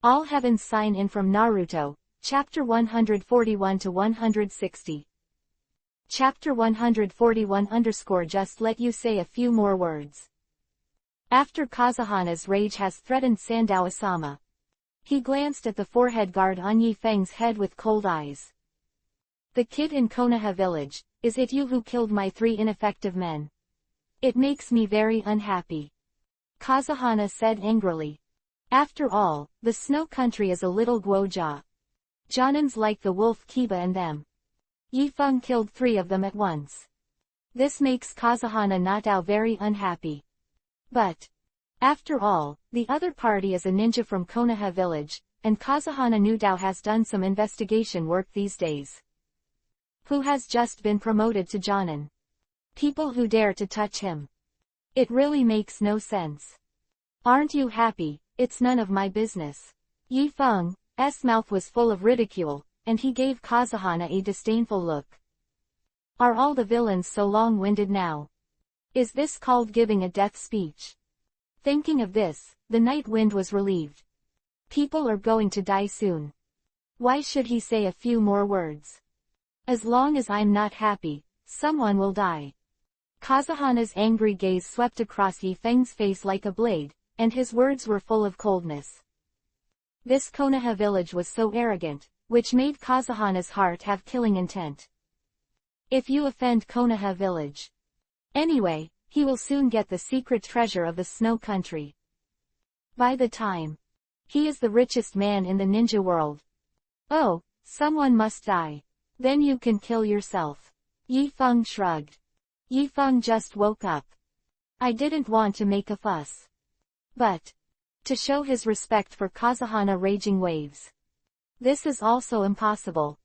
All heavens sign in from Naruto, Chapter 141 to 160. Chapter 141 _ just let you say a few more words. After Kazuhana's rage has threatened Sandaosama. He glanced at the forehead guard on Yi Feng's head with cold eyes. The kid in Konoha village, is it you who killed my 3 ineffective men? It makes me very unhappy. Kazuhana said angrily. After all, the snow country is a little guoja. Jonins like the wolf Kiba and them. Yi Feng killed 3 of them at once. This makes Kazuhana Nadao very unhappy. But, after all, the other party is a ninja from Konoha village, and Kazuhana Nadao has done some investigation work these days. Who has just been promoted to Jonin? People who dare to touch him. It really makes no sense. Aren't you happy? It's none of my business. Yi Feng's mouth was full of ridicule, and he gave Kazuhana a disdainful look. Are all the villains so long-winded now? Is this called giving a death speech? Thinking of this, the night wind was relieved. People are going to die soon. Why should he say a few more words? As long as I'm not happy, someone will die. Kazuhana's angry gaze swept across Yi Feng's face like a blade, and his words were full of coldness. This Konoha village was so arrogant, which made Kazuhana's heart have killing intent. If you offend Konoha village. Anyway, he will soon get the secret treasure of the snow country. By the time. He is the richest man in the ninja world. Oh, someone must die. Then you can kill yourself. Yi Feng shrugged. Yi Feng just woke up. I didn't want to make a fuss. But, to show his respect for Kazuhana raging waves. This is also impossible.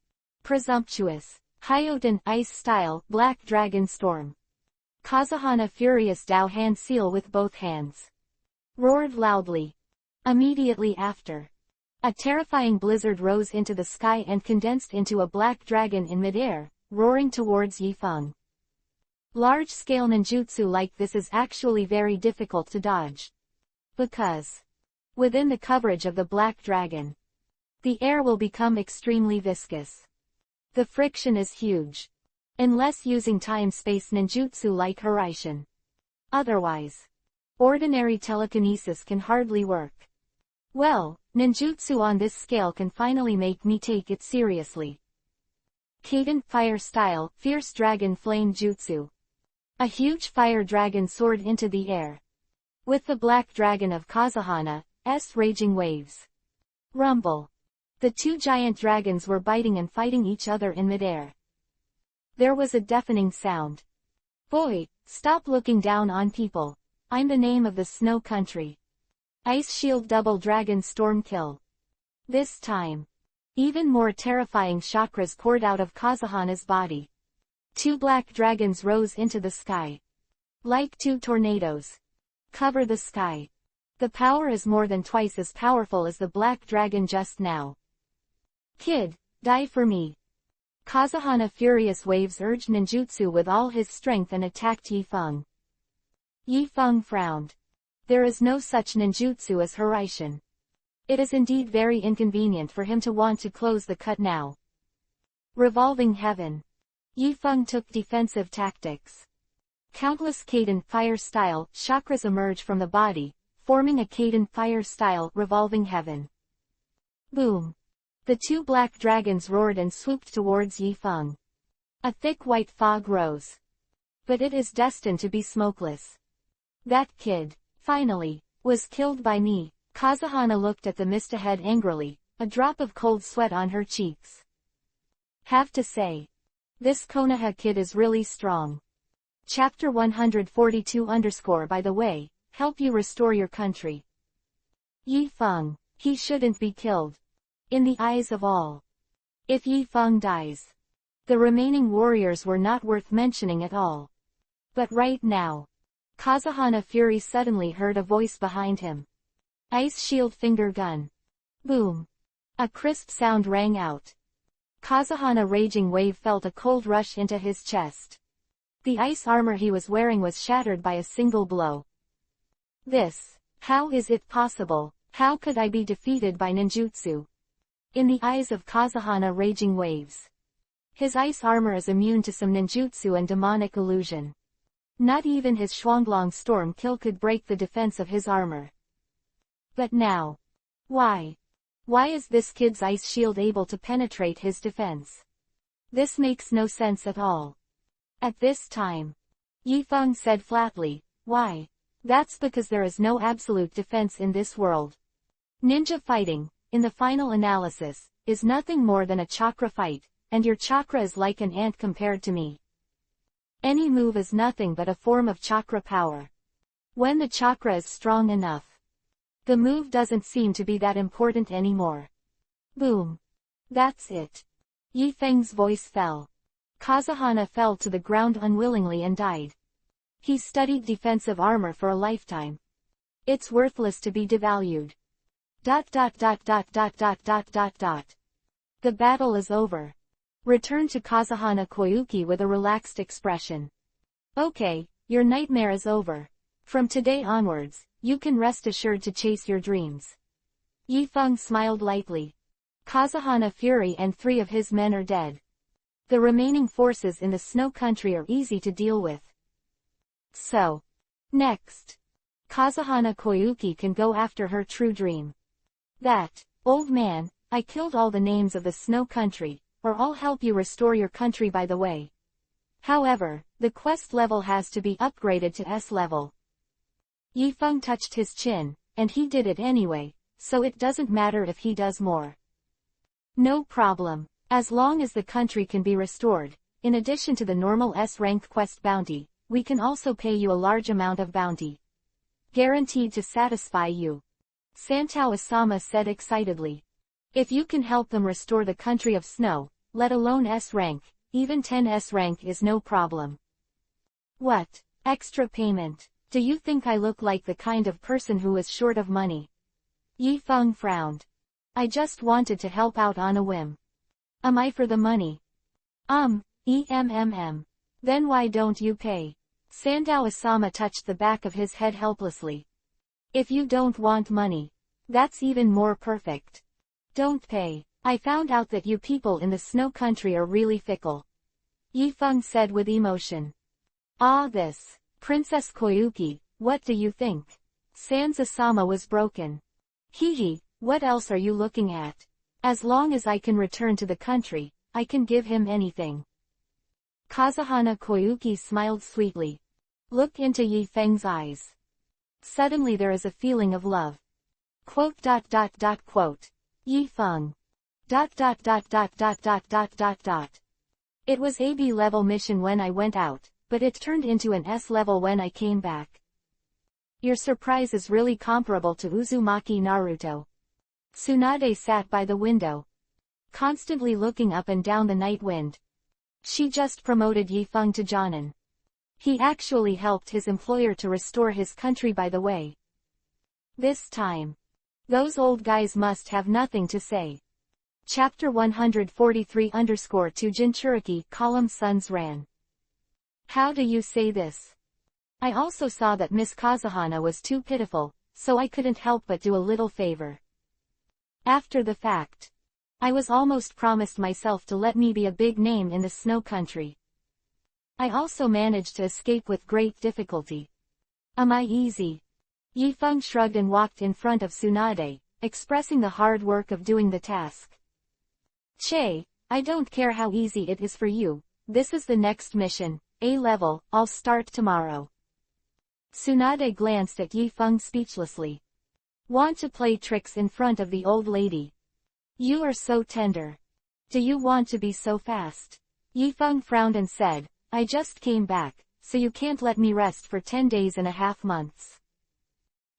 Presumptuous. Hyoten ice style, black dragon storm. Kazuhana furious Dao hand seal with both hands. Roared loudly. Immediately after. A terrifying blizzard rose into the sky and condensed into a black dragon in midair, roaring towards Yi Feng. Large-scale ninjutsu like this is actually very difficult to dodge. Because, within the coverage of the black dragon, the air will become extremely viscous. The friction is huge. Unless using time-space ninjutsu like Hiraishin. Otherwise, ordinary telekinesis can hardly work. Well, ninjutsu on this scale can finally make me take it seriously. Kaden Fire Style, Fierce Dragon Flame Jutsu. A huge fire dragon soared into the air. With the black dragon of Kazuhana's raging waves. Rumble. The 2 giant dragons were biting and fighting each other in midair. There was a deafening sound. Boy, stop looking down on people. I'm the name of the snow country. Ice Shield Double Dragon Storm Kill. This time. Even more terrifying chakras poured out of Kazuhana's body. 2 black dragons rose into the sky. Like 2 tornadoes. Cover the sky. The power is more than twice as powerful as the black dragon just now. Kid, die for me. Kazuhana furious waves urged ninjutsu with all his strength and attacked Yi Feng. Yi Feng frowned. There is no such ninjutsu as Hiraishin. It is indeed very inconvenient for him to want to close the cut now. Revolving Heaven. Yi Feng took defensive tactics. Countless Kaden Fire Style chakras emerge from the body, forming a Kaden Fire Style Revolving Heaven. Boom. The 2 black dragons roared and swooped towards Yi Feng. A thick white fog rose. But it is destined to be smokeless. That kid, finally, was killed by me. Kazuhana looked at the mist ahead angrily, a drop of cold sweat on her cheeks. Have to say, this Konoha kid is really strong. Chapter 142 _ by the way, help you restore your country. Yi Feng, he shouldn't be killed. In the eyes of all. If Yi Feng dies, the remaining warriors were not worth mentioning at all. But right now, Kazuhana Fury suddenly heard a voice behind him. Ice Shield Finger Gun. Boom. A crisp sound rang out. Kazuhana Raging Wave felt a cold rush into his chest. The ice armor he was wearing was shattered by a single blow. How is it possible? How could I be defeated by ninjutsu? In the eyes of Kazuhana raging waves. His ice armor is immune to some ninjutsu and demonic illusion. Not even his Shuanglong storm kill could break the defense of his armor. But now. Why? Why is this kid's ice shield able to penetrate his defense? This makes no sense at all. At this time. Yifeng said flatly, why? That's because there is no absolute defense in this world. Ninja fighting, in the final analysis, is nothing more than a chakra fight, and your chakra is like an ant compared to me. Any move is nothing but a form of chakra power. When the chakra is strong enough, the move doesn't seem to be that important anymore. Boom. That's it. Yifeng's voice fell. Kazuhana fell to the ground unwillingly and died. He studied defensive armor for a lifetime. It's worthless to be devalued. ... The battle is over. Return to Kazuhana Koyuki with a relaxed expression. Okay, your nightmare is over. From today onwards, you can rest assured to chase your dreams. Yifeng smiled lightly. Kazuhana Fury and 3 of his men are dead. The remaining forces in the snow country are easy to deal with. So. Next. Kazuhana Koyuki can go after her true dream. That, old man, I killed all the names of the snow country, or I'll help you restore your country by the way. However, the quest level has to be upgraded to S level. Yifeng touched his chin, and he did it anyway, so it doesn't matter if he does more. No problem. As long as the country can be restored, in addition to the normal S-rank quest bounty, we can also pay you a large amount of bounty. Guaranteed to satisfy you. Santao Asama said excitedly. If you can help them restore the country of snow, let alone S-rank, even 10 S-rank is no problem. What? Extra payment? Do you think I look like the kind of person who is short of money? Yifeng frowned. I just wanted to help out on a whim. Am I for the money? Then why don't you pay? Sandao Asama touched the back of his head helplessly. If you don't want money, that's even more perfect. Don't pay. I found out that you people in the snow country are really fickle. Yifeng said with emotion. This. Princess Koyuki, what do you think? Sans Asama was broken. Hee, what else are you looking at? As long as I can return to the country, I can give him anything. Kazuhana Koyuki smiled sweetly. Look into Yifeng's eyes. Suddenly there is a feeling of love. Yifeng. It was a B level mission when I went out, but it turned into an S level when I came back. Your surprise is really comparable to Uzumaki Naruto. Tsunade sat by the window, constantly looking up and down the night wind. She just promoted Yifeng to Jonin. He actually helped his employer to restore his country by the way. This time. Those old guys must have nothing to say. Chapter 143 _ to Jinchuriki column Suns ran. How do you say this? I also saw that Miss Kazuhana was too pitiful, so I couldn't help but do a little favor. After the fact. I was almost promised myself to let me be a big name in the snow country. I also managed to escape with great difficulty. Am I easy? Yifeng shrugged and walked in front of Tsunade, expressing the hard work of doing the task. Che, I don't care how easy it is for you, this is the next mission, A level, I'll start tomorrow. Tsunade glanced at Yifeng speechlessly. Want to play tricks in front of the old lady? You are so tender. Do you want to be so fast? Yifeng frowned and said, I just came back, so you can't let me rest for 10 days and a half months.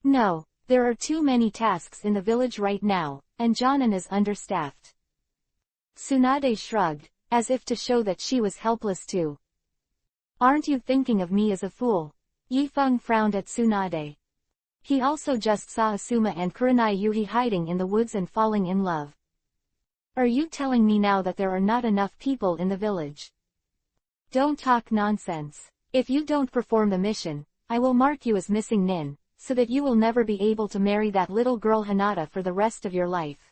No, there are too many tasks in the village right now, and Jonin is understaffed. Tsunade shrugged, as if to show that she was helpless too. Aren't you thinking of me as a fool? Yifeng frowned at Tsunade. He also just saw Asuma and Kurenai Yuhi hiding in the woods and falling in love. Are you telling me now that there are not enough people in the village? Don't talk nonsense. If you don't perform the mission, I will mark you as missing nin, so that you will never be able to marry that little girl Hinata for the rest of your life.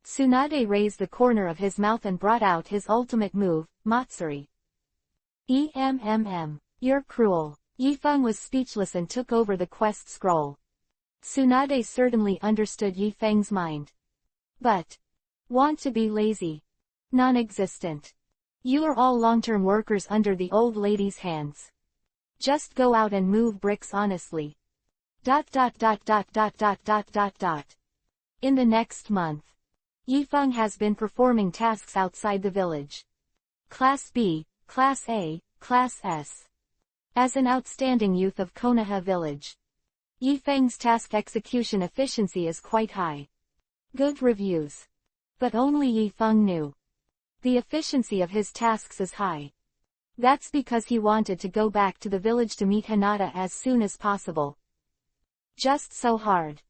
Tsunade raised the corner of his mouth and brought out his ultimate move, Matsuri. You're cruel. Yifeng was speechless and took over the quest scroll. Tsunade certainly understood Yifeng's mind. But want to be lazy? Non-existent. You are all long-term workers under the old lady's hands. Just go out and move bricks honestly. In the next month, Yifeng has been performing tasks outside the village. Class B, Class A, Class S. As an outstanding youth of Konoha village, Yifeng's task execution efficiency is quite high. Good reviews. But only Yifeng knew. The efficiency of his tasks is high. That's because he wanted to go back to the village to meet Hinata as soon as possible. Just so hard.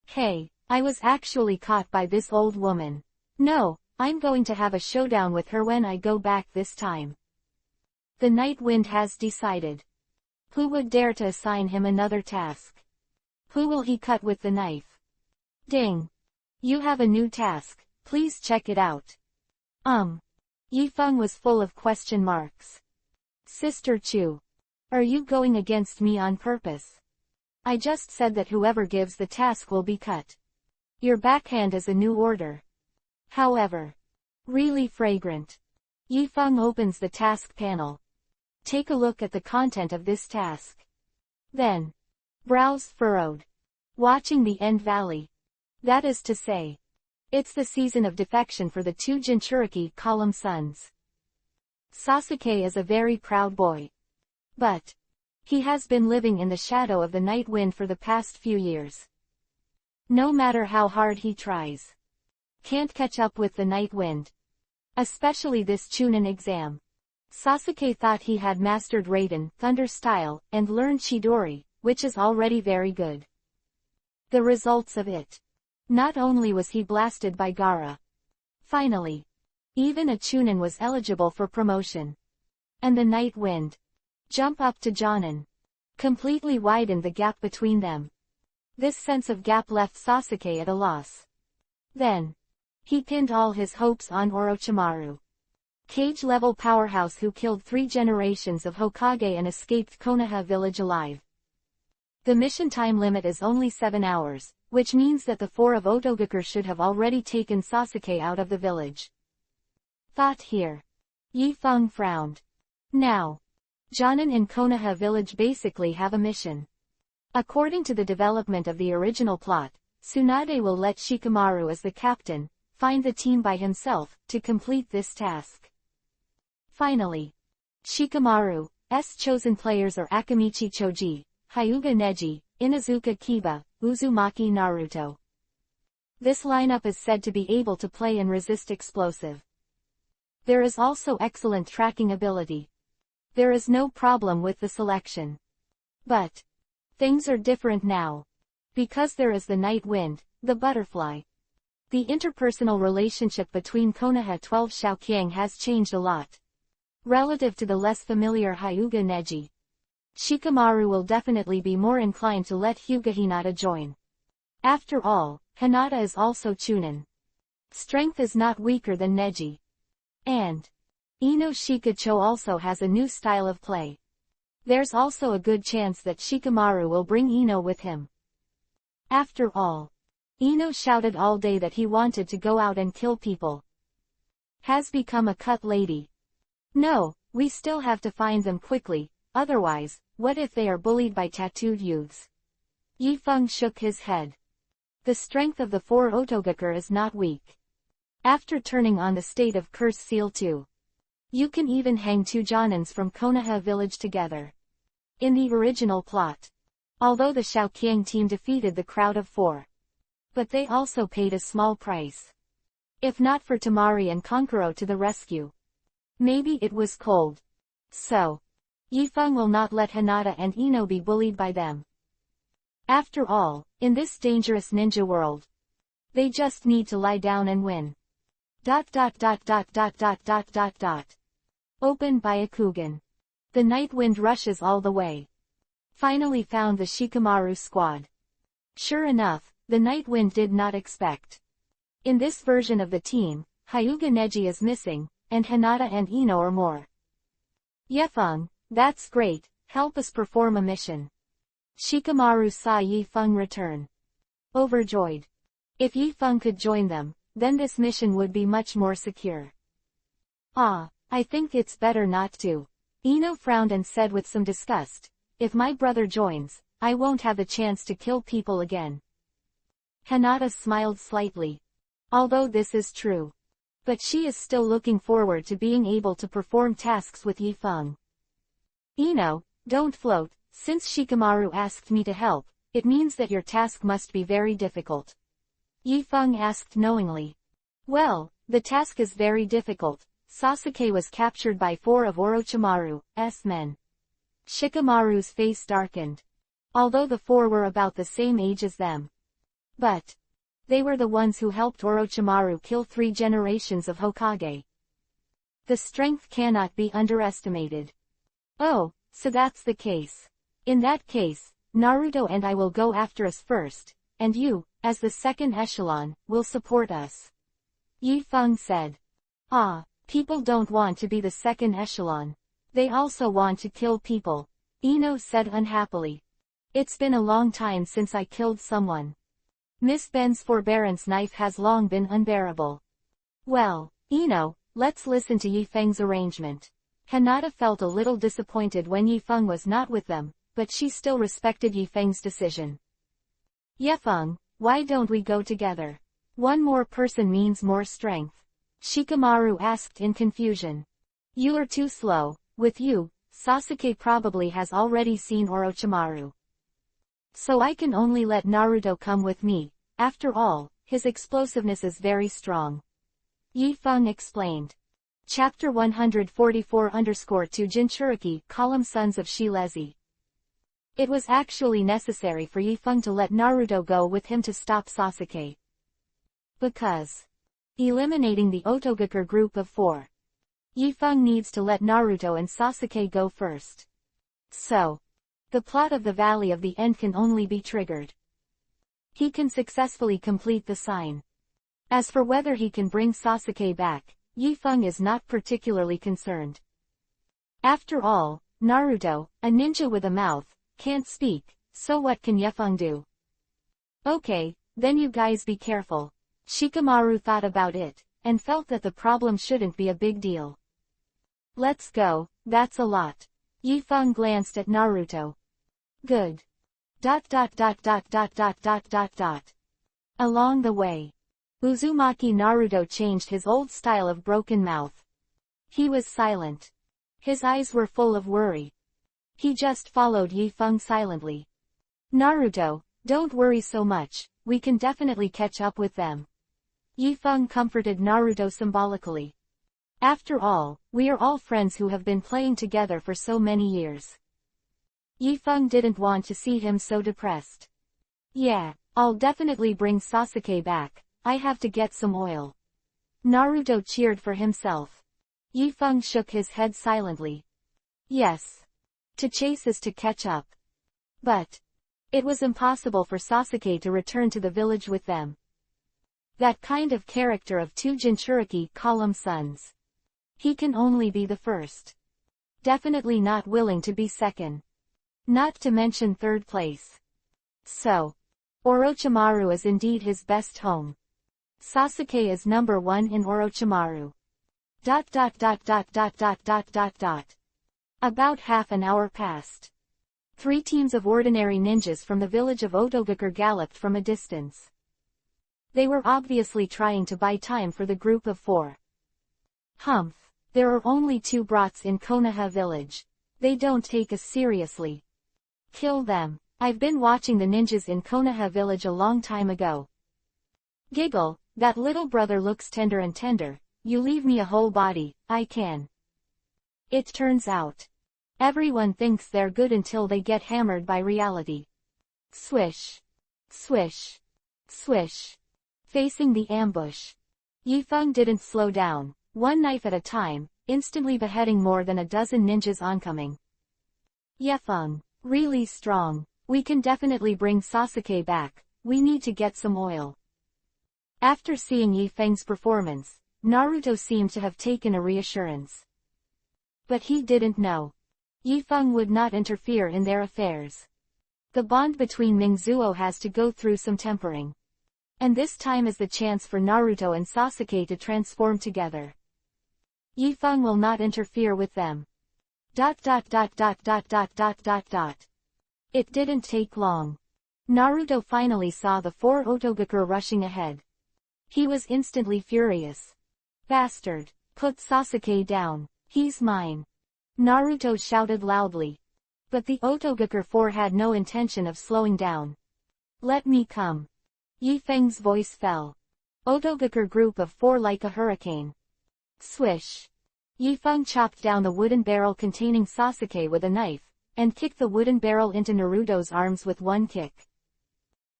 Hey, I was actually caught by this old woman. No, I'm going to have a showdown with her when I go back this time. The Night Wind has decided. Who would dare to assign him another task? Who will he cut with the knife? Ding. You have a new task, please check it out. Yifeng was full of question marks. Sister Chu. Are you going against me on purpose? I just said that whoever gives the task will be cut. Your backhand is a new order. However, really fragrant. Yifeng opens the task panel. Take a look at the content of this task. Then, brows furrowed. Watching the End Valley. That is to say, it's the season of defection for the two Jinchuriki column sons. Sasuke is a very proud boy. But he has been living in the shadow of the Night Wind for the past few years. No matter how hard he tries, can't catch up with the Night Wind. Especially this Chunin exam. Sasuke thought he had mastered Raiden, Thunder style, and learned Chidori, which is already very good. The results of it. Not only was he blasted by Gaara. Finally, even a Chunin was eligible for promotion. And the Night Wind. Jump up to Jonin. Completely widened the gap between them. This sense of gap left Sasuke at a loss. Then, he pinned all his hopes on Orochimaru. Cage-level powerhouse who killed 3 generations of Hokage and escaped Konoha village alive. The mission time limit is only 7 hours, which means that the 4 of Otogakure should have already taken Sasuke out of the village. Thought here. Yifeng frowned. Now, Jonin and Konoha village basically have a mission. According to the development of the original plot, Tsunade will let Shikamaru as the captain, find the team by himself, to complete this task. Finally, Shikamaru's chosen players are Akamichi Choji, Hyuga Neji, Inuzuka Kiba, Uzumaki Naruto. This lineup is said to be able to play and resist explosive. There is also excellent tracking ability. There is no problem with the selection. But things are different now. Because there is the Night Wind, the butterfly. The interpersonal relationship between Konoha 12 Xiaoqiang has changed a lot. Relative to the less familiar Hyuga Neji, Shikamaru will definitely be more inclined to let Hyuga Hinata join. After all, Hinata is also Chunin. Strength is not weaker than Neji. And Ino Shikacho also has a new style of play. There's also a good chance that Shikamaru will bring Ino with him. After all, Ino shouted all day that he wanted to go out and kill people. Has become a cut lady. No, we still have to find them quickly, otherwise, what if they are bullied by tattooed youths? Yifeng shook his head. The strength of the 4 Otogakure is not weak. After turning on the state of Curse Seal 2, you can even hang 2 Jonins from Konoha village together. In the original plot, although the Xiaoqiang team defeated the crowd of 4, but they also paid a small price. If not for Tamari and Kankuro to the rescue, maybe it was cold. So, Yifeng will not let Hinata and Ino be bullied by them. After all, in this dangerous ninja world, they just need to lie down and win. Open by Akugan. The Night Wind rushes all the way. finally found the Shikamaru squad. Sure enough, the Night Wind did not expect. In this version of the team, Hyuga Neji is missing, and Hinata and Ino are more. Yefeng, that's great, help us perform a mission. Shikamaru saw Yifeng return. Overjoyed. If Yifeng could join them, then this mission would be much more secure. Ah, I think it's better not to. Ino frowned and said with some disgust, if my brother joins, I won't have the chance to kill people again. Hinata smiled slightly. Although this is true. But she is still looking forward to being able to perform tasks with Yifeng. Ino, don't float, since Shikamaru asked me to help, it means that your task must be very difficult. Yifeng asked knowingly. Well, the task is very difficult. Sasuke was captured by 4 of Orochimaru's men. Shikamaru's face darkened. Although the 4 were about the same age as them. But they were the ones who helped Orochimaru kill 3 generations of Hokage. The strength cannot be underestimated. Oh, so that's the case. In that case, Naruto and I will go after us first, and you, as the second echelon, will support us. Yifeng said. Ah, people don't want to be the second echelon. They also want to kill people. Ino said unhappily. It's been a long time since I killed someone. Miss Ben's forbearance knife has long been unbearable. Well, Ino, let's listen to Yifeng's arrangement. Hinata felt a little disappointed when Yifeng was not with them, but she still respected Yifeng's decision. Yifeng, why don't we go together? One more person means more strength. Shikamaru asked in confusion. You are too slow. With you, Sasuke probably has already seen Orochimaru. So I can only let Naruto come with me. After all, his explosiveness is very strong. Yifeng explained. Chapter 144_2 Jinchuriki, column Sons of Shilezi. It was actually necessary for Yifeng to let Naruto go with him to stop Sasuke. Because eliminating the Otogakur group of 4. Yifeng needs to let Naruto and Sasuke go first. So, the plot of the Valley of the End can only be triggered. He can successfully complete the sign. As for whether he can bring Sasuke back, Yifeng is not particularly concerned. After all, Naruto, a ninja with a mouth, can't speak, so what can Yifeng do? Okay, then you guys be careful. Shikamaru thought about it, and felt that the problem shouldn't be a big deal. Let's go, that's a lot. Yifeng glanced at Naruto. Good. ... Along the way, Uzumaki Naruto changed his old style of broken mouth. He was silent. His eyes were full of worry. He just followed Yifeng silently. Naruto, don't worry so much, we can definitely catch up with them. Yifeng comforted Naruto symbolically. After all, we are all friends who have been playing together for so many years. Yifeng didn't want to see him so depressed. Yeah, I'll definitely bring Sasuke back, I have to get some oil. Naruto cheered for himself. Yifeng shook his head silently. Yes. To chase is to catch up. But it was impossible for Sasuke to return to the village with them. That kind of character of 2 Jinchuriki column sons. He can only be the first. Definitely not willing to be second. Not to mention third place. So, Orochimaru is indeed his best home. Sasuke is number 1 in Orochimaru. ... About half an hour passed. 3 teams of ordinary ninjas from the village of Otogakur galloped from a distance. They were obviously trying to buy time for the group of 4. Humph, there are only 2 brats in Konoha village. They don't take us seriously. Kill them. I've been watching the ninjas in Konoha village a long time ago. Giggle, that little brother looks tender and tender, you leave me a whole body, I can. It turns out, everyone thinks they're good until they get hammered by reality. Swish. Swish. Swish. Facing the ambush. Yifeng didn't slow down, 1 knife at a time, instantly beheading more than a dozen ninjas oncoming. Yifeng, Really strong. We can definitely bring Sasuke back. We need to get some oil. After seeing Yi Feng's performance, Naruto seemed to have taken a reassurance. But he didn't know. Yi Feng would not interfere in their affairs. The bond between Mingzuo has to go through some tempering. And this time is the chance for Naruto and Sasuke to transform together. Yi Feng will not interfere with them. ... It didn't take long. Naruto finally saw the 4 Otogaku rushing ahead. He was instantly furious. Bastard! Put Sasuke down. He's mine. Naruto shouted loudly. But the Otogaku 4 had no intention of slowing down. Let me come. Yi Feng's voice fell. Otogaku group of 4 like a hurricane. Swish. Yi Feng chopped down the wooden barrel containing Sasuke with a knife, and kicked the wooden barrel into Naruto's arms with one kick.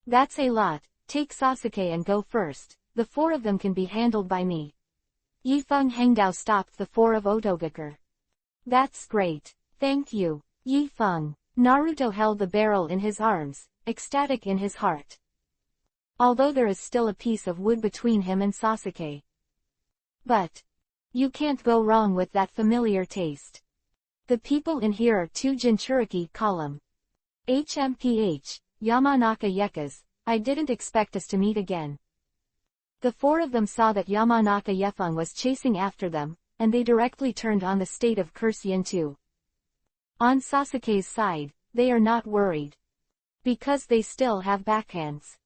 That's a lot. Take Sasuke and go first. The 4 of them can be handled by me. Yi Feng Hengdao stopped the 4 of Otogaku. That's great. Thank you, Yi Feng. Naruto held the barrel in his arms, ecstatic in his heart. Although there is still a piece of wood between him and Sasuke. But you can't go wrong with that familiar taste. The people in here are 2 Jinchuriki column. HMPH, Yamanaka Yekas, I didn't expect us to meet again. The 4 of them saw that Yamanaka Yefeng was chasing after them, and they directly turned on the state of Curse Yin too. On Sasuke's side, they are not worried. Because they still have backhands.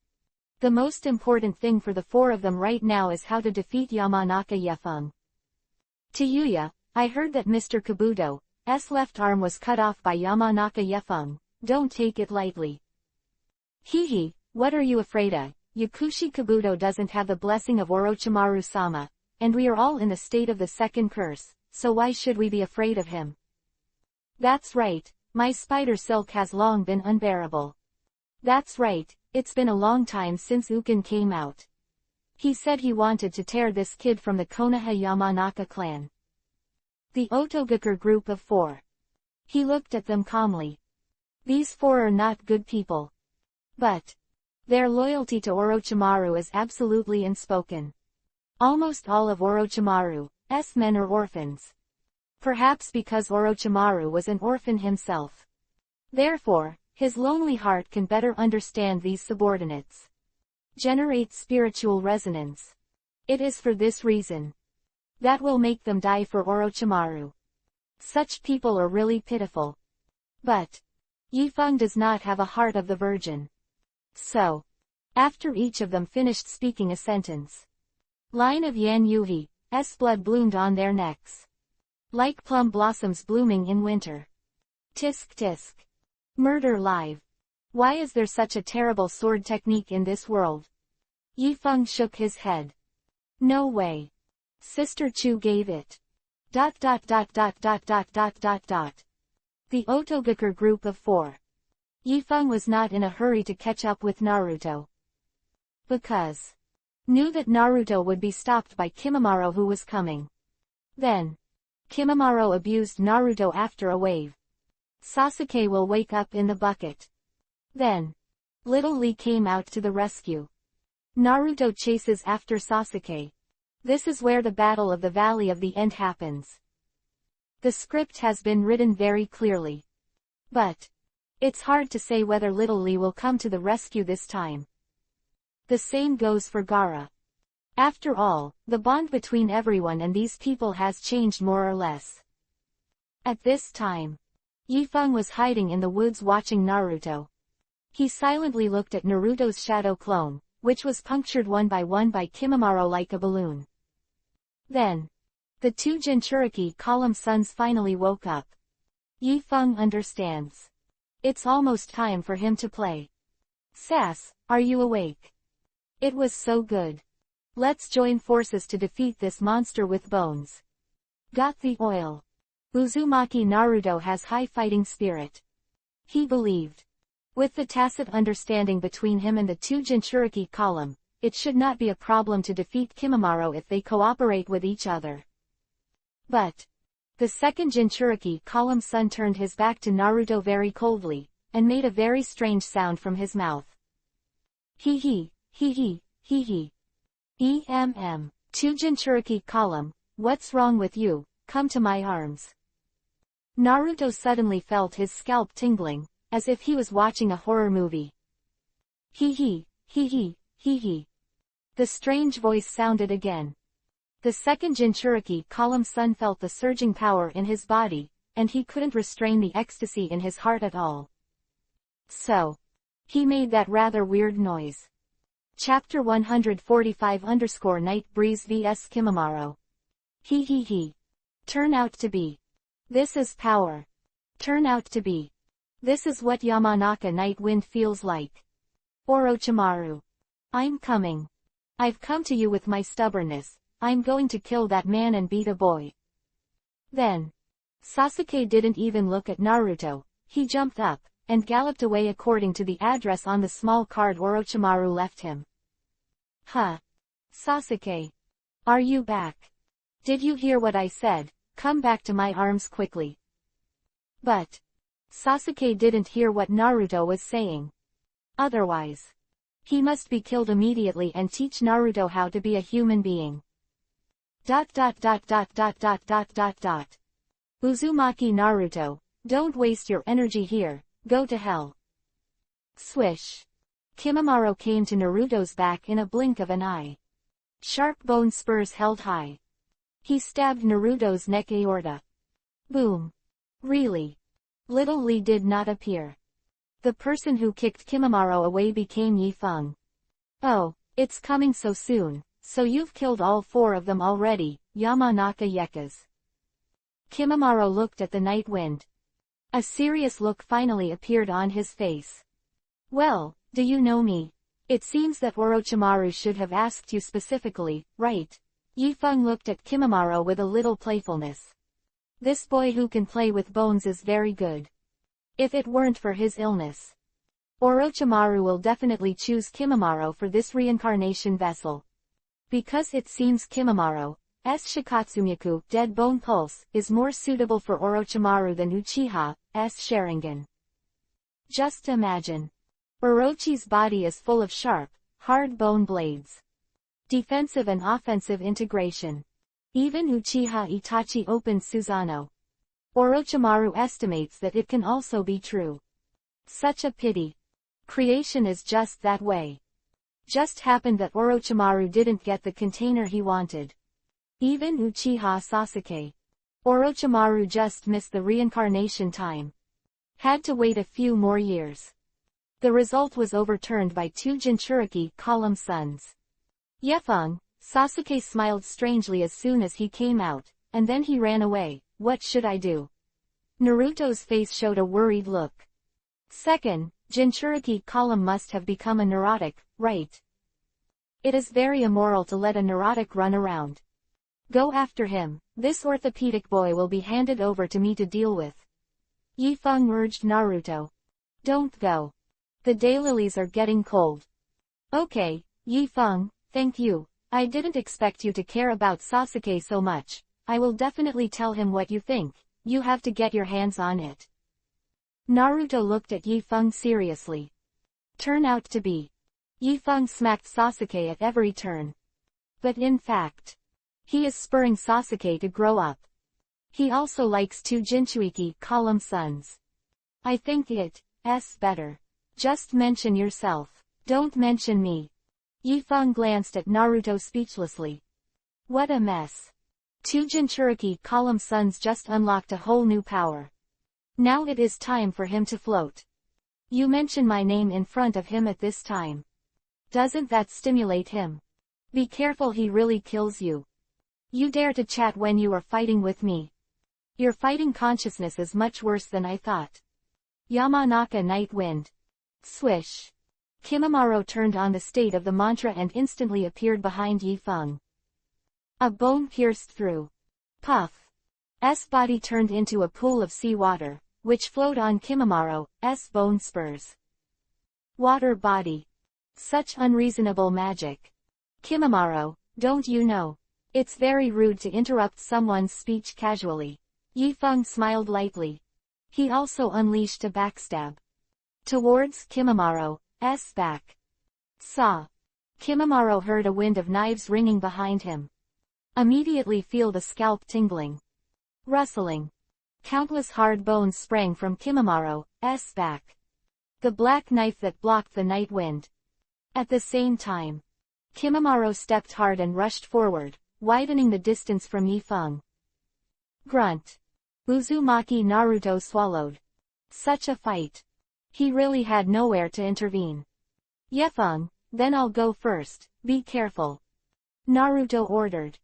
The most important thing for the 4 of them right now is how to defeat Yamanaka Yefeng. To Yuya, I heard that Mr. Kabuto's left arm was cut off by Yamanaka Yefeng. Don't take it lightly. Hehe, what are you afraid of? Yakushi Kabuto doesn't have the blessing of Orochimaru-sama, and we are all in the state of the second curse, so why should we be afraid of him? That's right, my spider silk has long been unbearable. That's right, it's been a long time since Ukin came out. He said he wanted to tear this kid from the Konoha Yamanaka clan. The Otogaku group of 4. He looked at them calmly. These 4 are not good people. But their loyalty to Orochimaru is absolutely unspoken. Almost all of Orochimaru's men are orphans. Perhaps because Orochimaru was an orphan himself. Therefore, his lonely heart can better understand these subordinates. Generate spiritual resonance. It is for this reason that will make them die for Orochimaru. Such people are really pitiful. But Yi Feng does not have a heart of the virgin. So, after each of them finished speaking a sentence, line of Yan Yuhi's blood bloomed on their necks. Like plum blossoms blooming in winter. Tisk tisk. Murder live. Why is there such a terrible sword technique in this world? Yi Feng shook his head. No way. Sister Chu gave it. ... The Otogaku group of 4. Yi Feng was not in a hurry to catch up with Naruto. Because knew that Naruto would be stopped by Kimimaro who was coming. Then Kimimaro abused Naruto after a wave. Sasuke will wake up in the bucket. Then Little Lee came out to the rescue. Naruto chases after Sasuke. This is where the Battle of the Valley of the End happens. The script has been written very clearly. But it's hard to say whether Little Lee will come to the rescue this time. The same goes for Gaara. After all, the bond between everyone and these people has changed more or less. At this time, Yi Feng was hiding in the woods watching Naruto. He silently looked at Naruto's shadow clone, which was punctured one by Kimimaro like a balloon. Then the 2 Jinchuriki column sons finally woke up. Yi Feng understands. It's almost time for him to play. Sass, are you awake? It was so good. Let's join forces to defeat this monster with bones. Got the oil. Uzumaki Naruto has high fighting spirit. He believed. With the tacit understanding between him and the 2 Jinchuriki column, it should not be a problem to defeat Kimimaro if they cooperate with each other. But The second Jinchuriki column Sun turned his back to Naruto very coldly, and made a very strange sound from his mouth. Hee hee, hee hee, hee hee. Two Jinchuriki column, what's wrong with you, come to my arms. Naruto suddenly felt his scalp tingling, as if he was watching a horror movie. Hee hee, hee hee, hee hee. The strange voice sounded again. The second Jinchuriki column Sun felt the surging power in his body, and he couldn't restrain the ecstasy in his heart at all. So, he made that rather weird noise. Chapter 145 Night Breeze vs Kimimaro. Hee hee hee. Turn out to be. This is power. Turn out to be. This is what Yamanaka Night Wind feels like. Orochimaru. I'm coming. I've come to you with my stubbornness. I'm going to kill that man and beat a boy. Then, Sasuke didn't even look at Naruto. He jumped up, and galloped away according to the address on the small card Orochimaru left him. Huh? Sasuke. Are you back? Did you hear what I said? Come back to my arms quickly. But Sasuke didn't hear what Naruto was saying. Otherwise, he must be killed immediately and teach Naruto how to be a human being. ... Uzumaki Naruto, don't waste your energy here, go to hell. Swish. Kimimaro came to Naruto's back in a blink of an eye. Sharp bone spurs held high. He stabbed Naruto's neck aorta. Boom. Really? Little Lee did not appear. The person who kicked Kimimaro away became Yi Feng. Oh, it's coming so soon, so you've killed all 4 of them already, Yamanaka Yekas. Kimimaro looked at the night wind. A serious look finally appeared on his face. Well, do you know me? It seems that Orochimaru should have asked you specifically, right? Yi Feng looked at Kimimaro with a little playfulness. This boy who can play with bones is very good. If it weren't for his illness, Orochimaru will definitely choose Kimimaro for this reincarnation vessel. Because it seems Kimimaro's Shikatsumiku, Dead Bone Pulse, is more suitable for Orochimaru than Uchiha's Sharingan. Just imagine. Orochi's body is full of sharp, hard bone blades. Defensive and offensive integration. Even Uchiha Itachi opened Susanoo. Orochimaru estimates that it can also be true. Such a pity. Creation is just that way. Just happened that Orochimaru didn't get the container he wanted. Even Uchiha Sasuke. Orochimaru just missed the reincarnation time. Had to wait a few more years. The result was overturned by 2 Jinchuriki column Suns. Yefeng, Sasuke smiled strangely as soon as he came out, and then he ran away. What should I do? Naruto's face showed a worried look. Second, Jinchuriki column must have become a neurotic, right? It is very immoral to let a neurotic run around. Go after him. This orthopedic boy will be handed over to me to deal with. Yi Feng urged Naruto. Don't go. The daylilies are getting cold. Okay, Yi Feng, thank you. I didn't expect you to care about Sasuke so much. I will definitely tell him what you think. You have to get your hands on it. Naruto looked at Yi Feng seriously. Turn out to be. Yi Feng smacked Sasuke at every turn. But in fact, he is spurring Sasuke to grow up. He also likes 2 Jinchuriki column Suns. I think it's better. Just mention yourself. Don't mention me. Yi Feng glanced at Naruto speechlessly. What a mess. 2 Jinchuriki column Suns just unlocked a whole new power. Now it is time for him to float. You mention my name in front of him at this time. Doesn't that stimulate him? Be careful, he really kills you. You dare to chat when you are fighting with me. Your fighting consciousness is much worse than I thought. Yamanaka Night Wind. Swish. Kimimaro turned on the state of the mantra and instantly appeared behind Yi Feng. A bone pierced through. Puff's body turned into a pool of seawater, which flowed on Kimimaro's bone spurs. Water body. Such unreasonable magic. Kimimaro, don't you know? It's very rude to interrupt someone's speech casually. Yifeng smiled lightly. He also unleashed a backstab. Towards Kimamaro's back. Saw. Kimamaro heard a wind of knives ringing behind him. Immediately feel the scalp tingling. Rustling. Countless hard bones sprang from Kimamaro's back. The black knife that blocked the night wind. At the same time, Kimamaro stepped hard and rushed forward, widening the distance from Yifeng. Grunt. Uzumaki Naruto swallowed. Such a fight. He really had nowhere to intervene. Yifeng, then I'll go first, be careful. Naruto ordered.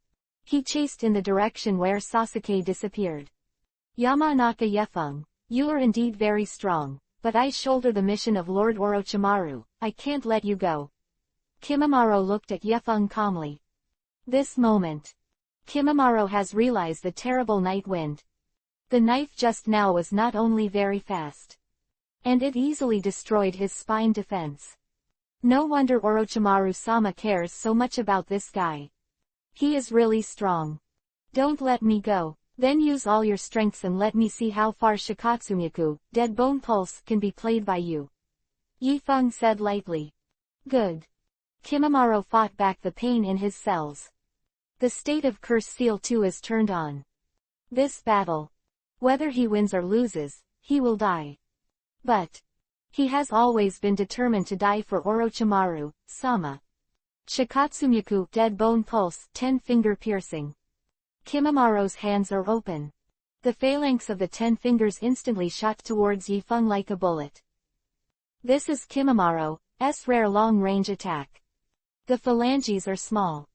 He chased in the direction where Sasuke disappeared. Yamanaka Yifeng, you are indeed very strong, but I shoulder the mission of Lord Orochimaru, I can't let you go. Kimamaro looked at Yifeng calmly. This moment, Kimamaro has realized the terrible night wind. The knife just now was not only very fast, and it easily destroyed his spine defense. No wonder Orochimaru-sama cares so much about this guy. He is really strong. Don't let me go, then use all your strengths and let me see how far Shikatsumyaku, Dead Bone Pulse, can be played by you. Yifeng said lightly. Good. Kimamaro fought back the pain in his cells. The state of Curse Seal 2 is turned on. This battle, whether he wins or loses, he will die. But he has always been determined to die for Orochimaru-sama. Shikatsumyaku, Dead Bone Pulse, 10-finger piercing. Kimamaro's hands are open. The phalanx of the 10 fingers instantly shot towards Yifeng like a bullet. This is Kimamaro's rare long-range attack. The phalanges are small,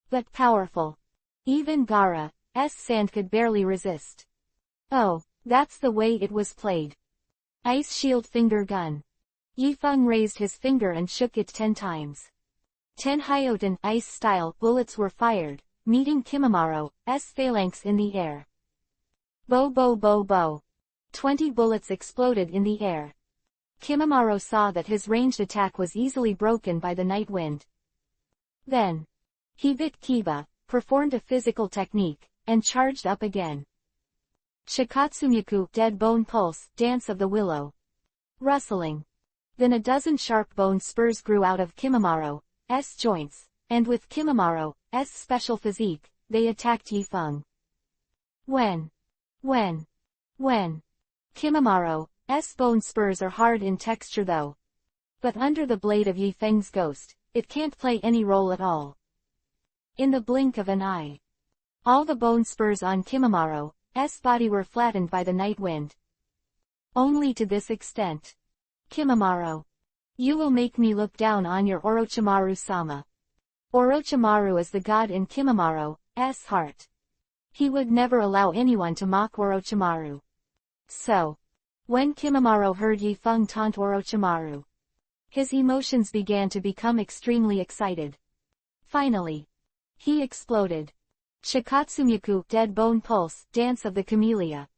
but powerful. Even Gaara's sand could barely resist. Oh, that's the way it was played. Ice Shield Finger Gun. Yifeng raised his finger and shook it 10 times. 10 Hyoten ice-style bullets were fired, meeting Kimamaro's phalanx in the air. Bo bo bo bo. 20 bullets exploded in the air. Kimamaro saw that his ranged attack was easily broken by the night wind. Then, he bit Kiba, performed a physical technique, and charged up again. Shikatsumyaku, Dead Bone Pulse, Dance of the Willow. Rustling. Then a dozen sharp bone spurs grew out of Kimamaro's joints, and with Kimamaro's special physique, they attacked Yifeng. When Kimamaro's bone spurs are hard in texture though. But under the blade of Yifeng's ghost, it can't play any role at all. In the blink of an eye, all the bone spurs on Kimamaro's body were flattened by the night wind. Only to this extent. Kimamaro. You will make me look down on your Orochimaru-sama. Orochimaru is the god in Kimamaro's heart. He would never allow anyone to mock Orochimaru. So, when Kimamaro heard Yifeng taunt Orochimaru, his emotions began to become extremely excited. Finally, he exploded. Shikatsumyaku, Dead Bone Pulse, Dance of the Camellia.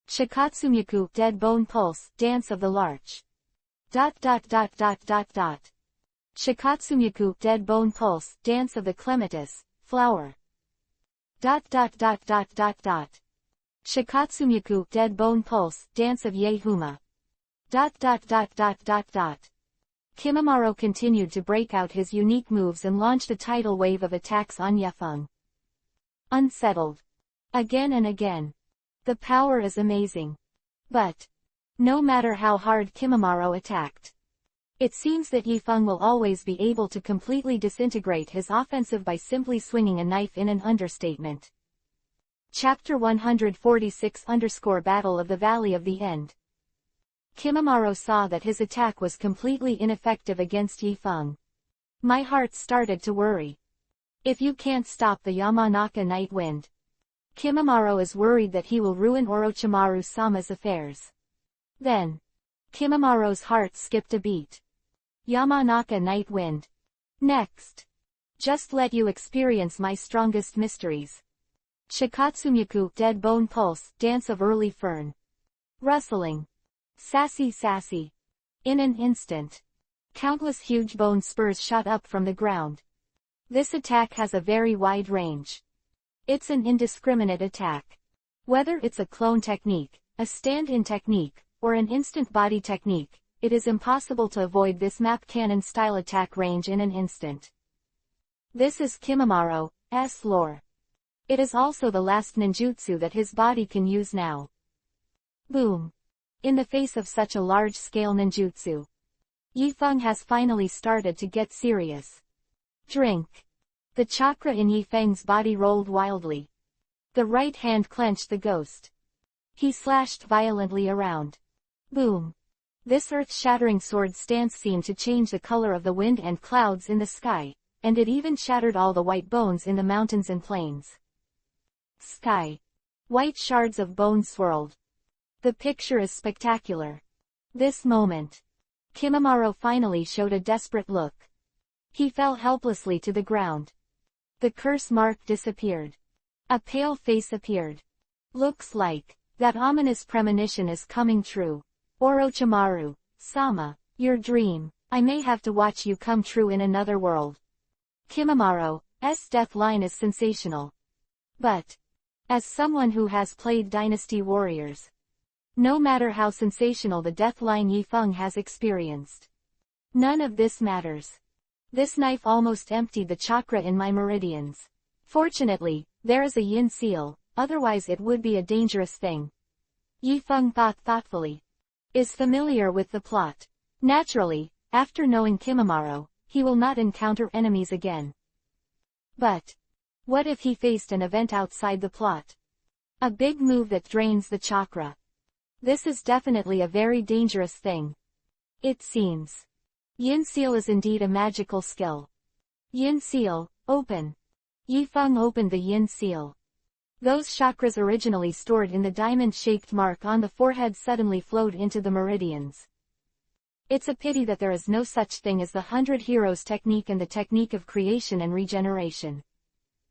Shikatsumyaku, Dead Bone Pulse, Dance of the Larch. Shikatsumyaku, Dead Bone Pulse, Dance of the Clematis, Flower. Shikatsumyaku, Dead Bone Pulse, Dance of Yehuma. Kimamaro continued to break out his unique moves and launched a tidal wave of attacks on Yifeng. Unsettled. Again and again. The power is amazing. But, no matter how hard Kimamaro attacked, it seems that Yifeng will always be able to completely disintegrate his offensive by simply swinging a knife in an understatement. Chapter 146 Battle of the Valley of the End. Kimamaro saw that his attack was completely ineffective against Yifeng. My heart started to worry. If you can't stop the Yamanaka night wind, Kimamaro is worried that he will ruin Orochimaru-sama's affairs. Then, Kimamaro's heart skipped a beat. Yamanaka night wind. Next. Just let you experience my strongest mysteries. Shikatsumyaku, Dead Bone Pulse, Dance of Early Fern. Rustling. Sassy sassy. In an instant, countless huge bone spurs shot up from the ground. This attack has a very wide range. It's an indiscriminate attack. Whether it's a clone technique, a stand-in technique, or an instant body technique, it is impossible to avoid this map cannon-style attack range in an instant. This is Kimamaro's lore. It is also the last ninjutsu that his body can use now. Boom. In the face of such a large-scale ninjutsu, Yifeng has finally started to get serious. Drink. The chakra in Yifeng's body rolled wildly. The right hand clenched the ghost. He slashed violently around. Boom. This earth-shattering sword stance seemed to change the color of the wind and clouds in the sky, and it even shattered all the white bones in the mountains and plains. Sky. White shards of bone swirled. The picture is spectacular. This moment, Kimamaro finally showed a desperate look. He fell helplessly to the ground. The curse mark disappeared. A pale face appeared. Looks like that ominous premonition is coming true. Orochimaru, Sama, your dream, I may have to watch you come true in another world. Kimamaro's death line is sensational. But, as someone who has played Dynasty Warriors, no matter how sensational the death line Yifeng has experienced, none of this matters. This knife almost emptied the chakra in my meridians. Fortunately, there is a yin seal, otherwise it would be a dangerous thing. Yifeng thought thoughtfully. Is familiar with the plot. Naturally, after knowing Kimamaro, he will not encounter enemies again. But, what if he faced an event outside the plot? A big move that drains the chakra. This is definitely a very dangerous thing. It seems. Yin Seal is indeed a magical skill. Yin Seal, open. Yifeng opened the Yin Seal. Those chakras originally stored in the diamond-shaped mark on the forehead suddenly flowed into the meridians. It's a pity that there is no such thing as the 100 Heroes technique and the technique of creation and regeneration.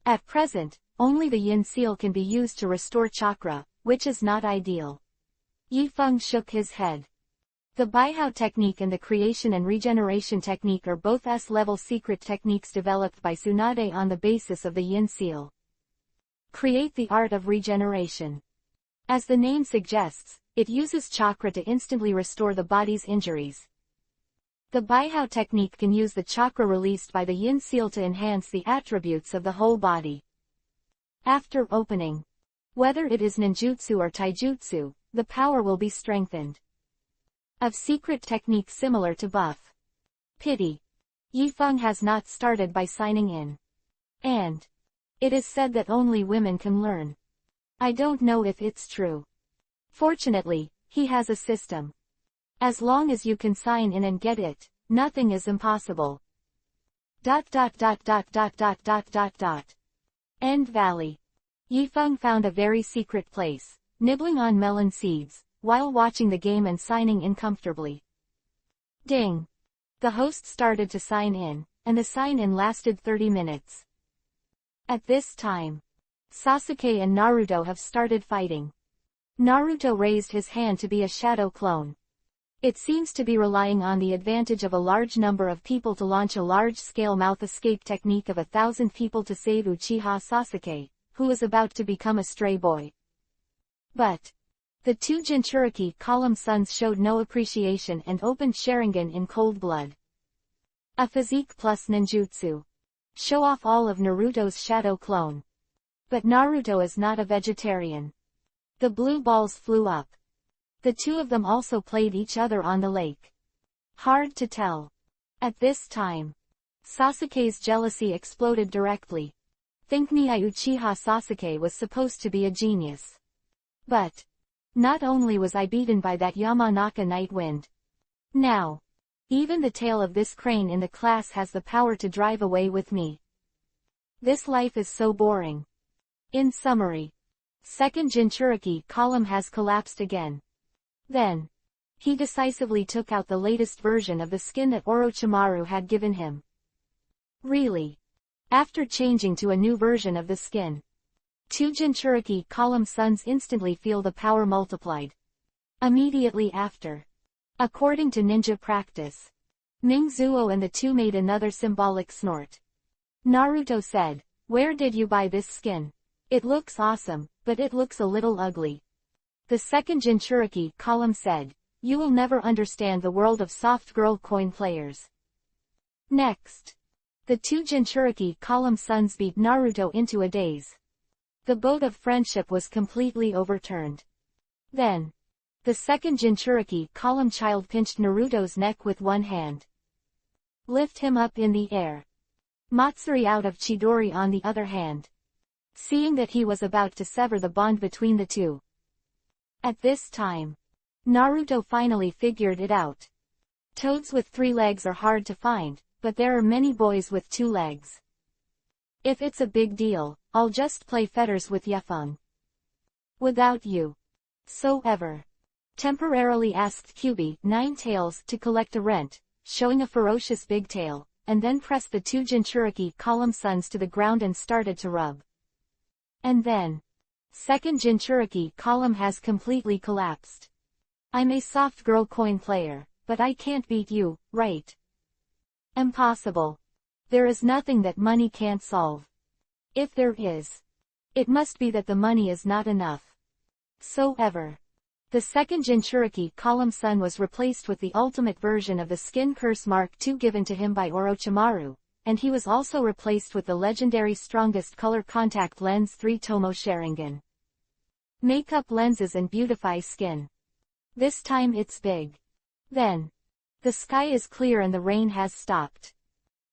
At present, only the Yin Seal can be used to restore chakra, which is not ideal. Yifeng shook his head. The Baihao technique and the creation and regeneration technique are both S-level secret techniques developed by Tsunade on the basis of the Yin Seal. Create the art of regeneration. As the name suggests, it uses chakra to instantly restore the body's injuries. The Baihao technique can use the chakra released by the Yin Seal to enhance the attributes of the whole body. After opening, whether it is ninjutsu or taijutsu, the power will be strengthened. Of secret technique similar to buff. Pity. Yifeng has not started by signing in. And it is said that only women can learn. I don't know if it's true. Fortunately, he has a system. As long as you can sign in and get it, nothing is impossible. ... End Valley. Yifeng found a very secret place, nibbling on melon seeds, while watching the game and signing in comfortably. Ding! The host started to sign in, and the sign-in lasted 30 minutes. At this time, Sasuke and Naruto have started fighting. Naruto raised his hand to be a shadow clone. It seems to be relying on the advantage of a large number of people to launch a large-scale mouth escape technique of 1,000 people to save Uchiha Sasuke, who is about to become a stray boy. But the two Jinchuriki column sons showed no appreciation and opened Sharingan in cold blood. A physique plus ninjutsu. Show off all of Naruto's shadow clone. But Naruto is not a vegetarian. The blue balls flew up. The two of them also played each other on the lake. Hard to tell. At this time, Sasuke's jealousy exploded directly. Think me, Uchiha Sasuke was supposed to be a genius. But not only was I beaten by that Yamanaka night wind. Now, even the tail of this crane in the class has the power to drive away with me. This life is so boring. In summary, second Jinchuriki column has collapsed again. Then, he decisively took out the latest version of the skin that Orochimaru had given him. Really? After changing to a new version of the skin, two Jinchuriki column sons instantly feel the power multiplied. Immediately after, according to ninja practice, Mingzuo and the two made another symbolic snort. Naruto said, "Where did you buy this skin?" It looks awesome, but it looks a little ugly. The second Jinchuriki column said, you will never understand the world of soft girl coin players. Next. The two Jinchuriki column sons beat Naruto into a daze. The boat of friendship was completely overturned. Then. The second Jinchuriki column child pinched Naruto's neck with one hand. Lift him up in the air. Matsuri out of Chidori on the other hand. Seeing that he was about to sever the bond between the two. At this time. Naruto finally figured it out. Toads with 3 legs are hard to find, but there are many boys with 2 legs. If it's a big deal, I'll just play fetters with Yefeng. Without you. So ever. Temporarily asked Kyubi, Ninetales, to collect a rent, showing a ferocious big tail, and then pressed the two Jinchuriki column sons to the ground and started to rub. And then. Second Jinchuriki column has completely collapsed. I'm a soft girl coin player, but I can't beat you, right? Impossible. There is nothing that money can't solve. If there is, it must be that the money is not enough. So ever. The second Jinchuriki column son was replaced with the ultimate version of the Skin Curse Mark II given to him by Orochimaru, and he was also replaced with the legendary strongest color contact lens 3 Tomo Sharingan. Makeup lenses and beautify skin. This time it's big. Then. The sky is clear and the rain has stopped.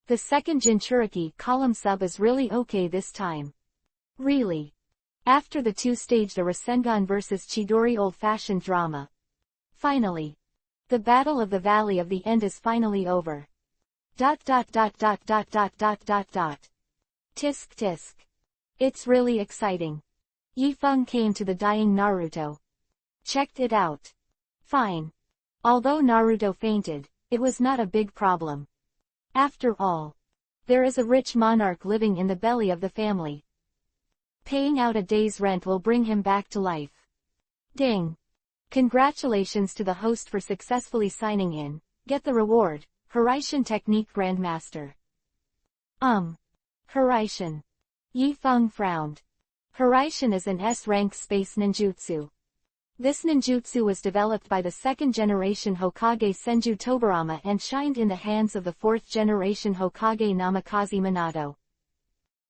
The second Jinchuriki column sub is really okay this time. Really. After the two staged a Rasengan vs Chidori old-fashioned drama. Finally. The Battle of the Valley of the End is finally over. ... Tisk tisk. It's really exciting. Yifeng came to the dying Naruto. Checked it out. Fine. Although Naruto fainted, it was not a big problem. After all. There is a rich monarch living in the belly of the family. Paying out a day's rent will bring him back to life. Ding. Congratulations to the host for successfully signing in. Get the reward, Hiraishin Technique Grandmaster. Hiraishin. Yifeng frowned. Hiraishin is an S-rank space ninjutsu. This ninjutsu was developed by the second-generation Hokage Senju Tobirama and shined in the hands of the fourth-generation Hokage Namikaze Minato.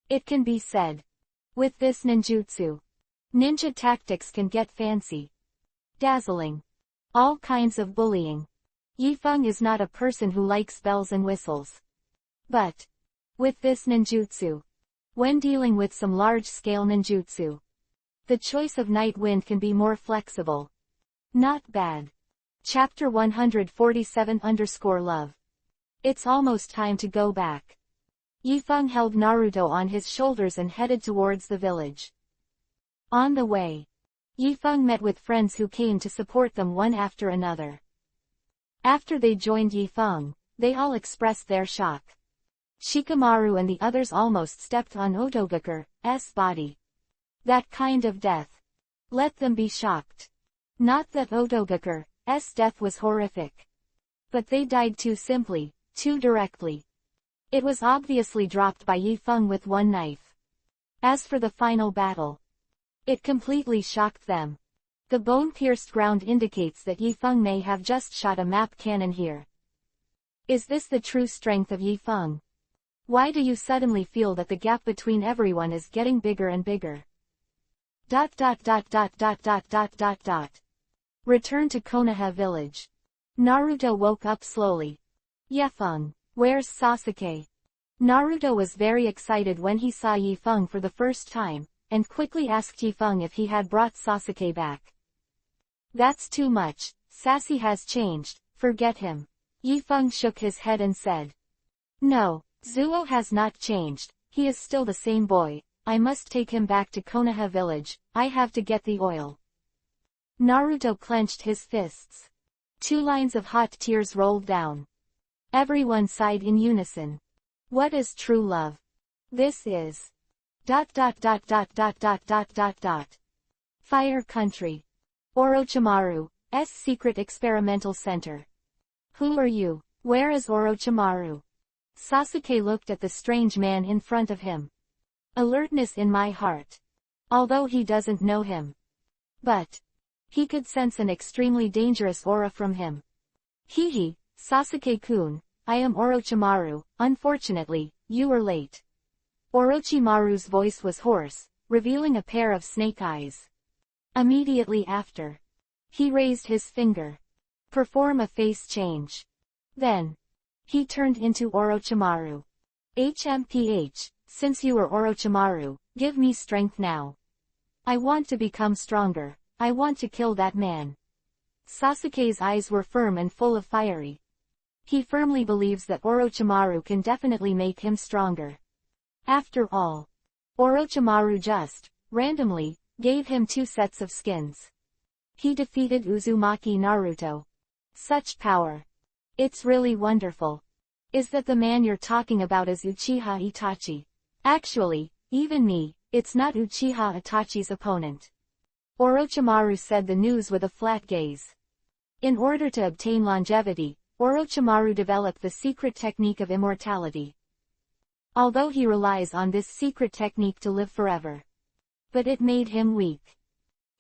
It can be said. With this ninjutsu, ninja tactics can get fancy. Dazzling. All kinds of bullying. Yifeng is not a person who likes bells and whistles. But. With this ninjutsu. When dealing with some large-scale ninjutsu. The choice of Night Wind can be more flexible. Not bad. Chapter 147_Love. It's almost time to go back. Yifeng held Naruto on his shoulders and headed towards the village. On the way, Yifeng met with friends who came to support them one after another. After they joined Yifeng, they all expressed their shock. Shikamaru and the others almost stepped on Otogaku's body. That kind of death. Let them be shocked. Not that Otogaku's death was horrific. But they died too simply, too directly. It was obviously dropped by Yifeng with one knife. As for the final battle, it completely shocked them. The bone-pierced ground indicates that Yifeng may have just shot a map cannon here. Is this the true strength of Yifeng? Why do you suddenly feel that the gap between everyone is getting bigger and bigger? ... Return to Konoha village. Naruto woke up slowly. Yifeng, where's Sasuke? Naruto was very excited when he saw Yifeng for the first time, and quickly asked Yifeng if he had brought Sasuke back. That's too much, Sassy has changed, forget him. Yifeng shook his head and said. No, Zuo has not changed, he is still the same boy. I must take him back to Konoha village, I have to get the oil. Naruto clenched his fists. 2 lines of hot tears rolled down. Everyone sighed in unison. What is true love? This is... Fire Country. Orochimaru's secret experimental center. Who are you? Where is Orochimaru? Sasuke looked at the strange man in front of him. Alertness in my heart. although he doesn't know him. But he could sense an extremely dangerous aura from him. Hehe, Sasuke-kun, I am Orochimaru, unfortunately, you are late. Orochimaru's voice was hoarse, revealing a pair of snake eyes. Immediately after, he raised his finger. Perform a face change. Then, he turned into Orochimaru. HMPH, since you are Orochimaru, give me strength now. I want to become stronger, I want to kill that man. Sasuke's eyes were firm and full of fiery. He firmly believes that Orochimaru can definitely make him stronger. After all, Orochimaru just, randomly, gave him 2 sets of skins. He defeated Uzumaki Naruto. Such power. It's really wonderful. Is that the man you're talking about is Uchiha Itachi? Actually, even me, it's not Uchiha Itachi's opponent. Orochimaru said the news with a flat gaze. In order to obtain longevity, Orochimaru developed the secret technique of immortality. Although he relies on this secret technique to live forever. But it made him weak.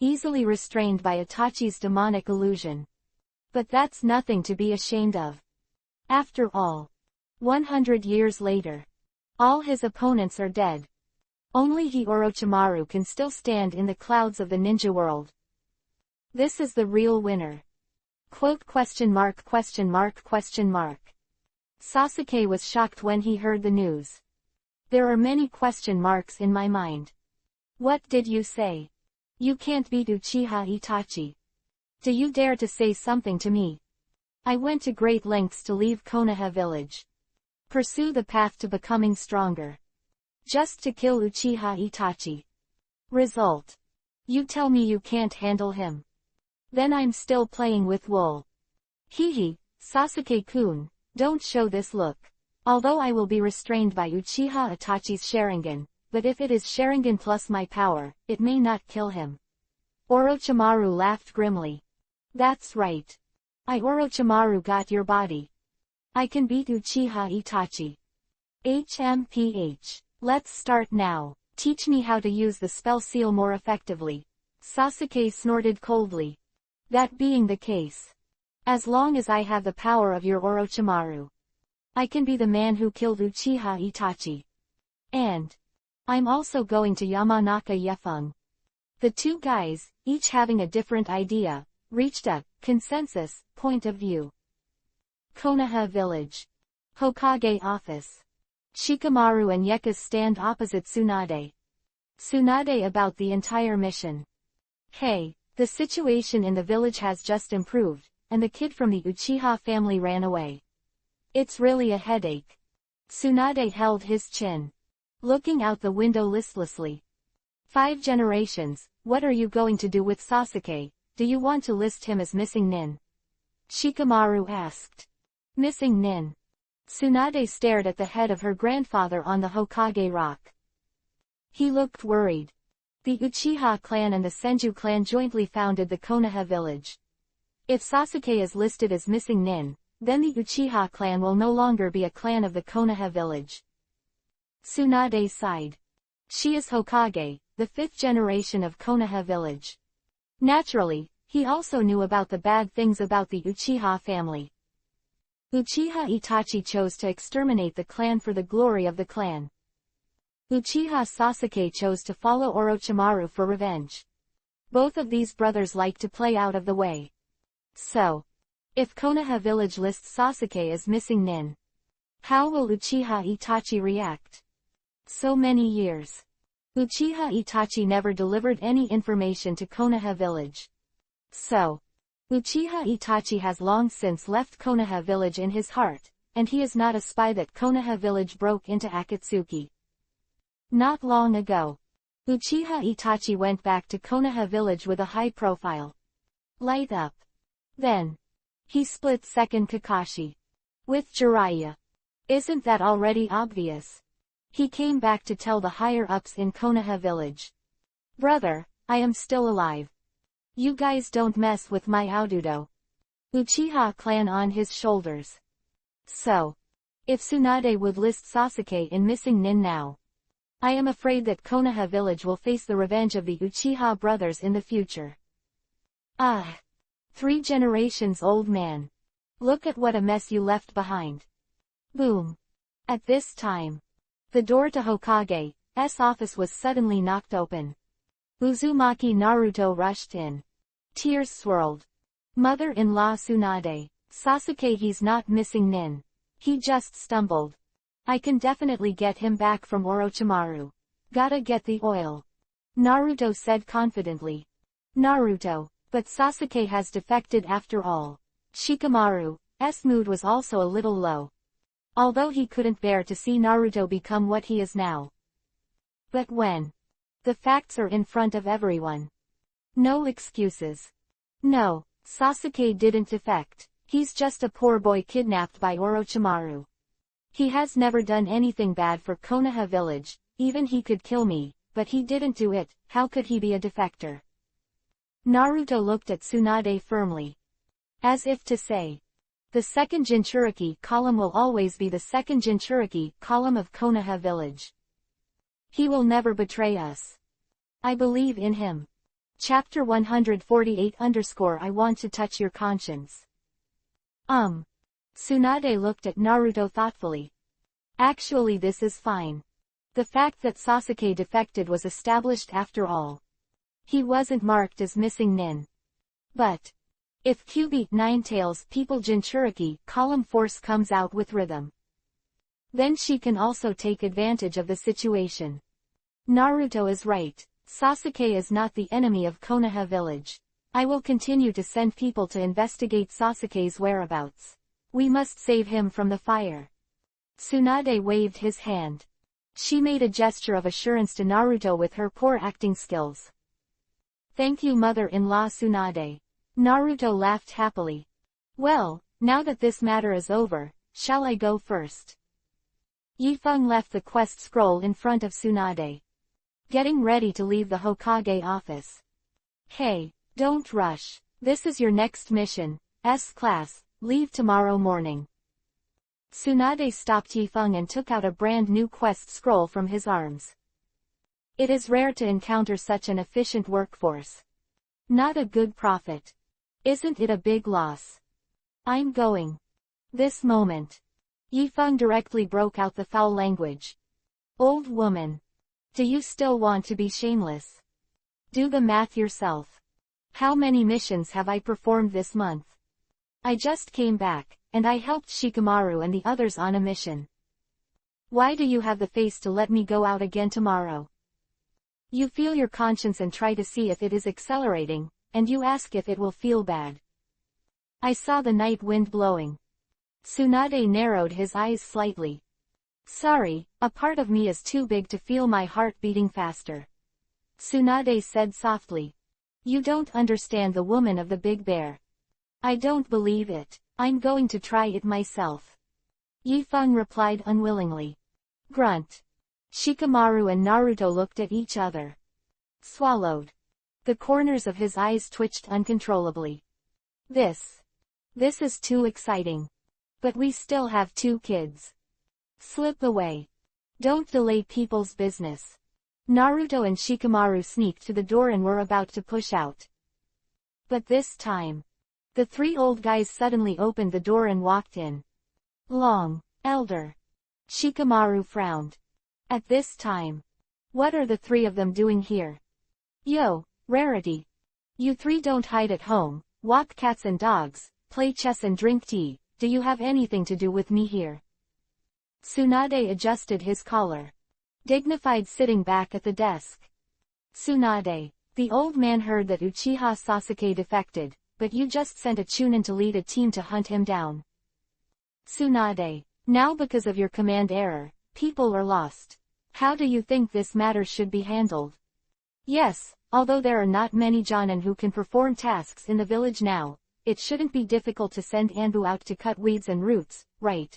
Easily restrained by Itachi's demonic illusion. But that's nothing to be ashamed of. After all, 100 years later, all his opponents are dead. Only he Orochimaru can still stand in the clouds of the ninja world. This is the real winner. Quote ? Sasuke was shocked when he heard the news. There are many question marks in my mind. What did you say? You can't beat Uchiha Itachi. Do you dare to say something to me? I went to great lengths to leave Konoha village. Pursue the path to becoming stronger. Just to kill Uchiha Itachi. Result. You tell me you can't handle him. Then I'm still playing with wool. Hehe, Sasuke-kun, don't show this look. Although I will be restrained by Uchiha Itachi's Sharingan, but if it is Sharingan plus my power, it may not kill him. Orochimaru laughed grimly. That's right. I Orochimaru got your body. I can beat Uchiha Itachi. HMPH. Let's start now. Teach me how to use the spell seal more effectively. Sasuke snorted coldly. That being the case. As long as I have the power of your Orochimaru, I can be the man who killed Uchiha Itachi. And I'm also going to Yamanaka Yefeng. The 2 guys, each having a different idea, reached a consensus point of view. Konoha village. Hokage office. Shikamaru and Yekka stand opposite Tsunade. Tsunade about the entire mission. Hey, the situation in the village has just improved, and the kid from the Uchiha family ran away. It's really a headache. Tsunade held his chin, looking out the window listlessly. 5 generations, what are you going to do with Sasuke? Do you want to list him as missing nin? Shikamaru asked. Missing nin. Tsunade stared at the head of her grandfather on the Hokage rock. He looked worried. The Uchiha clan and the Senju clan jointly founded the Konoha village. If Sasuke is listed as missing nin, then the Uchiha clan will no longer be a clan of the Konoha village. Tsunade sighed. She is Hokage, the 5th generation of Konoha village. Naturally, he also knew about the bad things about the Uchiha family. Uchiha Itachi chose to exterminate the clan for the glory of the clan. Uchiha Sasuke chose to follow Orochimaru for revenge. Both of these brothers like to play out of the way. So, if Konoha village lists Sasuke as missing nin, how will Uchiha Itachi react? So many years. Uchiha Itachi never delivered any information to Konoha village. So, Uchiha Itachi has long since left Konoha village in his heart, and he is not a spy that Konoha village broke into Akatsuki. Not long ago, Uchiha Itachi went back to Konoha village with a high profile. Light up. Then, he split second Kakashi. With Jiraiya. Isn't that already obvious? He came back to tell the higher-ups in Konoha village. Brother, I am still alive. You guys don't mess with my Aududo. Uchiha clan on his shoulders. So, if Tsunade would list Sasuke in missing nin now, I am afraid that Konoha village will face the revenge of the Uchiha brothers in the future. Ah! 3 generations old man. Look at what a mess you left behind. Boom. At this time, the door to Hokage's office was suddenly knocked open. Uzumaki Naruto rushed in. Tears swirled. Mother-in-law Tsunade. Sasuke, he's not missing Nin. He just stumbled. I can definitely get him back from Orochimaru. Gotta get the oil. Naruto said confidently. Naruto, but Sasuke has defected after all. Shikamaru's mood was also a little low. Although he couldn't bear to see Naruto become what he is now. But when the facts are in front of everyone. No excuses. No, Sasuke didn't defect. He's just a poor boy kidnapped by Orochimaru. He has never done anything bad for Konoha village, even he could kill me, but he didn't do it. How could he be a defector? Naruto looked at Tsunade firmly. As if to say, the second Jinchuriki column will always be the second Jinchuriki column of Konoha village. He will never betray us. I believe in him. Chapter 148 I want to touch your conscience. Tsunade looked at Naruto thoughtfully. Actually, this is fine. The fact that Sasuke defected was established after all. He wasn't marked as missing Nin. But if Kyuubi Ninetales People Jinchuriki column force comes out with rhythm, then she can also take advantage of the situation. Naruto is right. Sasuke is not the enemy of Konoha village. I will continue to send people to investigate Sasuke's whereabouts. We must save him from the fire. Tsunade waved his hand. She made a gesture of assurance to Naruto with her poor acting skills. Thank you, mother-in-law Tsunade. Naruto laughed happily. Well, now that this matter is over, shall I go first? Yifeng left the quest scroll in front of Tsunade. Getting ready to leave the Hokage office. Hey, don't rush. This is your next mission, S-Class, leave tomorrow morning. Tsunade stopped Yifeng and took out a brand new quest scroll from his arms. It is rare to encounter such an efficient workforce. Not a good profit. Isn't it a big loss? I'm going. This moment. Yifeng directly broke out the foul language. Old woman. Do you still want to be shameless? Do the math yourself. How many missions have I performed this month? I just came back, and I helped Shikamaru and the others on a mission. Why do you have the face to let me go out again tomorrow? You feel your conscience and try to see if it is accelerating, and you ask if it will feel bad. I saw the night wind blowing. Tsunade narrowed his eyes slightly. Sorry, a part of me is too big to feel my heart beating faster. Tsunade said softly. You don't understand the woman of the big bear. I don't believe it. I'm going to try it myself. Yifeng replied unwillingly. Grunt. Shikamaru and Naruto looked at each other. Swallowed. The corners of his eyes twitched uncontrollably. This is too exciting. But we still have 2 kids. Slip away. Don't delay people's business. Naruto and Shikamaru sneaked to the door and were about to push out. But this time, the 3 old guys suddenly opened the door and walked in. Long, elder. Shikamaru frowned. At this time, what are the 3 of them doing here? Yo, Rarity. You 3 don't hide at home, walk cats and dogs, play chess and drink tea. Do you have anything to do with me here? Tsunade adjusted his collar. Dignified, sitting back at the desk. Tsunade. The old man heard that Uchiha Sasuke defected, but you just sent a Chunin to lead a team to hunt him down. Tsunade. Now because of your command error, people are lost. How do you think this matter should be handled? Yes, although there are not many Jonin who can perform tasks in the village now, it shouldn't be difficult to send Anbu out to cut weeds and roots, right?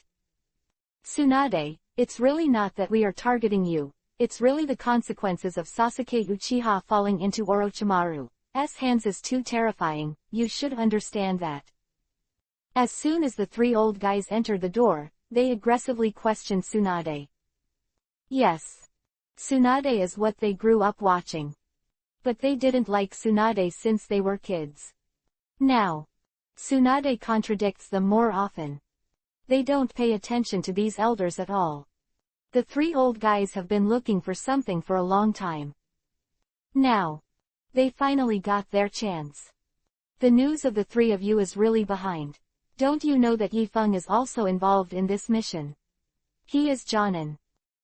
Tsunade, it's really not that we are targeting you, it's really the consequences of Sasuke Uchiha falling into Orochimaru's hands is too terrifying, you should understand that. As soon as the 3 old guys entered the door, they aggressively questioned Tsunade. Yes. Tsunade is what they grew up watching. But they didn't like Tsunade since they were kids. Now, Tsunade contradicts them more often. They don't pay attention to these elders at all. The three old guys have been looking for something for a long time. Now, they finally got their chance. The news of the three of you is really behind. Don't you know that Yifeng is also involved in this mission? He is Jonin.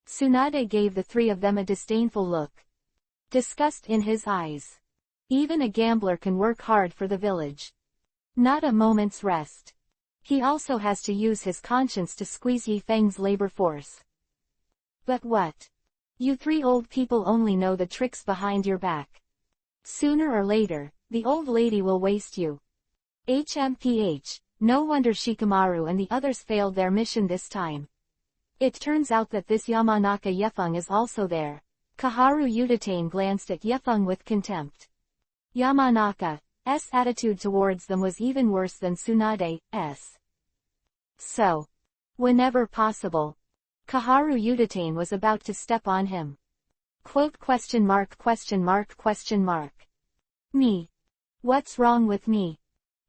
Tsunade gave the three of them a disdainful look. Disgust in his eyes. Even a gambler can work hard for the village. Not a moment's rest. He also has to use his conscience to squeeze Yifeng's labor force. But what? You three old people only know the tricks behind your back. Sooner or later, the old lady will waste you. HMPH, no wonder Shikamaru and the others failed their mission this time. It turns out that this Yamanaka Yefeng is also there. Kaharu Udatane glanced at Yefeng with contempt. Yamanaka's attitude towards them was even worse than Tsunade's. So, whenever possible, Kaharu Udatane was about to step on him. Quote ? Me. What's wrong with me?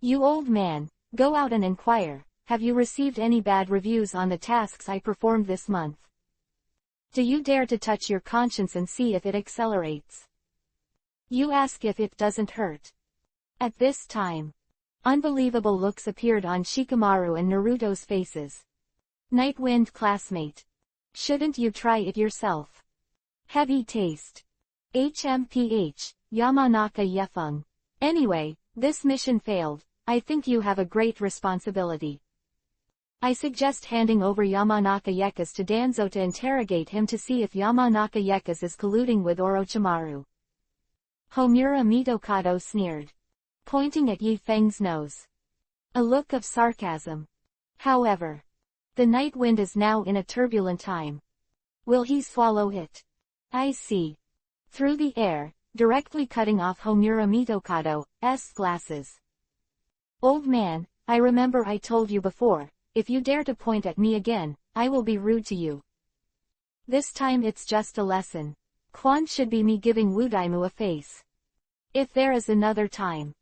You old man, go out and inquire, have you received any bad reviews on the tasks I performed this month? Do you dare to touch your conscience and see if it accelerates? You ask if it doesn't hurt. At this time, unbelievable looks appeared on Shikamaru and Naruto's faces. Nightwind classmate. Shouldn't you try it yourself? Heavy taste. HMPH, Yamanaka Yefeng. Anyway, this mission failed. I think you have a great responsibility. I suggest handing over Yamanaka Yekas to Danzo to interrogate him to see if Yamanaka Yekas is colluding with Orochimaru. Homura Mitokado sneered, pointing at Yifeng's nose. A look of sarcasm. However, the Night Wind is now in a turbulent time. Will he swallow it? I see. Through the air, directly cutting off Homura Mitokado's glasses. Old man, I remember I told you before, if you dare to point at me again, I will be rude to you. This time it's just a lesson. Quan should be me giving Wudaimu a face. If there is another time.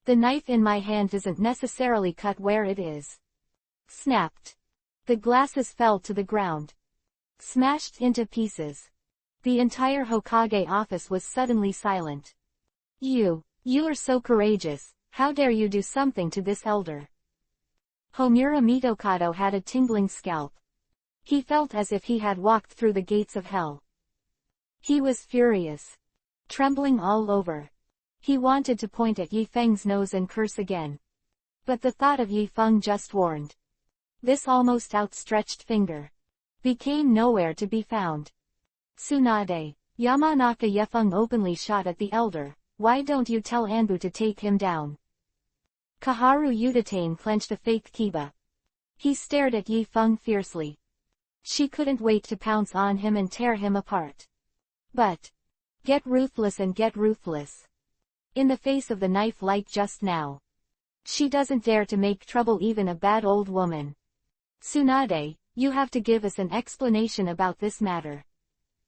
The knife in my hand isn't necessarily cut where it is. Snapped. The glasses fell to the ground. Smashed into pieces. The entire Hokage office was suddenly silent. You are so courageous, how dare you do something to this elder? Homura Mitokado had a tingling scalp. He felt as if he had walked through the gates of hell. He was furious. Trembling all over. He wanted to point at Yifeng's nose and curse again. But the thought of Yifeng just warned. This almost outstretched finger became nowhere to be found. Tsunade. Yamanaka Yefeng openly shot at the elder. Why don't you tell Anbu to take him down? Kaharu Udatane clenched a fake kiba. He stared at Yifeng fiercely. She couldn't wait to pounce on him and tear him apart. But, get ruthless and get ruthless. In the face of the knife like just now. She doesn't dare to make trouble even a bad old woman. Tsunade, you have to give us an explanation about this matter.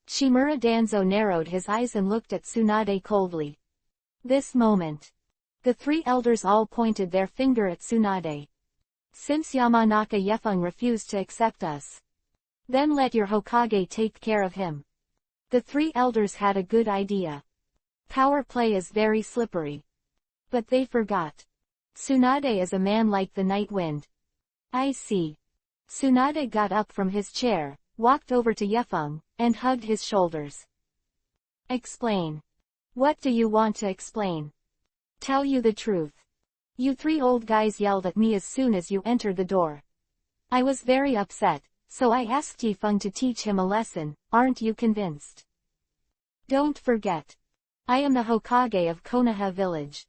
Shimura Danzo narrowed his eyes and looked at Tsunade coldly. This moment. The three elders all pointed their finger at Tsunade. Since Yamanaka Yefeng refused to accept us, then let your Hokage take care of him. The three elders had a good idea. Power play is very slippery. But they forgot. Tsunade is a man like the night wind. I see. Tsunade got up from his chair, walked over to Yefeng, and hugged his shoulders. Explain. What do you want to explain? Tell you the truth. You three old guys yelled at me as soon as you entered the door. I was very upset, so I asked Yifeng to teach him a lesson. Aren't you convinced? Don't forget. I am the Hokage of Konoha Village.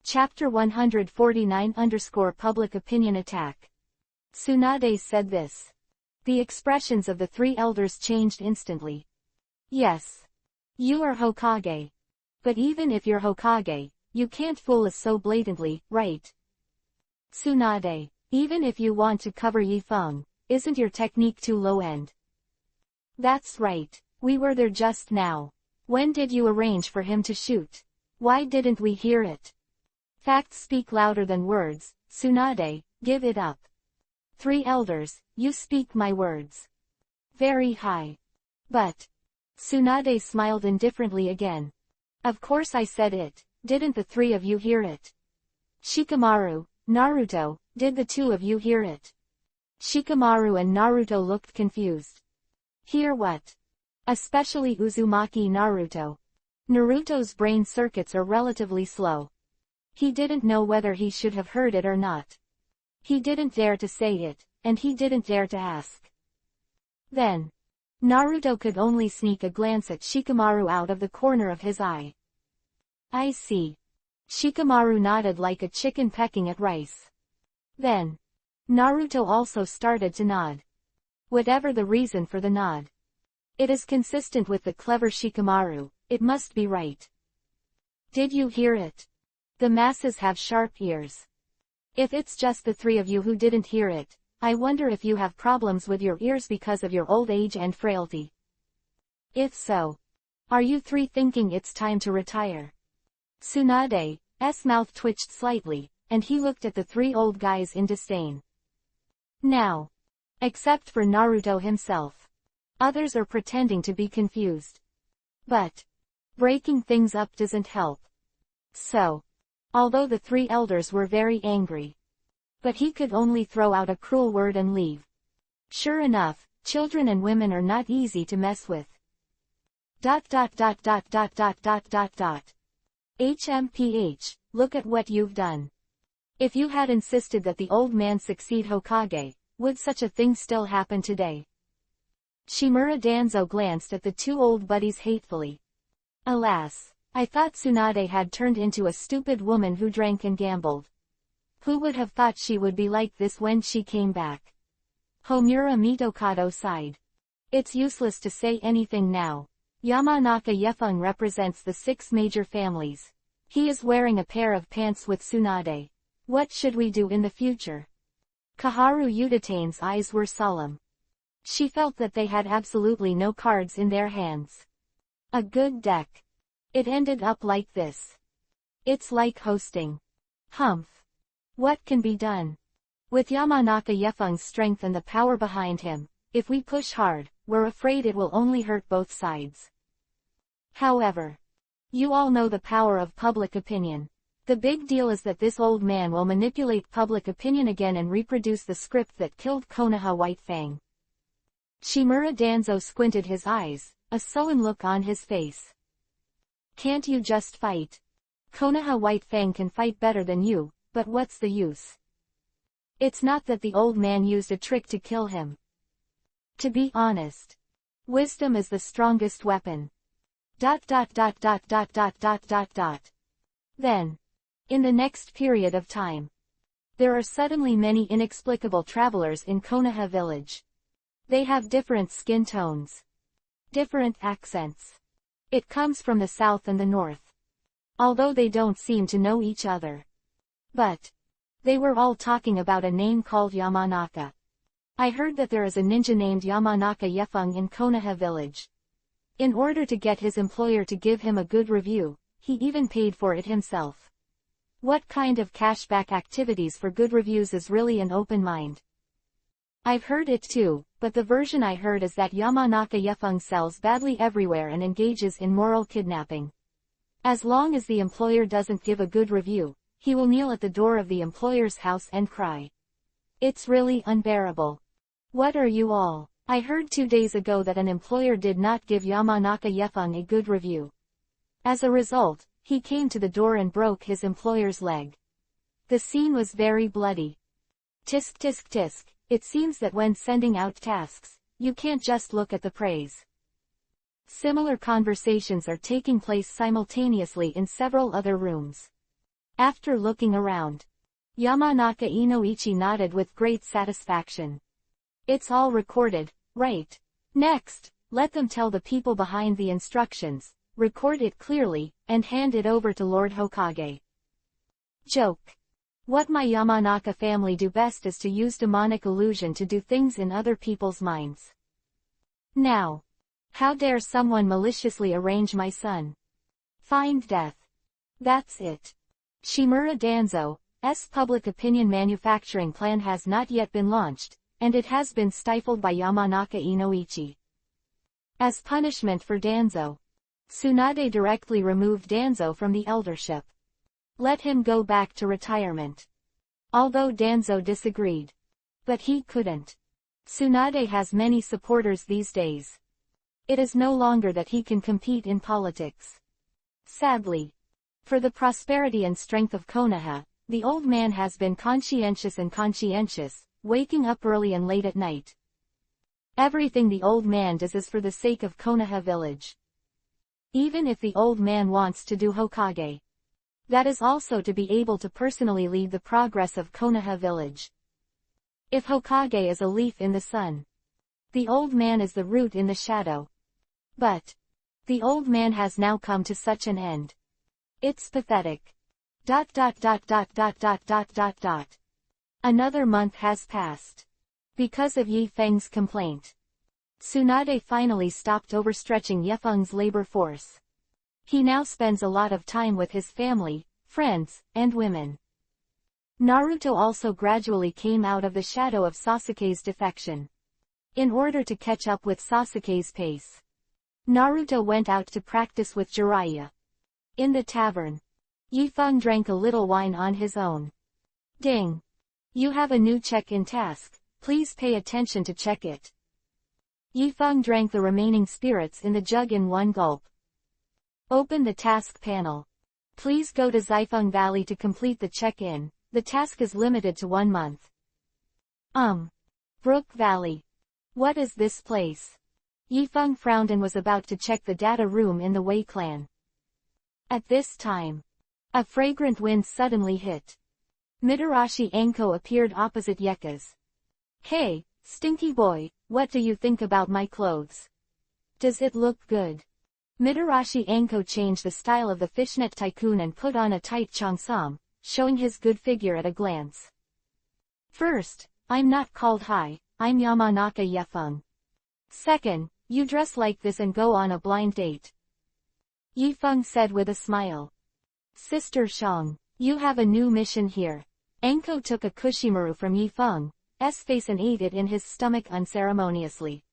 Chapter 149 _ Public Opinion Attack. Tsunade said this. The expressions of the three elders changed instantly. Yes. You are Hokage. But even if you're Hokage, you can't fool us so blatantly, right? Tsunade, even if you want to cover Yifeng, isn't your technique too low-end? That's right. We were there just now. When did you arrange for him to shoot? Why didn't we hear it? Facts speak louder than words. Tsunade, give it up. 3 elders, you speak my words. Very high. But. Tsunade smiled indifferently again. Of course I said it. Didn't the 3 of you hear it? Shikamaru, Naruto, did the 2 of you hear it? Shikamaru and Naruto looked confused. Hear what? Especially Uzumaki Naruto. Naruto's brain circuits are relatively slow. He didn't know whether he should have heard it or not. He didn't dare to say it, and he didn't dare to ask. Then. Naruto could only sneak a glance at Shikamaru out of the corner of his eye. I see. Shikamaru nodded like a chicken pecking at rice. Then. Naruto also started to nod. Whatever the reason for the nod. It is consistent with the clever Shikamaru, it must be right. Did you hear it? The masses have sharp ears. If it's just the 3 of you who didn't hear it, I wonder if you have problems with your ears because of your old age and frailty. If so, are you 3 thinking it's time to retire? Tsunade's mouth twitched slightly, and he looked at the 3 old guys in disdain. Now. Except for Naruto himself. Others are pretending to be confused. But. Breaking things up doesn't help. So. Although the 3 elders were very angry. But he could only throw out a cruel word and leave. Sure enough, children and women are not easy to mess with. ... HMPH, look at what you've done. If you had insisted that the old man succeed Hokage, would such a thing still happen today? Shimura Danzo glanced at the 2 old buddies hatefully. Alas, I thought Tsunade had turned into a stupid woman who drank and gambled. Who would have thought she would be like this when she came back? Homura Mitokado sighed. It's useless to say anything now. Yamanaka Yefeng represents the 6 major families. He is wearing a pair of pants with Tsunade. What should we do in the future? Kaharu Udatane's eyes were solemn. She felt that they had absolutely no cards in their hands. A good deck. It ended up like this. It's like hosting. Humph. What can be done? With Yamanaka Yefeng's strength and the power behind him, if we push hard, we're afraid it will only hurt both sides. However, you all know the power of public opinion. The big deal is that this old man will manipulate public opinion again and reproduce the script that killed Konoha Whitefang. Shimura Danzo squinted his eyes, a sullen look on his face. Can't you just fight? Konoha Whitefang can fight better than you, but what's the use? It's not that the old man used a trick to kill him. To be honest, wisdom is the strongest weapon. ... Then, in the next period of time, there are suddenly many inexplicable travelers in Konoha village. They have different skin tones, different accents. It comes from the south and the north. Although they don't seem to know each other. But they were all talking about a name called Yamanaka. I heard that there is a ninja named Yamanaka Yefeng in Konoha village. In order to get his employer to give him a good review, he even paid for it himself. What kind of cashback activities for good reviews is really an open mind? I've heard it too, but the version I heard is that Yamanaka Yefeng sells badly everywhere and engages in moral kidnapping. As long as the employer doesn't give a good review, he will kneel at the door of the employer's house and cry. It's really unbearable. What are you all? I heard 2 days ago that an employer did not give Yamanaka Yefeng a good review. As a result, he came to the door and broke his employer's leg. The scene was very bloody. Tisk tisk tisk, it seems that when sending out tasks, you can't just look at the praise. Similar conversations are taking place simultaneously in several other rooms. After looking around, Yamanaka Inoichi nodded with great satisfaction. It's all recorded, right? Next, let them tell the people behind the instructions, record it clearly, and hand it over to Lord Hokage. Joke. What my Yamanaka family do best is to use demonic illusion to do things in other people's minds. Now, How dare someone maliciously arrange my son? Find death. That's it. Shimura Danzo's public opinion manufacturing plan has not yet been launched, and it has been stifled by Yamanaka Inoichi. As punishment for Danzo, Tsunade directly removed Danzo from the eldership. Let him go back to retirement. Although Danzo disagreed. But he couldn't. Tsunade has many supporters these days. It is no longer that he can compete in politics. Sadly. For the prosperity and strength of Konoha, the old man has been conscientious, waking up early and late at night. Everything the old man does is for the sake of Konoha village. Even if the old man wants to do Hokage. That is also to be able to personally lead the progress of Konoha village. If Hokage is a leaf in the sun, the old man is the root in the shadow. But the old man has now come to such an end. It's pathetic. Another month has passed. Because of Yi Feng's complaint, Tsunade finally stopped overstretching Ye Feng's labor force. He now spends a lot of time with his family, friends, and women. Naruto also gradually came out of the shadow of Sasuke's defection. In order to catch up with Sasuke's pace, Naruto went out to practice with Jiraiya. In the tavern, Yi Feng drank a little wine on his own. Ding! You have a new check-in task, please pay attention to check it. Yi Feng drank the remaining spirits in the jug in one gulp. Open the task panel. Please go to Zaifeng Valley to complete the check-in, the task is limited to 1 month. Brook Valley. What is this place? Yi Feng frowned and was about to check the data room in the Wei clan. At this time, a fragrant wind suddenly hit. Mitarashi Anko appeared opposite Yeka's. Hey, stinky boy, what do you think about my clothes? Does it look good? Mitarashi Anko changed the style of the fishnet tycoon and put on a tight cheongsam, showing his good figure at a glance. First, I'm not called Hai, I'm Yamanaka Ye Feng. Second, you dress like this and go on a blind date. Yi Feng said with a smile. Sister Shang, you have a new mission here. Anko took a kushimaru from Yi Feng's face and ate it in his stomach unceremoniously.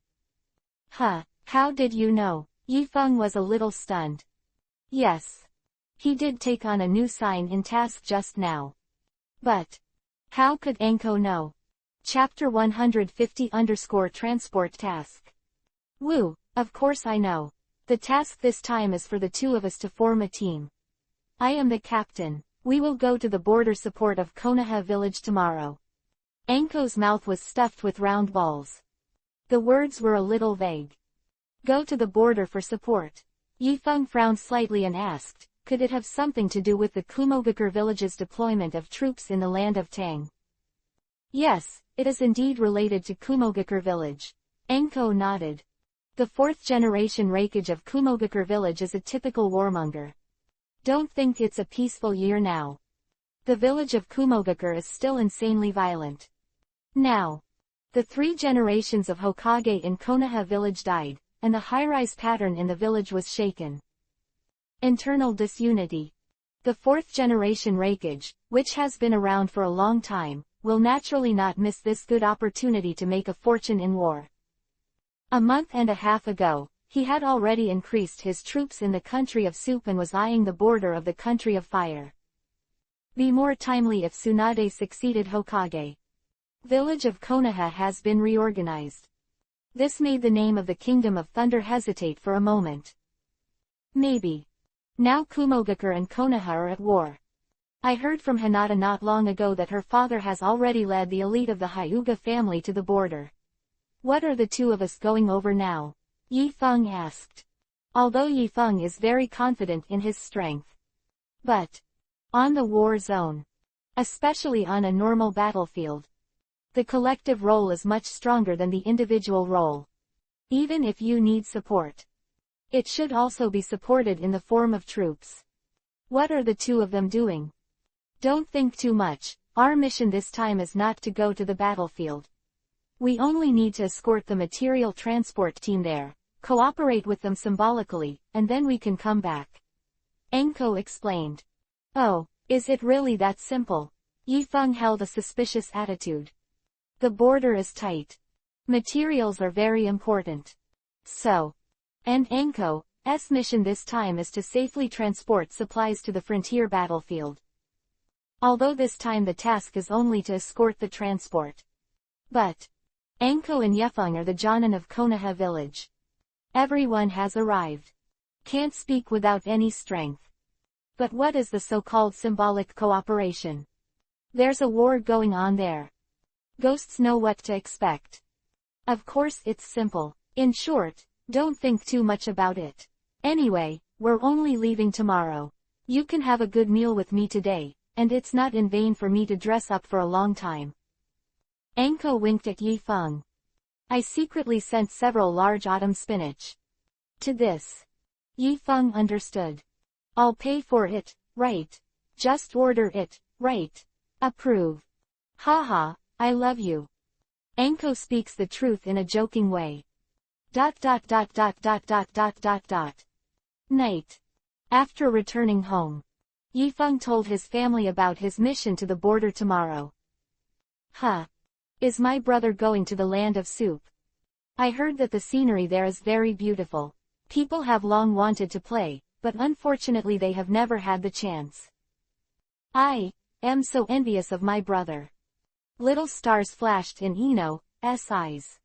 Huh, how did you know? Yi Feng was a little stunned. Yes. He did take on a new sign-in task just now. But how could Anko know? Chapter 150_transport task. Woo, of course I know. The task this time is for the two of us to form a team. I am the captain. We will go to the border support of Konoha village tomorrow. Anko's mouth was stuffed with round balls. The words were a little vague. Go to the border for support. Yi Feng frowned slightly and asked, could it have something to do with the Kumogakure village's deployment of troops in the land of Tang? Yes, it is indeed related to Kumogakure village. Anko nodded. The 4th generation Reikage of Kumogakure village is a typical warmonger. Don't think it's a peaceful year now. The village of Kumogakure is still insanely violent. Now, the 3 generations of Hokage in Konoha village died, and the high-rise pattern in the village was shaken. Internal disunity. The 4th generation Reikage, which has been around for a long time, will naturally not miss this good opportunity to make a fortune in war. A month and a half ago, he had already increased his troops in the country of soup and was eyeing the border of the country of fire. Be more timely if Tsunade succeeded Hokage. Village of Konoha has been reorganized. This made the name of the Kingdom of Thunder hesitate for a moment. Maybe. Now Kumogakure and Konoha are at war. I heard from Hinata not long ago that her father has already led the elite of the Hyuga family to the border. What are the two of us going over now? Yi Feng asked. Although Yi Feng is very confident in his strength. But on the war zone, especially on a normal battlefield, the collective role is much stronger than the individual role. Even if you need support, it should also be supported in the form of troops. What are the two of them doing? Don't think too much, our mission this time is not to go to the battlefield. We only need to escort the material transport team there, Cooperate with them symbolically, and then we can come back. Enko explained. Oh, is it really that simple? Yifeng held a suspicious attitude. The border is tight. Materials are very important. So. And Enko's mission this time is to safely transport supplies to the frontier battlefield. Although this time the task is only to escort the transport. But. Enko and Yifeng are the Jonin of Konoha village. Everyone has arrived. Can't speak without any strength. But what is the so-called symbolic cooperation? There's a war going on there. Ghosts know what to expect. Of course it's simple. In short, don't think too much about it. Anyway, we're only leaving tomorrow. You can have a good meal with me today, and it's not in vain for me to dress up for a long time. Enko winked at Yifeng. I secretly sent several large autumn spinach. To this. Yifeng understood. I'll pay for it, right? Just order it, right? Approve. Haha, I love you. Enko speaks the truth in a joking way. ... Night. After returning home, Yifeng told his family about his mission to the border tomorrow. Huh. Is my brother going to the land of soup? I heard that the scenery there is very beautiful. People have long wanted to play, but unfortunately they have never had the chance. I am so envious of my brother. Little stars flashed in Ino's eyes.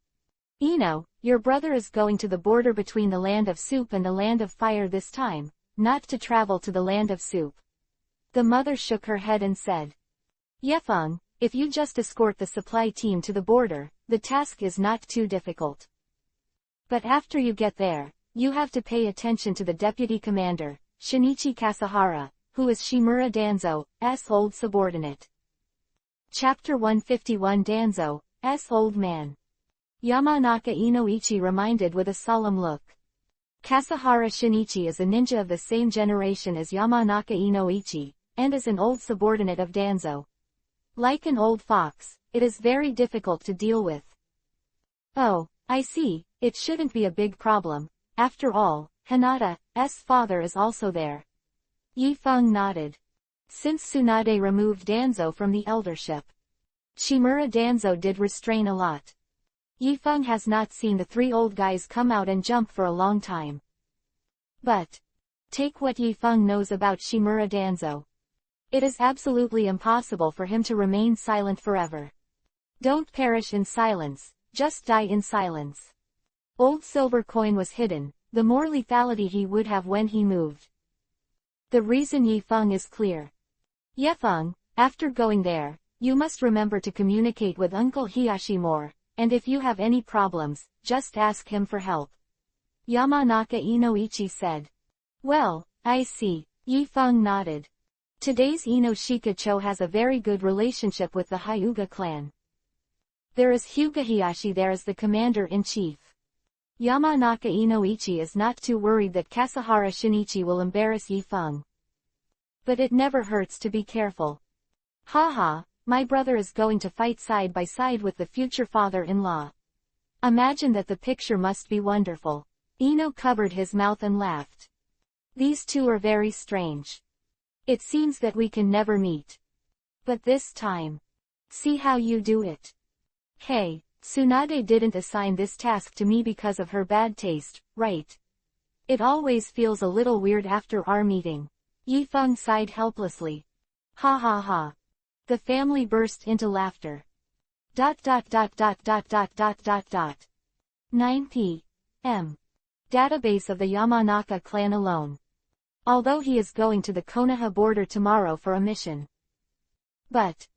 Ino, your brother is going to the border between the land of soup and the land of fire this time, not to travel to the land of soup. The mother shook her head and said. Yifeng, if you just escort the supply team to the border, the task is not too difficult. But after you get there, you have to pay attention to the deputy commander, Shinichi Kasahara, who is Shimura Danzo's old subordinate. Chapter 151 Danzo's old man. Yamanaka Inoichi reminded with a solemn look. Kasahara Shinichi is a ninja of the same generation as Yamanaka Inoichi, and is an old subordinate of Danzo. Like an old fox, it is very difficult to deal with. Oh, I see, it shouldn't be a big problem. After all, Hinata's father is also there. Yifeng nodded. Since Tsunade removed Danzo from the eldership, Shimura Danzo did restrain a lot. Yifeng has not seen the three old guys come out and jump for a long time. But take what Yifeng knows about Shimura Danzo. It is absolutely impossible for him to remain silent forever. Don't perish in silence, just die in silence. Old silver coin was hidden, the more lethality he would have when he moved. The reason Yifeng is clear. Yifeng, after going there, you must remember to communicate with Uncle Hiyashi more, and if you have any problems, just ask him for help. Yamanaka Inoichi said. Well, I see, Yifeng nodded. Today's Ino Shikacho has a very good relationship with the Hyuga clan. There is Hyuga Hiyashi there as the commander-in-chief. Yamanaka Inoichi is not too worried that Kasahara Shinichi will embarrass Yifeng. But it never hurts to be careful. Haha, my brother is going to fight side by side with the future father-in-law. Imagine that, the picture must be wonderful. Ino covered his mouth and laughed. These two are very strange. It seems that we can never meet. But this time. See how you do it. Hey, Tsunade didn't assign this task to me because of her bad taste, right? It always feels a little weird after our meeting. Yifeng sighed helplessly. Ha ha ha. The family burst into laughter. 9 p.m. Database of the Yamanaka clan alone. Although he is going to the Konoha border tomorrow for a mission. But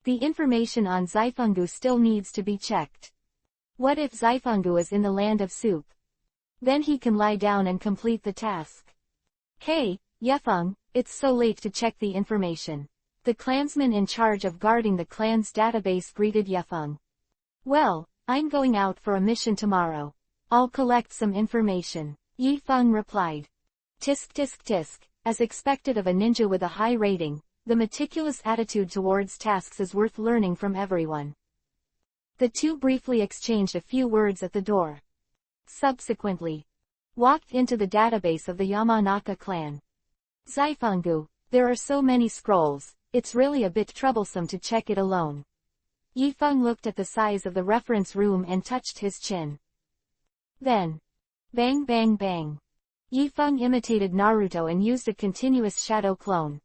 the information on Zaifungu still needs to be checked. What if Zaifungu is in the land of soup? Then he can lie down and complete the task. Hey, Yifeng, it's so late to check the information. The clansman in charge of guarding the clan's database greeted Yifeng. Well, I'm going out for a mission tomorrow. I'll collect some information, Yifeng replied. Tisk tisk tisk, as expected of a ninja with a high rating, the meticulous attitude towards tasks is worth learning from everyone. The two briefly exchanged a few words at the door. Subsequently, walked into the database of the Yamanaka clan. Zaifungu, there are so many scrolls, it's really a bit troublesome to check it alone. Yifeng looked at the size of the reference room and touched his chin. Then, bang bang bang. Yifeng imitated Naruto and used a continuous shadow clone.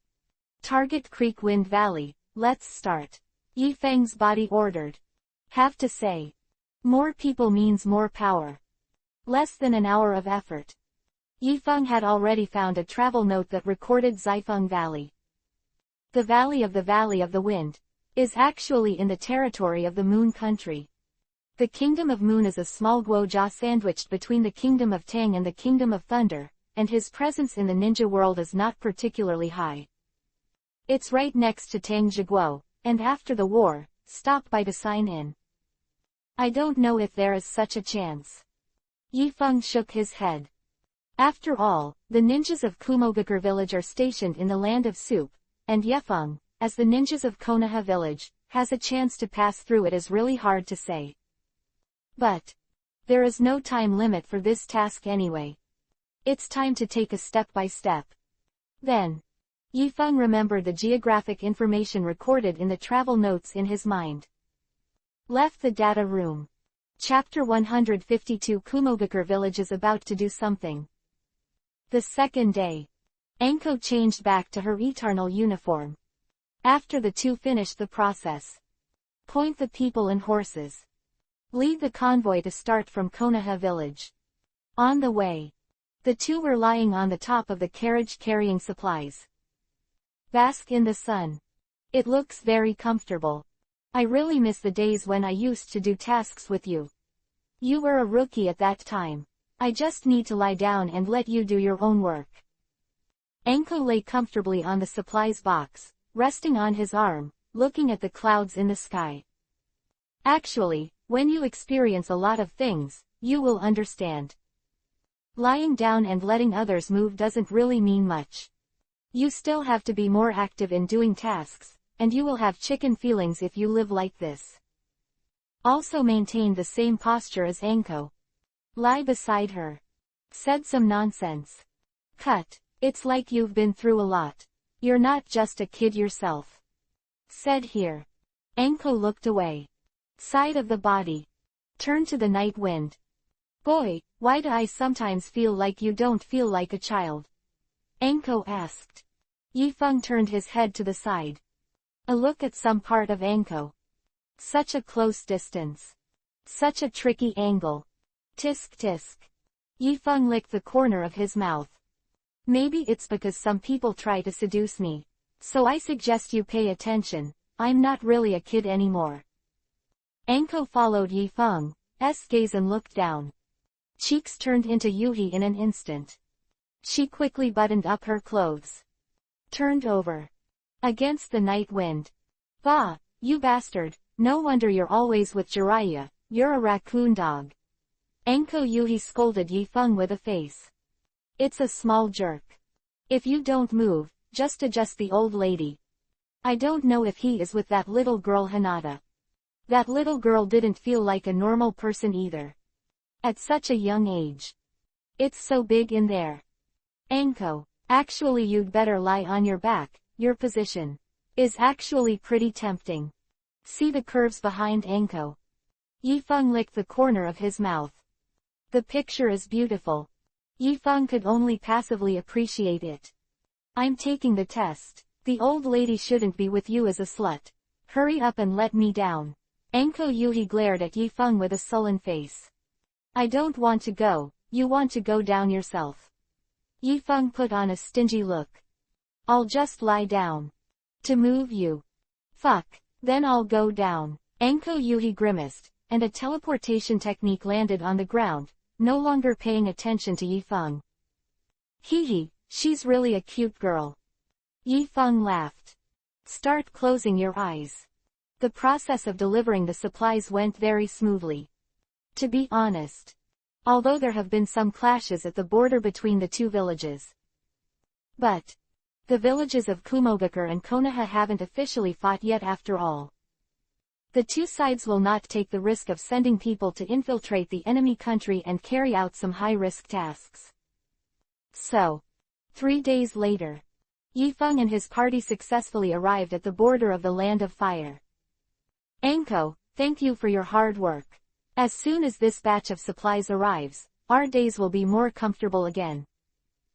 Target Creek Wind Valley, let's start. Yifeng's body ordered. Have to say. More people means more power. Less than an hour of effort. Yifeng had already found a travel note that recorded Zaifeng Valley. The Valley of the Wind is actually in the territory of the Moon Country. The Kingdom of Moon is a small guojia sandwiched between the Kingdom of Tang and the Kingdom of Thunder, and his presence in the ninja world is not particularly high. It's right next to Tangzhiguo, and after the war, stop by to sign in. I don't know if there is such a chance. Yifeng shook his head. After all, the ninjas of Kumogakure village are stationed in the land of soup, and Yifeng, as the ninjas of Konoha village, has a chance to pass through it is really hard to say. But there is no time limit for this task anyway. It's time to take a step by step. Then, Yifeng remembered the geographic information recorded in the travel notes in his mind. Left the data room. Chapter 152 Kumogakure village is about to do something. The second day, Anko changed back to her eternal uniform. After the two finished the process. Point the people and horses. Lead the convoy to start from Konoha village. On the way, the two were lying on the top of the carriage carrying supplies. Bask in the sun. It looks very comfortable. I really miss the days when I used to do tasks with you. You were a rookie at that time. I just need to lie down and let you do your own work. Anko lay comfortably on the supplies box, resting on his arm, looking at the clouds in the sky. Actually, when you experience a lot of things, you will understand. Lying down and letting others move doesn't really mean much. You still have to be more active in doing tasks, and you will have chicken feelings if you live like this. Also maintain the same posture as Anko. Lie beside her. Said some nonsense. Cut. It's like you've been through a lot. You're not just a kid yourself. Said here. Anko looked away. Side of the body. Turned to the night wind. Boy, why do I sometimes feel like you don't feel like a child? Anko asked. Yifeng turned his head to the side. A look at some part of Anko. Such a close distance. Such a tricky angle. Tisk tisk. Yifeng licked the corner of his mouth. Maybe it's because some people try to seduce me. So I suggest you pay attention, I'm not really a kid anymore. Anko followed Yifeng's gaze and looked down. Cheeks turned into Yuhi in an instant. She quickly buttoned up her clothes. Turned over. Against the night wind. Bah, you bastard, no wonder you're always with Jiraiya, you're a raccoon dog. Anko Yuhi scolded Yifeng with a face. It's a small jerk. If you don't move, just adjust the old lady. I don't know if he is with that little girl Hinata. That little girl didn't feel like a normal person either. At such a young age. It's so big in there. Anko, actually you'd better lie on your back, your position is actually pretty tempting. See the curves behind Anko. Yifeng licked the corner of his mouth. The picture is beautiful. Yifeng could only passively appreciate it. I'm taking the test. The old lady shouldn't be with you as a slut. Hurry up and let me down. Anko Yuhi glared at Yifeng with a sullen face. I don't want to go, you want to go down yourself. Yifeng put on a stingy look. I'll just lie down. To move you. Fuck, then I'll go down. Anko Yuhi grimaced, and a teleportation technique landed on the ground, no longer paying attention to Yifeng. Hee, she's really a cute girl. Yifeng laughed. Start closing your eyes. The process of delivering the supplies went very smoothly. To be honest. Although there have been some clashes at the border between the two villages. But the villages of Kumogakure and Konoha haven't officially fought yet after all. The two sides will not take the risk of sending people to infiltrate the enemy country and carry out some high-risk tasks. So, 3 days later, Yifeng and his party successfully arrived at the border of the Land of Fire. Anko, thank you for your hard work. As soon as this batch of supplies arrives, our days will be more comfortable again.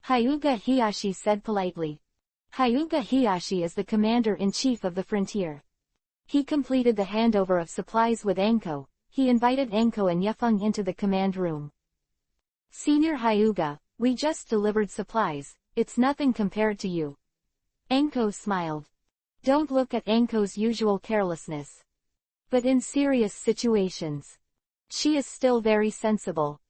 Hyuga Hiyashi said politely. Hyuga Hiyashi is the commander-in-chief of the frontier. He completed the handover of supplies with Anko. He invited Anko and Yifeng into the command room. Senior Hyuga, we just delivered supplies, it's nothing compared to you. Anko smiled. Don't look at Anko's usual carelessness. But in serious situations, she is still very sensible.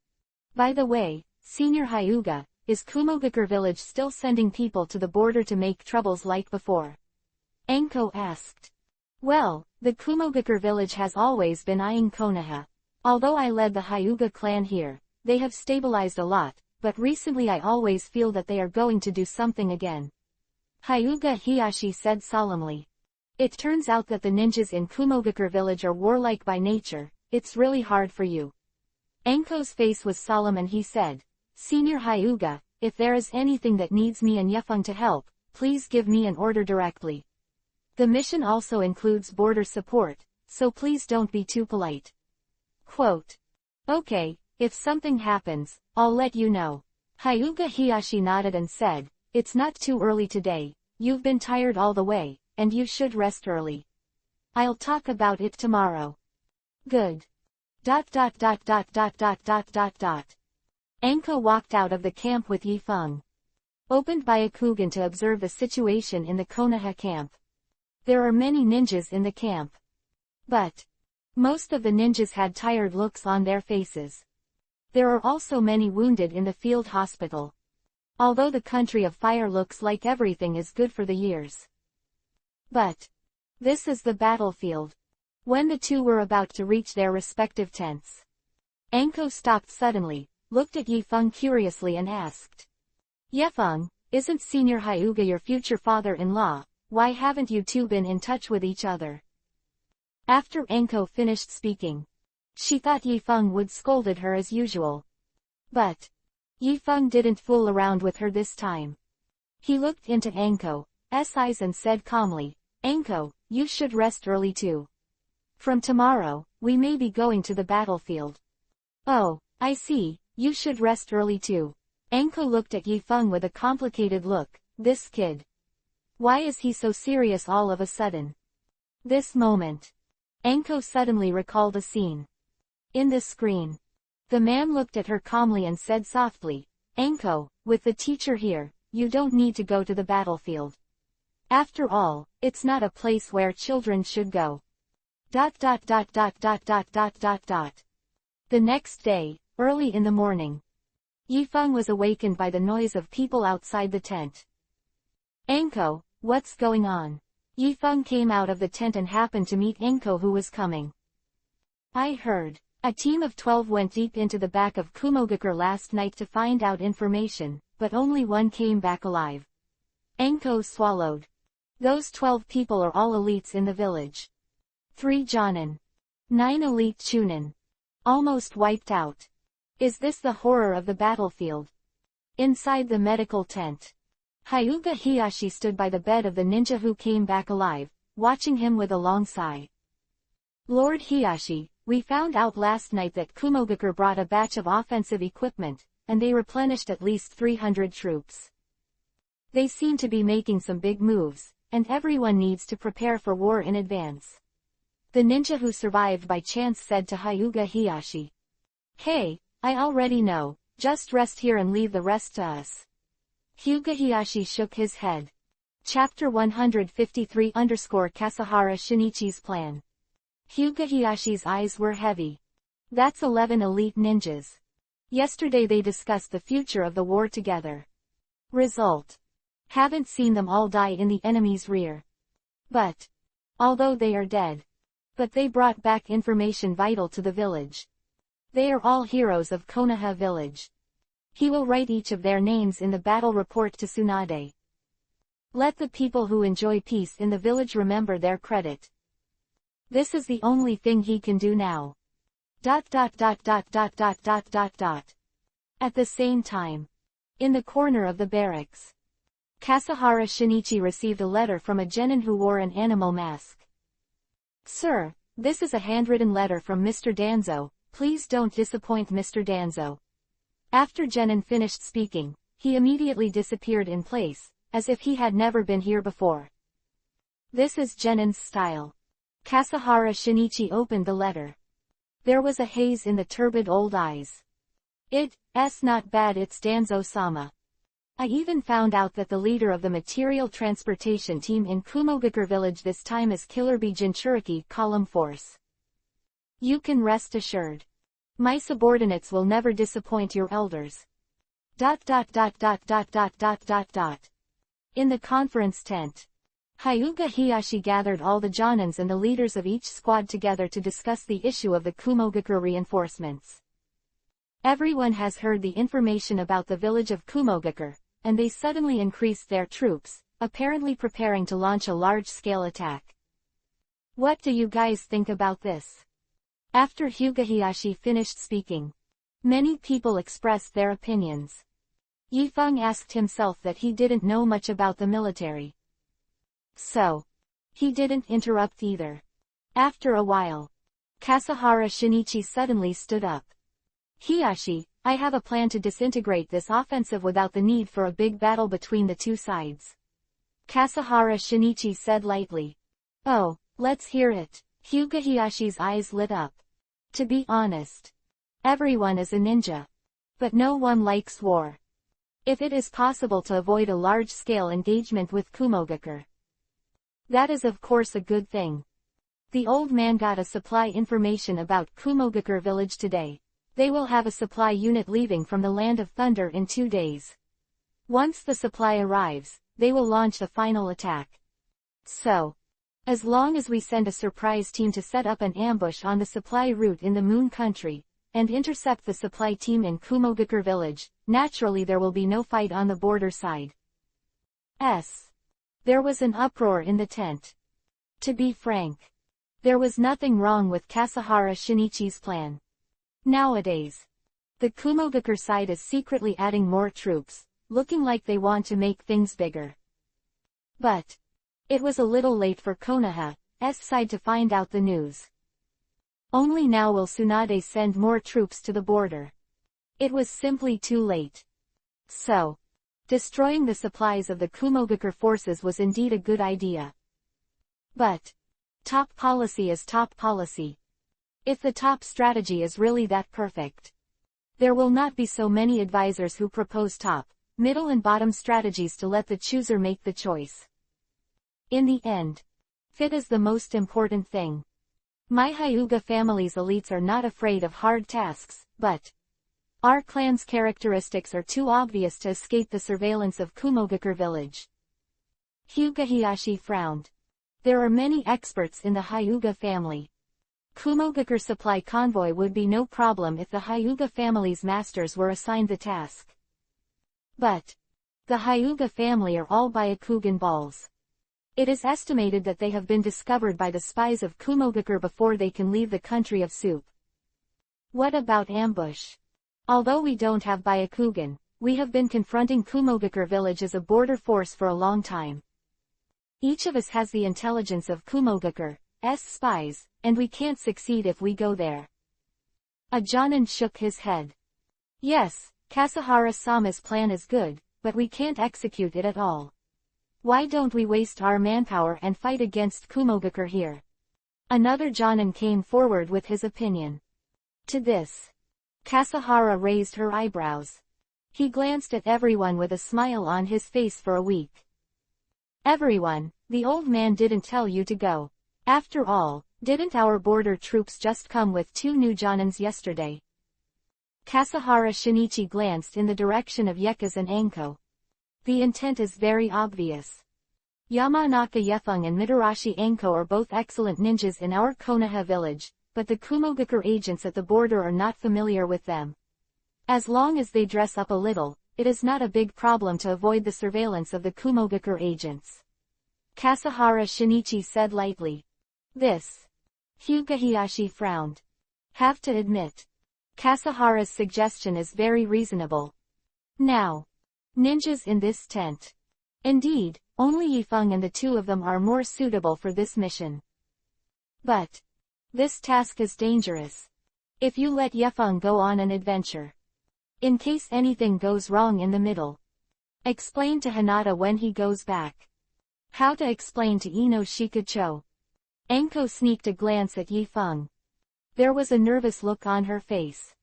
By the way, Senior Hyuga, is Kumogakure village still sending people to the border to make troubles like before? Anko asked. Well, the Kumogakure village has always been eyeing Konoha. Although I led the Hyuga clan here, they have stabilized a lot, but recently I always feel that they are going to do something again. Hyuga Hiyashi said solemnly. It turns out that the ninjas in Kumogakure village are warlike by nature. It's really hard for you. Anko's face was solemn and he said, Senior Hyuga, if there is anything that needs me and Yifeng to help, please give me an order directly. The mission also includes border support, so please don't be too polite. Quote. Okay, if something happens, I'll let you know. Hyuga Hiyashi nodded and said, it's not too early today, you've been tired all the way, and you should rest early. I'll talk about it tomorrow. Good. Anko walked out of the camp with Yifeng. Opened by Akugan to observe the situation in the Konoha camp. There are many ninjas in the camp. But most of the ninjas had tired looks on their faces. There are also many wounded in the field hospital. Although the country of fire looks like everything is good for the years. But this is the battlefield. When the two were about to reach their respective tents, Anko stopped suddenly, looked at Yifeng curiously and asked. Yifeng, isn't Senior Hyuga your future father-in-law? Why haven't you two been in touch with each other? After Anko finished speaking, she thought Yifeng would scolded her as usual. But Yifeng didn't fool around with her this time. He looked into Anko's eyes and said calmly, Anko, you should rest early too. From tomorrow, we may be going to the battlefield. Oh, I see, you should rest early too. Anko looked at Yifeng with a complicated look. This kid. Why is he so serious all of a sudden? This moment. Anko suddenly recalled a scene. In the screen. The man looked at her calmly and said softly, Anko, with the teacher here, you don't need to go to the battlefield. After all, it's not a place where children should go. The next day, early in the morning, Yifeng was awakened by the noise of people outside the tent. Anko, what's going on? Yifeng came out of the tent and happened to meet Anko who was coming. I heard. A team of 12 went deep into the back of Kumogakure last night to find out information, but only one came back alive. Anko swallowed. Those 12 people are all elites in the village. 3 Jonin. 9 elite Chunin. Almost wiped out. Is this the horror of the battlefield? Inside the medical tent, Hyuga Hiyashi stood by the bed of the ninja who came back alive, watching him with a long sigh. Lord Hiyashi, we found out last night that Kumogakure brought a batch of offensive equipment, and they replenished at least 300 troops. They seem to be making some big moves, and everyone needs to prepare for war in advance. The ninja who survived by chance said to Hyuga Hiyashi. Hey, I already know, just rest here and leave the rest to us. Hyuga Hiyashi shook his head. Chapter 153 Kasahara Shinichi's plan. Hyuga Hiyashi's eyes were heavy. That's 11 elite ninjas. Yesterday they discussed the future of the war together. Result. Haven't seen them all die in the enemy's rear. But although they are dead, but they brought back information vital to the village. They are all heroes of Konoha village. He will write each of their names in the battle report to Tsunade. Let the people who enjoy peace in the village remember their credit. This is the only thing he can do now. At the same time, in the corner of the barracks, Kasahara Shinichi received a letter from a genin who wore an animal mask. Sir, this is a handwritten letter from Mr. Danzo, please don't disappoint Mr. Danzo. After genin finished speaking, he immediately disappeared in place, as if he had never been here before. This is genin's style. Kasahara Shinichi opened the letter. There was a haze in the turbid old eyes. It's not bad, it's Danzo-sama. I even found out that the leader of the material transportation team in Kumogakure village this time is Killer Bee Jinchuriki Column Force. You can rest assured. My subordinates will never disappoint your elders. In the conference tent, Hyuga Hiyashi gathered all the Jonins and the leaders of each squad together to discuss the issue of the Kumogakure reinforcements. Everyone has heard the information about the village of Kumogakure, and they suddenly increased their troops, apparently preparing to launch a large-scale attack. What do you guys think about this? After Hyuga Hiyashi finished speaking, many people expressed their opinions. Yifeng asked himself that he didn't know much about the military. So, he didn't interrupt either. After a while, Kasahara Shinichi suddenly stood up. Hiyashi, I have a plan to disintegrate this offensive without the need for a big battle between the two sides. Kasahara Shinichi said lightly. Oh, let's hear it. Hyuga Hiyashi's eyes lit up. To be honest, everyone is a ninja. But no one likes war. If it is possible to avoid a large-scale engagement with Kumogakure, that is of course a good thing. The old man got a supply information about Kumogakure village today. They will have a supply unit leaving from the Land of Thunder in 2 days. Once the supply arrives, they will launch the final attack. So, as long as we send a surprise team to set up an ambush on the supply route in the Moon Country, and intercept the supply team in Kumogakure village, naturally there will be no fight on the border side. There was an uproar in the tent. To be frank, there was nothing wrong with Kasahara Shinichi's plan. Nowadays, the Kumogakure side is secretly adding more troops, looking like they want to make things bigger. But it was a little late for Konoha's side to find out the news. Only now will Tsunade send more troops to the border. It was simply too late. So, destroying the supplies of the Kumogakure forces was indeed a good idea. But top policy is top policy. If the top strategy is really that perfect, there will not be so many advisors who propose top, middle and bottom strategies to let the chooser make the choice. In the end, fit is the most important thing. My Hyuga family's elites are not afraid of hard tasks, but our clan's characteristics are too obvious to escape the surveillance of Kumogakure village. Hyuga Hiyashi frowned. There are many experts in the Hyuga family. Kumogakure supply convoy would be no problem if the Hyuga family's masters were assigned the task. But the Hyuga family are all Byakugan balls. It is estimated that they have been discovered by the spies of Kumogakure before they can leave the country of soup. What about ambush? Although we don't have Byakugan, we have been confronting Kumogakure village as a border force for a long time. Each of us has the intelligence of Kumogakure's spies, and we can't succeed if we go there. A Jonin shook his head. Yes, Kasahara-sama's plan is good, but we can't execute it at all. Why don't we waste our manpower and fight against Kumogakure here? Another Jonin came forward with his opinion. To this, Kasahara raised her eyebrows. He glanced at everyone with a smile on his face for a week. Everyone, the old man didn't tell you to go. After all, didn't our border troops just come with 2 new Jonins yesterday? Kasahara Shinichi glanced in the direction of Yekas and Anko. The intent is very obvious. Yamanaka Yefeng and Mitarashi Anko are both excellent ninjas in our Konoha village, but the Kumogakure agents at the border are not familiar with them. As long as they dress up a little, it is not a big problem to avoid the surveillance of the Kumogakure agents. Kasahara Shinichi said lightly. This Hyuga Hiyashi frowned. Have to admit, Kasahara's suggestion is very reasonable. Now, ninjas in this tent. Indeed, only Yifeng and the two of them are more suitable for this mission. But this task is dangerous. If you let Yifeng go on an adventure, in case anything goes wrong in the middle, explain to Hinata when he goes back. How to explain to Ino Shikacho? Anko sneaked a glance at Yifeng. There was a nervous look on her face.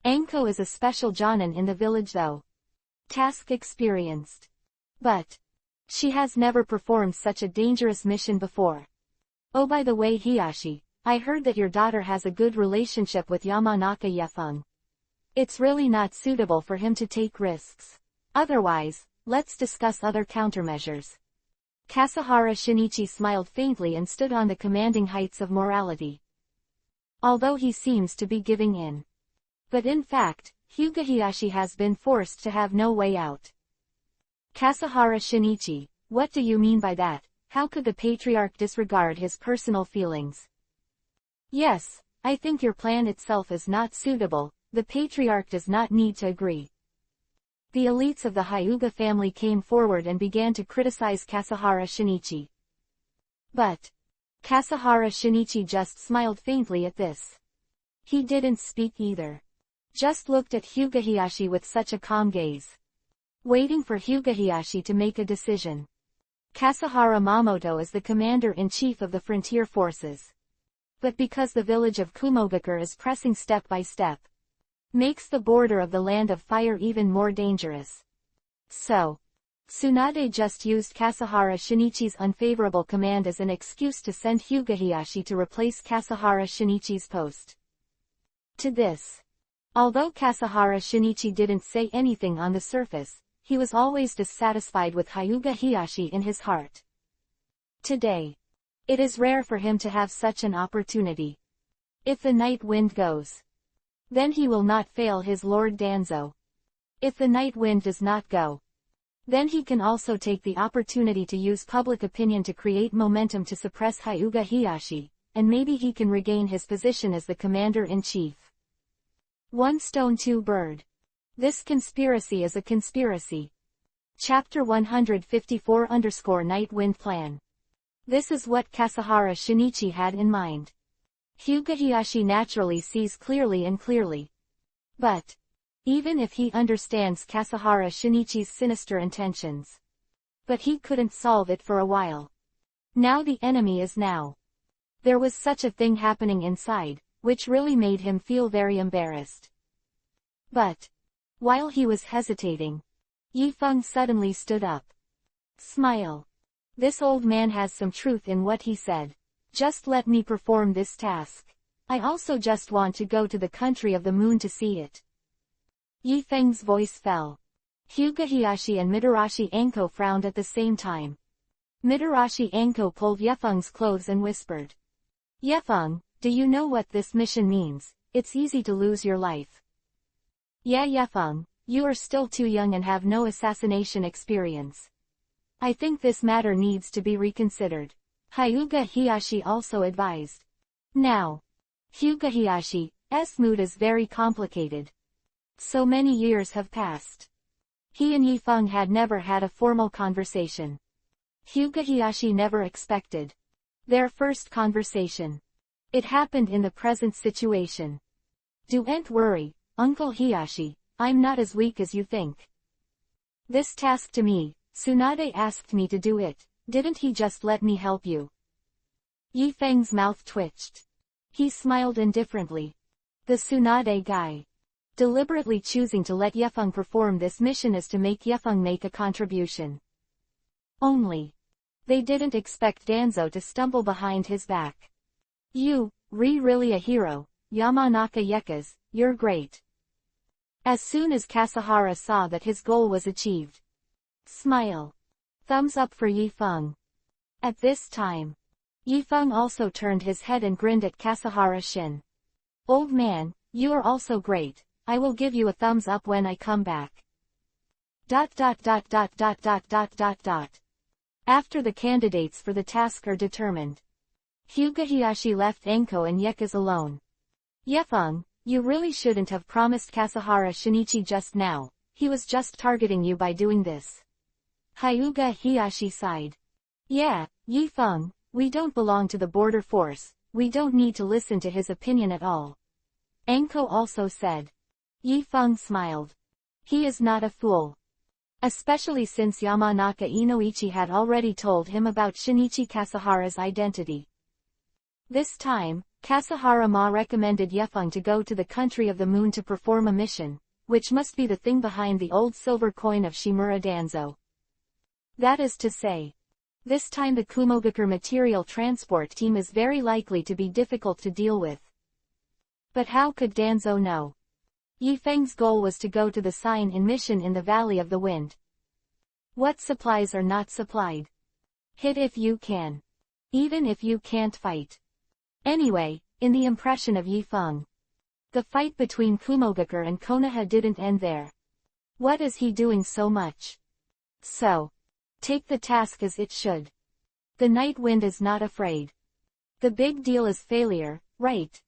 Anko is a special jonin in the village though. Task experienced. But she has never performed such a dangerous mission before. Oh, by the way, Hiyashi, I heard that your daughter has a good relationship with Yamanaka Yifeng. It's really not suitable for him to take risks. Otherwise, let's discuss other countermeasures. Kasahara Shinichi smiled faintly and stood on the commanding heights of morality. Although he seems to be giving in. But in fact, Hyuga Hiyashi has been forced to have no way out. Kasahara Shinichi, what do you mean by that? How could the patriarch disregard his personal feelings? Yes, I think your plan itself is not suitable, the patriarch does not need to agree. The elites of the Hyuga family came forward and began to criticize Kasahara Shinichi. But Kasahara Shinichi just smiled faintly at this. He didn't speak either. Just looked at Hyuga Hiyashi with such a calm gaze. Waiting for Hyuga Hiyashi to make a decision. Kasahara Mamoto is the commander-in-chief of the frontier forces. But because the village of Kumogakure is pressing step by step, makes the border of the land of fire even more dangerous. So, Tsunade just used Kasahara Shinichi's unfavorable command as an excuse to send Hyuga Hiyashi to replace Kasahara Shinichi's post. To this, although Kasahara Shinichi didn't say anything on the surface, he was always dissatisfied with Hyuga Hiyashi in his heart. Today, it is rare for him to have such an opportunity. If the night wind goes, then he will not fail his Lord Danzo. If the night wind does not go, then he can also take the opportunity to use public opinion to create momentum to suppress Hyuga Hiyashi, and maybe he can regain his position as the commander-in-chief. One stone two bird. This conspiracy is a conspiracy. Chapter 154 Night Wind Plan. This is what Kasahara Shinichi had in mind. Hyuga Hiyashi naturally sees clearly and clearly. But even if he understands Kasahara Shinichi's sinister intentions, but he couldn't solve it for a while. Now the enemy is now. There was such a thing happening inside, which really made him feel very embarrassed. But while he was hesitating, Yifeng suddenly stood up. Smile. This old man has some truth in what he said. Just let me perform this task. I also just want to go to the country of the moon to see it. Yifeng's voice fell. Hyuga Hiyashi and Mitarashi Anko frowned at the same time. Mitarashi Anko pulled Yifeng's clothes and whispered. Yifeng, do you know what this mission means? It's easy to lose your life. Yeah, Yifeng, you are still too young and have no assassination experience. I think this matter needs to be reconsidered. Hyuga Hiyashi also advised. Now, Hyuga Hiyashi's mood is very complicated. So many years have passed. He and Yifeng had never had a formal conversation. Hyuga Hiyashi never expected their first conversation. It happened in the present situation. Don't worry, Uncle Hiyashi, I'm not as weak as you think. This task to me, Tsunade asked me to do it, didn't he just let me help you? Yifeng's mouth twitched. He smiled indifferently. The Tsunade guy. Deliberately choosing to let Yifeng perform this mission is to make Yifeng make a contribution. Only, they didn't expect Danzo to stumble behind his back. You, really a hero, Yamanaka Yekas, you're great. As soon as Kasahara saw that his goal was achieved. Smile. Thumbs up for Yifeng. At this time, Yifeng also turned his head and grinned at Kasahara Shin. Old man, you are also great, I will give you a thumbs up when I come back. ... After the candidates for the task are determined, Hyuga Hiyashi left Anko and Yekaz alone. Yefeng, you really shouldn't have promised Kasahara Shinichi just now, he was just targeting you by doing this. Hyuga Hiyashi sighed. Yeah, Yifeng, we don't belong to the border force, we don't need to listen to his opinion at all. Anko also said. Yifeng smiled. He is not a fool. Especially since Yamanaka Inoichi had already told him about Shinichi Kasahara's identity. This time, Kasahara-ma recommended Yefeng to go to the country of the moon to perform a mission, which must be the thing behind the old silver coin of Shimura Danzo. That is to say, this time the Kumogakure material transport team is very likely to be difficult to deal with. But how could Danzo know? Yifeng's goal was to go to the sign-in mission in the Valley of the Wind. What supplies are not supplied? Hit if you can. Even if you can't fight. Anyway, in the impression of Yifeng, the fight between Kumogakure and Konoha didn't end there. What is he doing so much? So, take the task as it should. The night wind is not afraid. The big deal is failure, right?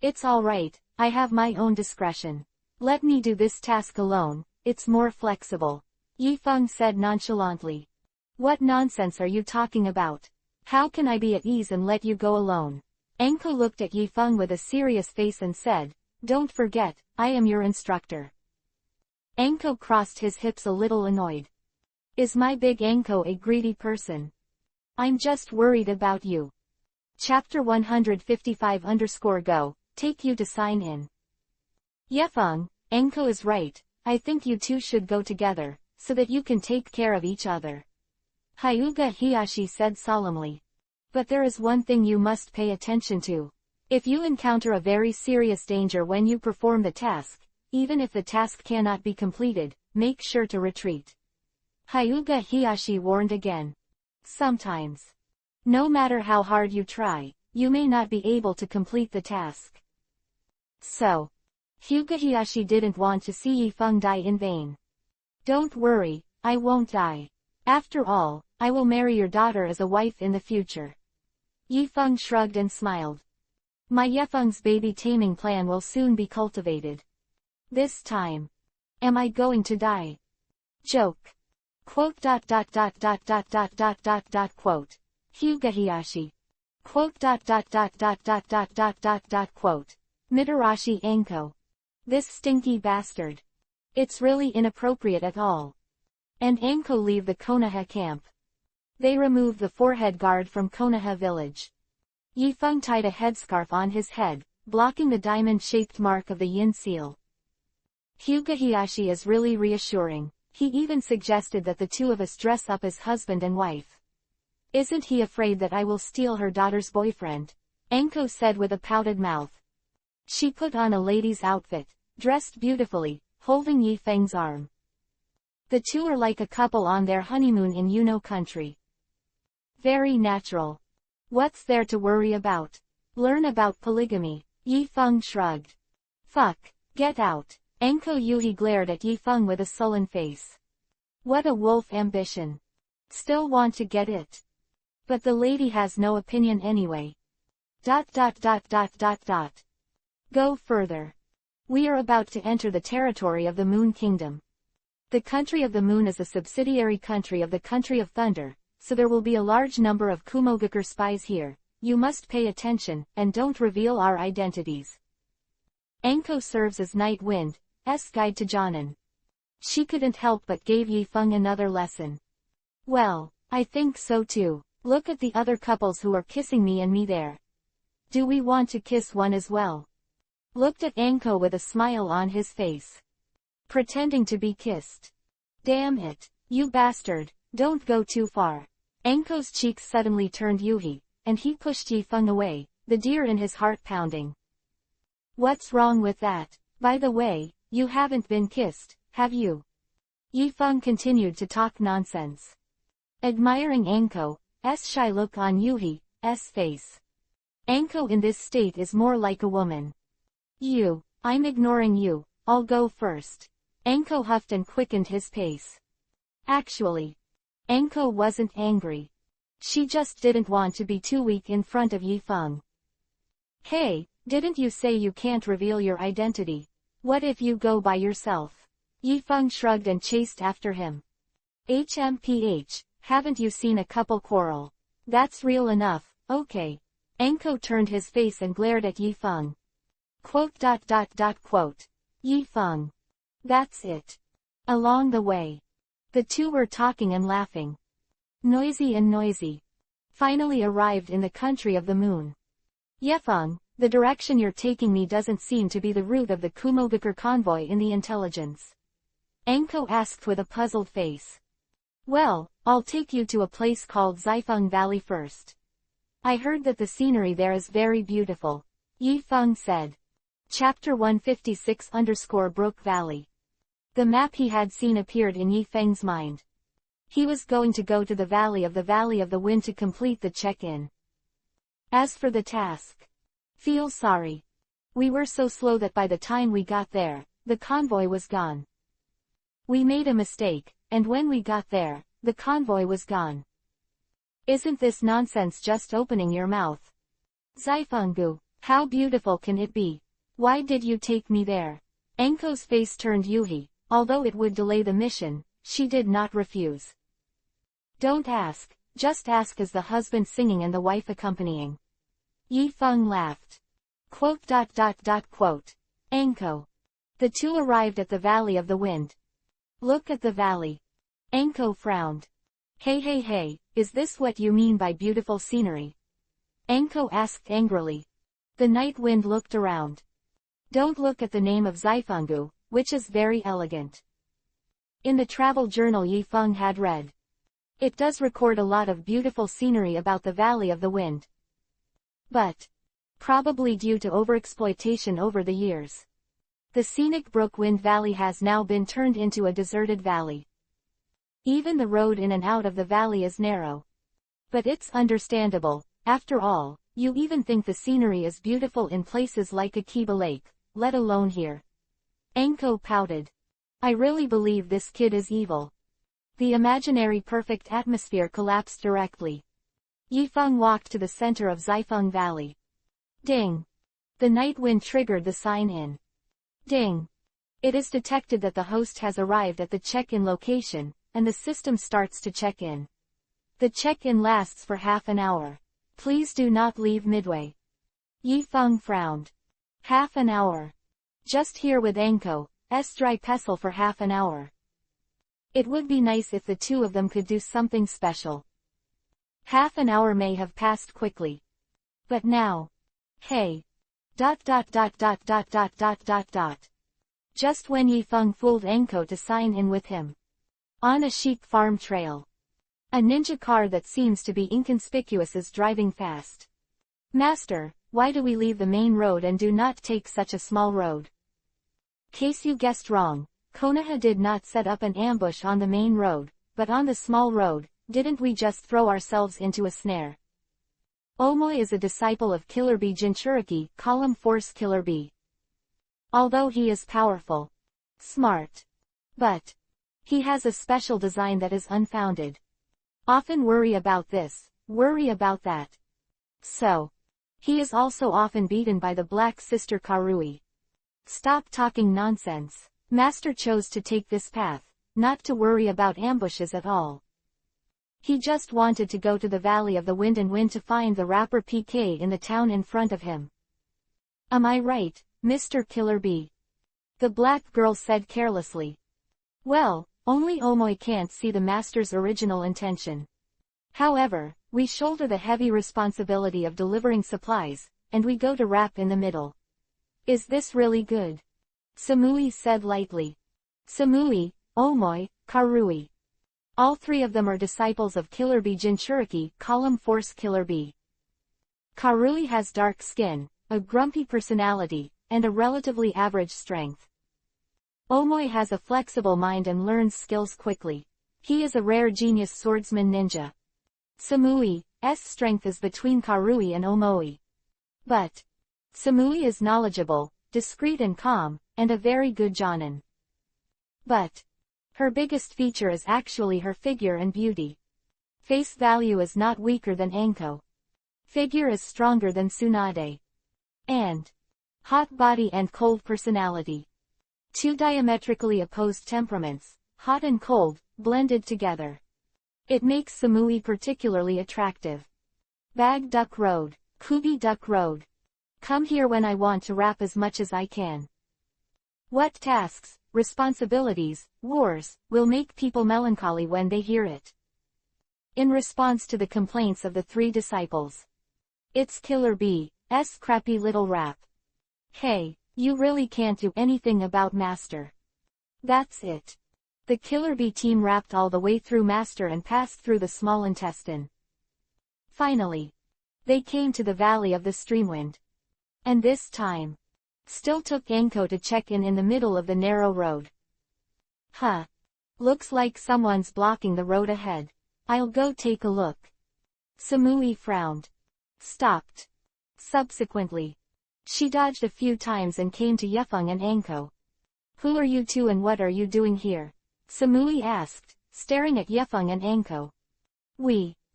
It's alright, I have my own discretion. Let me do this task alone, it's more flexible. Yifeng said nonchalantly. What nonsense are you talking about? How can I be at ease and let you go alone? Anko looked at Yifeng with a serious face and said, don't forget, I am your instructor. Anko crossed his hips a little annoyed. Is my big Anko a greedy person? I'm just worried about you. Chapter 155_Go, take you to sign in. Yefeng, Anko is right, I think you two should go together, so that you can take care of each other. Hyuga Hiyashi said solemnly. But there is one thing you must pay attention to. If you encounter a very serious danger when you perform the task, even if the task cannot be completed, make sure to retreat. Hyuga Hiyashi warned again. Sometimes, no matter how hard you try, you may not be able to complete the task. So, Hyuga Hiyashi didn't want to see Yifeng die in vain. Don't worry, I won't die. After all, I will marry your daughter as a wife in the future. Yifeng shrugged and smiled. My Yefeng's baby taming plan will soon be cultivated. This time. Am I going to die? Joke. Quote. Quote. Hyuga Hiyashi. Quote. Quote. Mitarashi Anko. This stinky bastard. It's really inappropriate at all. And Anko leave the Konoha camp. They remove the forehead guard from Konoha village. Yifeng tied a headscarf on his head, blocking the diamond-shaped mark of the yin seal. Hyuga Hiyashi is really reassuring. He even suggested that the two of us dress up as husband and wife. Isn't he afraid that I will steal her daughter's boyfriend? Anko said with a pouted mouth. She put on a lady's outfit, dressed beautifully, holding Yifeng's arm. The two are like a couple on their honeymoon in Yuno country. Very natural. What's there to worry about? Learn about polygamy. Yifeng shrugged. Fuck, get out. Anko Yuhi glared at Yifeng with a sullen face. What a wolf ambition. Still want to get it. But the lady has no opinion anyway. Go further. We are about to enter the territory of the Moon Kingdom. The country of the moon is a subsidiary country of the country of thunder, so there will be a large number of Kumogakure spies here. You must pay attention, and don't reveal our identities. Anko serves as Night Wind's guide to Jonin. She couldn't help but gave Yifeng another lesson. Well, I think so too. Look at the other couples who are kissing me and me there. Do we want to kiss one as well? Looked at Anko with a smile on his face. Pretending to be kissed. Damn it, you bastard, don't go too far. Anko's cheeks suddenly turned Yuhi, and he pushed Yifeng away, the deer in his heart pounding. What's wrong with that? By the way, you haven't been kissed, have you? Yifeng continued to talk nonsense. Admiring Anko's shy look on Yuhi's face. Anko in this state is more like a woman. I'm ignoring you, I'll go first. Anko huffed and quickened his pace. Actually, Anko wasn't angry. She just didn't want to be too weak in front of Yifeng. Hey, didn't you say you can't reveal your identity? What if you go by yourself? Yifeng shrugged and chased after him. HMPH, haven't you seen a couple quarrel? That's real enough, okay. Enko turned his face and glared at Yifeng. Quote. Yifeng. That's it. Along the way, the two were talking and laughing. Noisy. Finally arrived in the country of the moon. Yifeng, the direction you're taking me doesn't seem to be the route of the Kumobukar convoy in the intelligence. Enko asked with a puzzled face. Well, I'll take you to a place called Zaifeng Valley first. I heard that the scenery there is very beautiful, Yifeng said. Chapter 156_Brook Valley. The map he had seen appeared in Yifeng's mind. He was going to go to the Valley of the Wind to complete the check-in. As for the task, feel sorry. We were so slow that by the time we got there, the convoy was gone. We made a mistake, and when we got there, the convoy was gone. Isn't this nonsense? Just opening your mouth. Zaifenggu, how beautiful can it be? Why did you take me there? Enko's face turned Yuhi. Although it would delay the mission, she did not refuse. Don't ask, just ask, as the husband singing and the wife accompanying. Yifeng laughed. Quote. Enko. The two arrived at the Valley of the Wind. Look at the valley. Enko frowned. Hey, is this what you mean by beautiful scenery? Enko asked angrily. The night wind looked around. Don't look at the name of Zaifenggu, which is very elegant. In the travel journal Yifeng had read, it does record a lot of beautiful scenery about the Valley of the Wind. But, probably due to overexploitation over the years, the scenic Brook Wind Valley has now been turned into a deserted valley. Even the road in and out of the valley is narrow. But it's understandable, after all, you even think the scenery is beautiful in places like Akiba Lake, let alone here. Enko pouted. I really believe this kid is evil. The imaginary perfect atmosphere collapsed directly. Yifeng walked to the center of Zaifeng Valley. Ding. The night wind triggered the sign in. Ding. It is detected that the host has arrived at the check-in location, and the system starts to check in. The check-in lasts for half an hour. Please do not leave midway. Yifeng frowned. Half an hour. Just here with Enko, dry pestle for half an hour. It would be nice if the two of them could do something special. Half an hour may have passed quickly. But now. Hey. Just when Yifeng fooled Enko to sign in with him. On a sheep farm trail. A ninja car that seems to be inconspicuous is driving fast. Master, why do we leave the main road and do not take such a small road? Case you guessed wrong, Konoha did not set up an ambush on the main road, but on the small road. Didn't we just throw ourselves into a snare? Omoi is a disciple of Killer Bee Jinchuriki, Column Force Killer Bee. Although he is powerful, smart, but he has a special design that is unfounded. Often worry about this, worry about that. So, he is also often beaten by the Black Sister Karui. Stop talking nonsense. Master chose to take this path, not to worry about ambushes at all. He just wanted to go to the Valley of the Wind and win to find the rapper PK in the town in front of him. Am I right, Mr. Killer Bee? The black girl said carelessly. Well, only Omoi can't see the master's original intention. However, we shoulder the heavy responsibility of delivering supplies, and we go to rap in the middle. Is this really good? Samui said lightly. Samui, Omoi, Karui. All three of them are disciples of Killer Bee Jinchuriki, Column Force Killer Bee. Karui has dark skin, a grumpy personality, and a relatively average strength. Omoi has a flexible mind and learns skills quickly. He is a rare genius swordsman ninja. Samui's strength is between Karui and Omoi. But Samui is knowledgeable, discreet and calm, and a very good jonin. But her biggest feature is actually her figure and beauty. Face value is not weaker than Anko. Figure is stronger than Tsunade. And hot body and cold personality. Two diametrically opposed temperaments, hot and cold, blended together. It makes Samui particularly attractive. Bag Duck Road, Kubi Duck Road. Come here when I want to rap as much as I can. What tasks, responsibilities, wars, will make people melancholy when they hear it? In response to the complaints of the three disciples. It's Killer B's crappy little rap. Hey, you really can't do anything about Master. That's it. The Killer Bee team rapped all the way through Master and passed through the small intestine. Finally, they came to the valley of the Streamwind. And this time, still took Anko to check in the middle of the narrow road. Huh. Looks like someone's blocking the road ahead. I'll go take a look. Samui frowned. Stopped. Subsequently, she dodged a few times and came to Yefeng and Anko. Who are you two and what are you doing here? Samui asked, staring at Yefeng and Anko.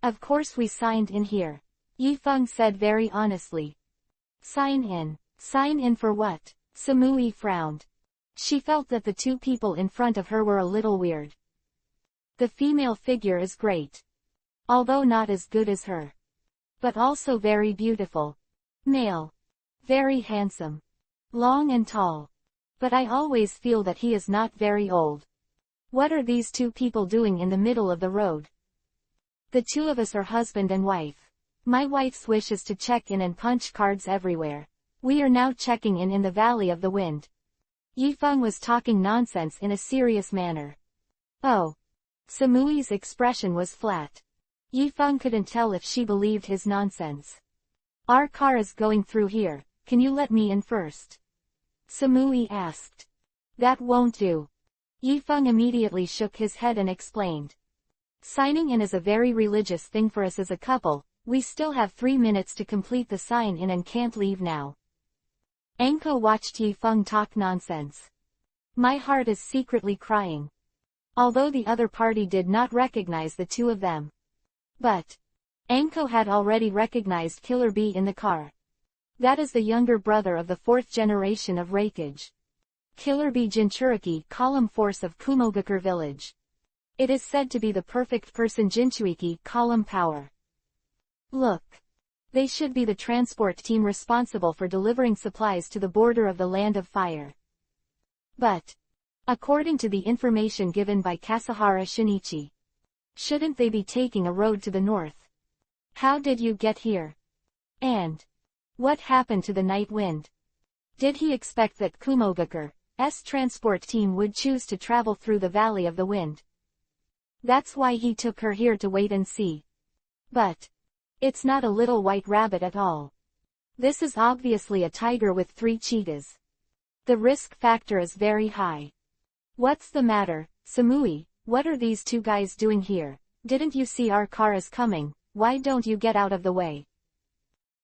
Of course we signed in here. Yifeng said very honestly. Sign in. Sign in for what? Samui frowned. She felt that the two people in front of her were a little weird. The female figure is great. Although not as good as her. But also very beautiful. Male. Very handsome. Long and tall. But I always feel that he is not very old. What are these two people doing in the middle of the road? The two of us are husband and wife. My wife's wish is to check in and punch cards everywhere. We are now checking in the Valley of the Wind. Yifeng was talking nonsense in a serious manner. Oh. Samui's expression was flat. Yifeng couldn't tell if she believed his nonsense. Our car is going through here, can you let me in first? Samui asked. That won't do. Yifeng immediately shook his head and explained. Signing in is a very religious thing for us as a couple, we still have 3 minutes to complete the sign-in and can't leave now. Anko watched Yifeng talk nonsense. My heart is secretly crying. Although the other party did not recognize the two of them. But Anko had already recognized Killer Bee in the car. That is the younger brother of the 4th generation of Reikage. Killer Bee Jinchuriki, column force of Kumogakure village. It is said to be the perfect person Jinchuiki, column power. Look. They should be the transport team responsible for delivering supplies to the border of the Land of Fire. But, according to the information given by Kasahara Shinichi, shouldn't they be taking a road to the north? How did you get here? And what happened to the Night Wind? Did he expect that Kumogakure's transport team would choose to travel through the Valley of the Wind? That's why he took her here to wait and see. But it's not a little white rabbit at all. This is obviously a tiger with 3 cheetahs. The risk factor is very high. What's the matter, Samui? What are these two guys doing here? Didn't you see our car is coming? Why don't you get out of the way?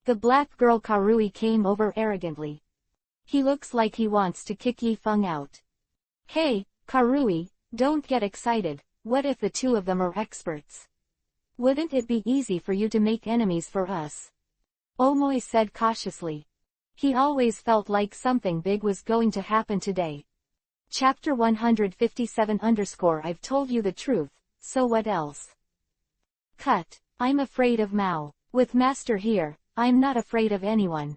The black girl Karui came over arrogantly. He looks like he wants to kick Yifeng out. Hey, Karui, don't get excited. What if the two of them are experts? Wouldn't it be easy for you to make enemies for us? Omoi said cautiously. He always felt like something big was going to happen today. Chapter 157 _ I've told you the truth, so what else? Cut. I'm afraid of Mao. With Master here, I'm not afraid of anyone.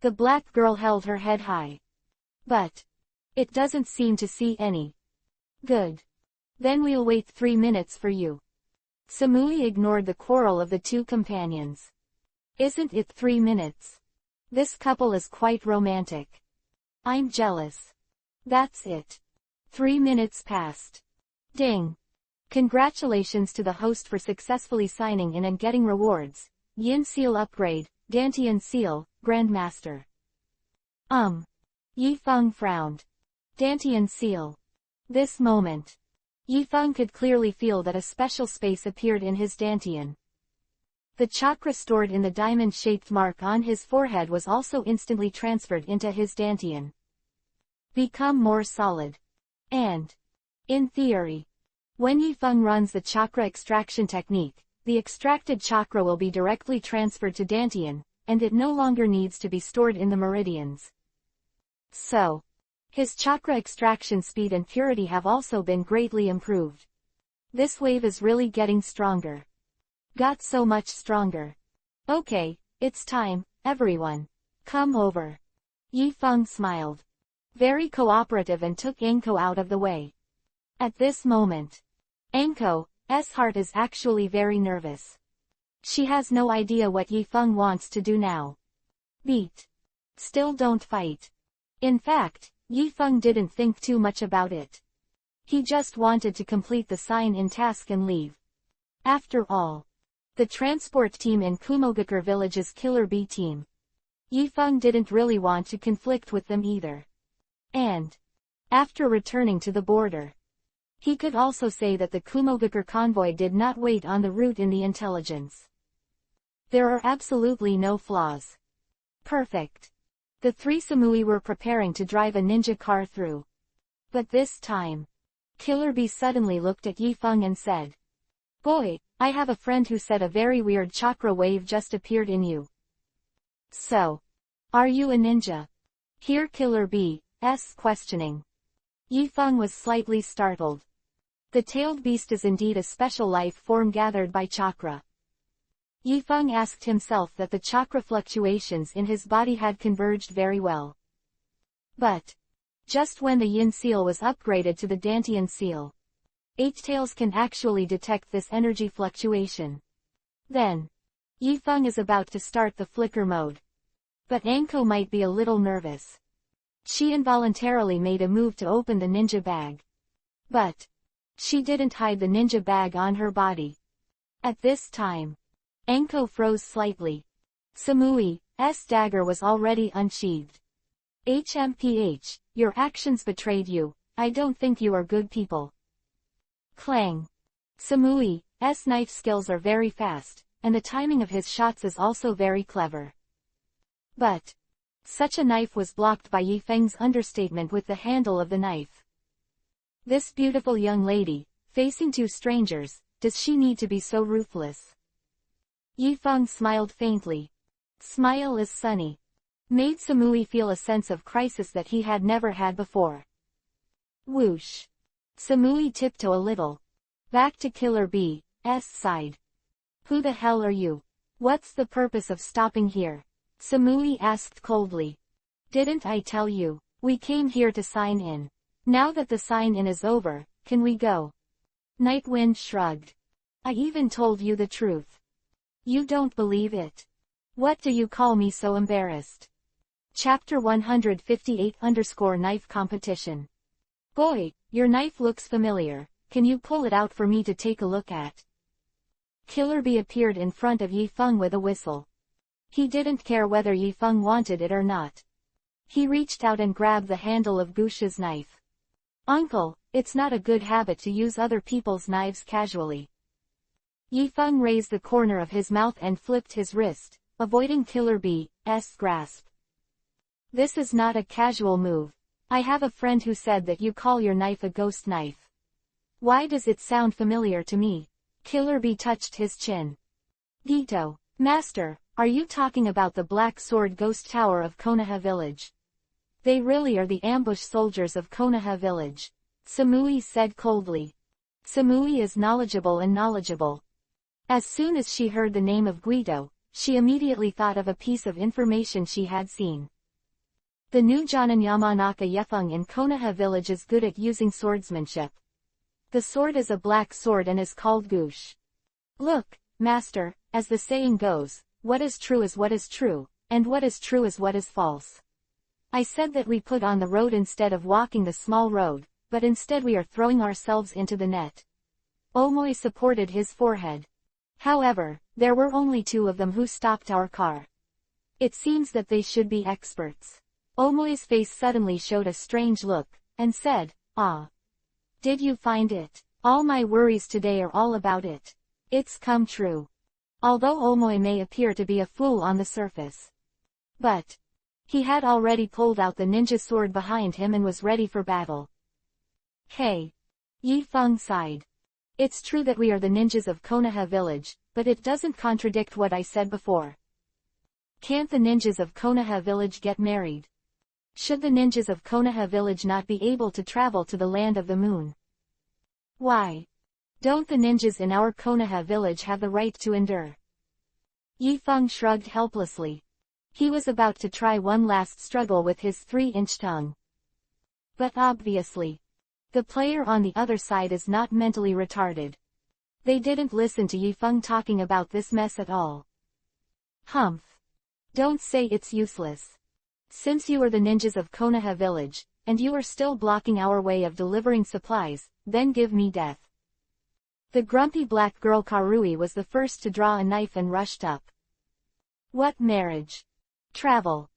The black girl held her head high. But it doesn't seem to see any. Good. Then we'll wait 3 minutes for you. Samui ignored the quarrel of the two companions. Isn't it 3 minutes? This couple is quite romantic. I'm jealous. That's it. 3 minutes passed. Ding. Congratulations to the host for successfully signing in and getting rewards. Yin Seal upgrade, Dantian Seal, Grandmaster. Yifeng frowned. Dantian Seal. This moment. Yifeng could clearly feel that a special space appeared in his Dantian. The chakra stored in the diamond-shaped mark on his forehead was also instantly transferred into his Dantian. Become more solid. And, in theory, when Yifeng runs the chakra extraction technique, the extracted chakra will be directly transferred to Dantian, and it no longer needs to be stored in the meridians. So, his chakra extraction speed and purity have also been greatly improved. This wave is really getting stronger. Got so much stronger. Okay, it's time, everyone. Come over. Yifeng smiled. Very cooperative, and took Anko out of the way. At this moment, Anko's heart is actually very nervous. She has no idea what Yifeng wants to do now. Beat. Still don't fight. In fact, Yifeng didn't think too much about it. He just wanted to complete the sign-in task and leave. After all, the transport team in Kumogakure Village's Killer Bee team. Yifeng didn't really want to conflict with them either. And, after returning to the border, he could also say that the Kumogakure convoy did not wait on the route in the intelligence. There are absolutely no flaws. Perfect. The three Samui were preparing to drive a ninja car through. But this time, Killer Bee suddenly looked at Yifeng and said, "Boy, I have a friend who said a very weird chakra wave just appeared in you. So, are you a ninja?" Hear Killer Bee's questioning. Yifeng was slightly startled. The tailed beast is indeed a special life form gathered by chakra. Yifeng asked himself that the chakra fluctuations in his body had converged very well. But, just when the Yin seal was upgraded to the Dantian seal, Eight Tails can actually detect this energy fluctuation. Then, Yifeng is about to start the flicker mode. But Anko might be a little nervous. She involuntarily made a move to open the ninja bag. But, she didn't hide the ninja bag on her body. At this time, Anko froze slightly. Samui's dagger was already unsheathed. HMPH, your actions betrayed you. I don't think you are good people. Clang. Samui's knife skills are very fast, and the timing of his shots is also very clever. But, such a knife was blocked by Yifeng's understatement with the handle of the knife. This beautiful young lady, facing two strangers, does she need to be so ruthless? Yifeng smiled faintly. Smile is sunny. Made Samui feel a sense of crisis that he had never had before. Whoosh. Samui tiptoed a little. Back to Killer Bee's side. Who the hell are you? What's the purpose of stopping here? Samui asked coldly. Didn't I tell you? We came here to sign in. Now that the sign-in is over, can we go? Nightwind shrugged. I even told you the truth. You don't believe it. What do you call me so embarrassed? Chapter 158_Knife Competition. Boy, your knife looks familiar. Can you pull it out for me to take a look at? Killer Bee appeared in front of Yifeng with a whistle. He didn't care whether Yifeng wanted it or not. He reached out and grabbed the handle of Gush's knife. Uncle, it's not a good habit to use other people's knives casually. Yifeng raised the corner of his mouth and flipped his wrist, avoiding Killer Bee's grasp. This is not a casual move. I have a friend who said that you call your knife a ghost knife. Why does it sound familiar to me? Killer Bee touched his chin. Gito, Master, are you talking about the Black Sword Ghost Tower of Konoha Village? They really are the ambush soldiers of Konoha Village. Samui said coldly. Samui is knowledgeable and knowledgeable. As soon as she heard the name of Guido, she immediately thought of a piece of information she had seen. The new Jonin Yamanaka Yefeng in Konoha Village is good at using swordsmanship. The sword is a black sword and is called Gush. Look, Master, as the saying goes, what is true is what is true, and what is true is what is false. I said that we put on the road instead of walking the small road, but instead we are throwing ourselves into the net. Omoi supported his forehead. However, there were only two of them who stopped our car. It seems that they should be experts. Omoi's face suddenly showed a strange look, and said, Ah. Did you find it? All my worries today are all about it. It's come true. Although Omoi may appear to be a fool on the surface. But, he had already pulled out the ninja sword behind him and was ready for battle. Hey. Yifeng sighed. It's true that we are the ninjas of Konoha village, but it doesn't contradict what I said before. Can't the ninjas of Konoha village get married? Should the ninjas of Konoha village not be able to travel to the land of the moon? Why? Don't the ninjas in our Konoha village have the right to endure? Yifeng shrugged helplessly. He was about to try one last struggle with his 3-inch tongue. But obviously, the player on the other side is not mentally retarded. They didn't listen to Yifeng talking about this mess at all. Humph. Don't say it's useless. Since you are the ninjas of Konoha village, and you are still blocking our way of delivering supplies, then give me death. The grumpy black girl Karui was the first to draw a knife and rushed up. What marriage? Travel.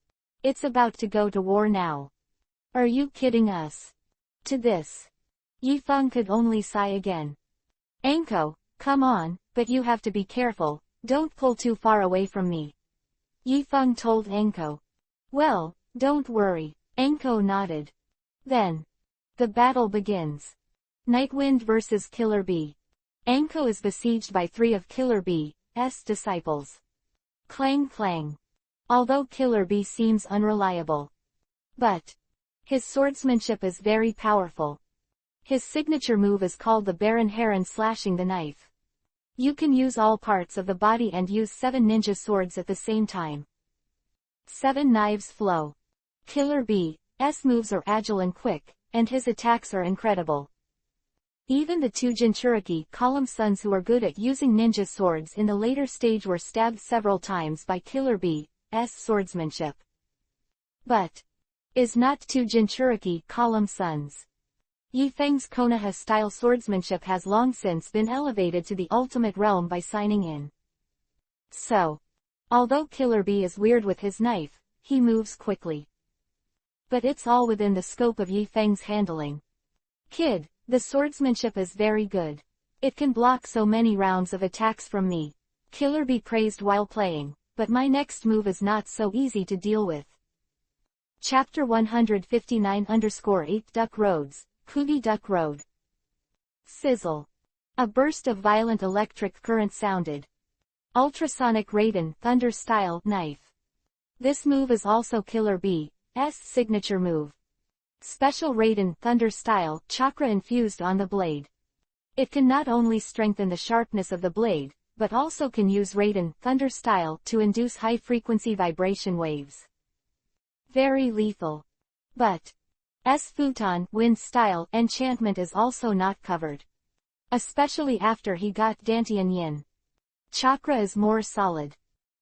It's about to go to war now. Are you kidding us? To this, Yifeng could only sigh again. Anko, come on, but you have to be careful, don't pull too far away from me. Yifeng told Anko. Well, don't worry, Anko nodded. Then, the battle begins. Nightwind vs. Killer Bee. Anko is besieged by 3 of Killer Bee's disciples. Clang clang. Although Killer Bee seems unreliable, but his swordsmanship is very powerful. His signature move is called the Baron Heron slashing the knife. You can use all parts of the body and use 7 ninja swords at the same time. 7 knives flow. Killer Bee's moves are agile and quick, and his attacks are incredible. Even the 2 Jinchuriki column sons who are good at using ninja swords in the later stage were stabbed several times by Killer Bee's swordsmanship. But is not 2 Jinchuriki column sons. Yifeng's Konoha-style swordsmanship has long since been elevated to the ultimate realm by signing in. So, although Killer Bee is weird with his knife, he moves quickly. But it's all within the scope of Yifeng's handling. Kid, the swordsmanship is very good. It can block so many rounds of attacks from me. Killer Bee praised while playing, but my next move is not so easy to deal with. Chapter 159_8 Duck Roads, Kugi Duck Road. Sizzle. A burst of violent electric current sounded. Ultrasonic Raiden Thunder Style Knife. This move is also Killer Bee's signature move. Special Raiden Thunder Style Chakra infused on the blade. It can not only strengthen the sharpness of the blade, but also can use Raiden Thunder Style to induce high-frequency vibration waves. Very lethal. But Futon Wind Style enchantment is also not covered. Especially after he got Dantian Yin. Chakra is more solid.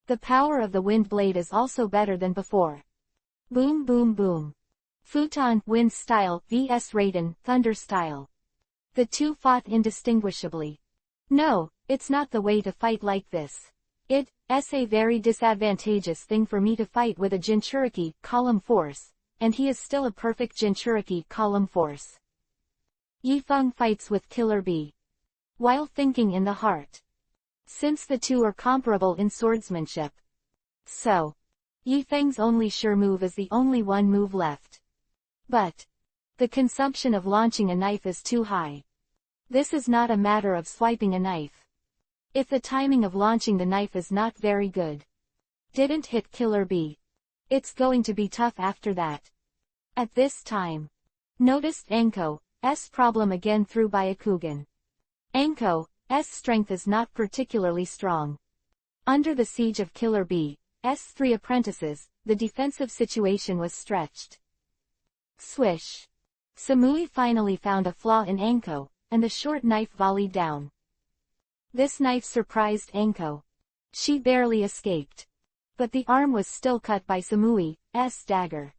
The power of the wind blade is also better than before. Boom boom boom. Futon Wind Style vs Raiden Thunder Style. The two fought indistinguishably. No, it's not the way to fight like this. It's a very disadvantageous thing for me to fight with a Jinchuriki column force, and he is still a perfect Jinchuriki column force. Yifeng fights with Killer Bee. While thinking in the heart. Since the two are comparable in swordsmanship. So, Yifeng's only sure move is the only one move left. But the consumption of launching a knife is too high. This is not a matter of swiping a knife. If the timing of launching the knife is not very good, didn't hit Killer Bee, it's going to be tough after that. At this time, noticed Anko's problem again through Byakugan. Anko's strength is not particularly strong. Under the siege of Killer Bee's 3 apprentices, the defensive situation was stretched. Swish. Samui finally found a flaw in Anko, and the short knife volleyed down. This knife surprised Anko. She barely escaped. But the arm was still cut by Samui's dagger.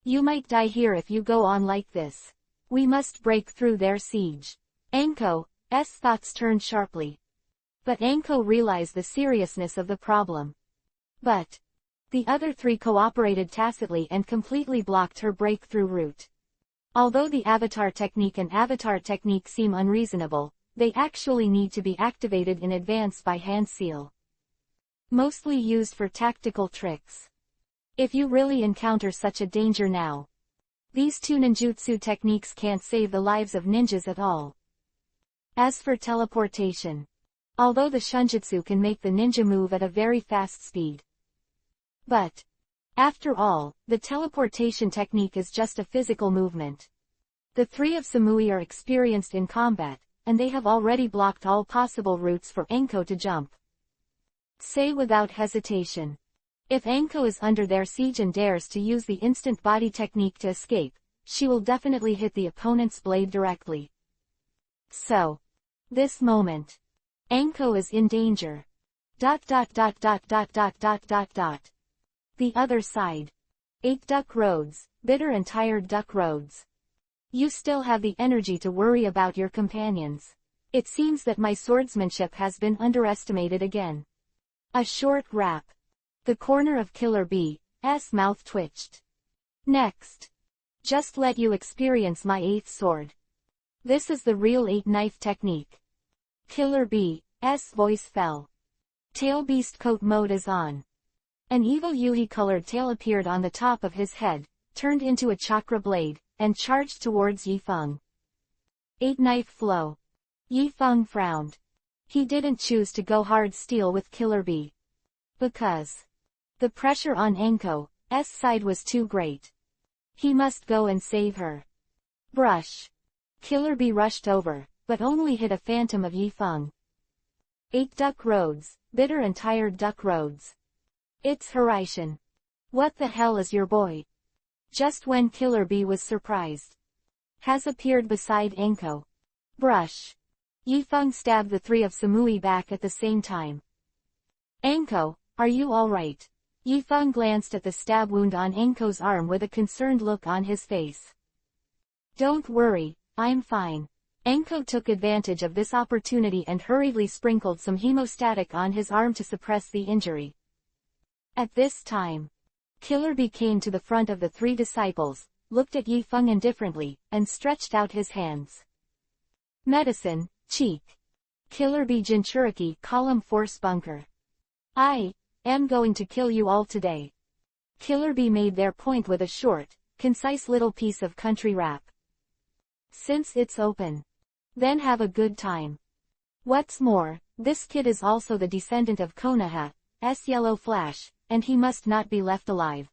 You might die here if you go on like this. We must break through their siege. Anko's thoughts turned sharply. But Anko realized the seriousness of the problem. But the other 3 cooperated tacitly and completely blocked her breakthrough route. Although the avatar technique and avatar technique seem unreasonable, they actually need to be activated in advance by hand seal. Mostly used for tactical tricks. If you really encounter such a danger now, these 2 ninjutsu techniques can't save the lives of ninjas at all. As for teleportation, although the shunjutsu can make the ninja move at a very fast speed. But, after all, the teleportation technique is just a physical movement. The three of Samui are experienced in combat, and they have already blocked all possible routes for Enko to jump. Say without hesitation. If Enko is under their siege and dares to use the instant body technique to escape, she will definitely hit the opponent's blade directly. So, this moment, Enko is in danger. The other side. 8 Duck Roads, bitter and tired Duck Roads. You still have the energy to worry about your companions. It seems that my swordsmanship has been underestimated again. A short rap. The corner of Killer B's mouth twitched. Next. Just let you experience my 8th sword. This is the real 8-knife technique. Killer B's voice fell. Tail Beast Coat mode is on. An evil Yuhi-colored tail appeared on the top of his head, turned into a chakra blade, and charged towards Yifeng. 8-knife flow. Yifeng frowned. He didn't choose to go hard steel with Killer B. Because the pressure on Enko's side was too great. He must go and save her. Brush. Killer B rushed over, but only hit a phantom of Yifeng. 8 Duck Roads, bitter and tired Duck Roads. It's Horaishin. What the hell is your boy? Just when Killer B was surprised. Has appeared beside Enko. Brush. Yifeng stabbed the three of Samui back at the same time. Enko, are you alright? Yifeng glanced at the stab wound on Enko's arm with a concerned look on his face. Don't worry, I'm fine. Enko took advantage of this opportunity and hurriedly sprinkled some hemostatic on his arm to suppress the injury. At this time, Killer B came to the front of the 3 disciples, looked at Yifeng indifferently, and stretched out his hands. Medicine, cheek. Killer B Jinchuriki column force bunker. I am going to kill you all today. Killer B made their point with a short, concise little piece of country rap. Since it's open, then have a good time. What's more, this kid is also the descendant of Konoha's Yellow Flash, and he must not be left alive.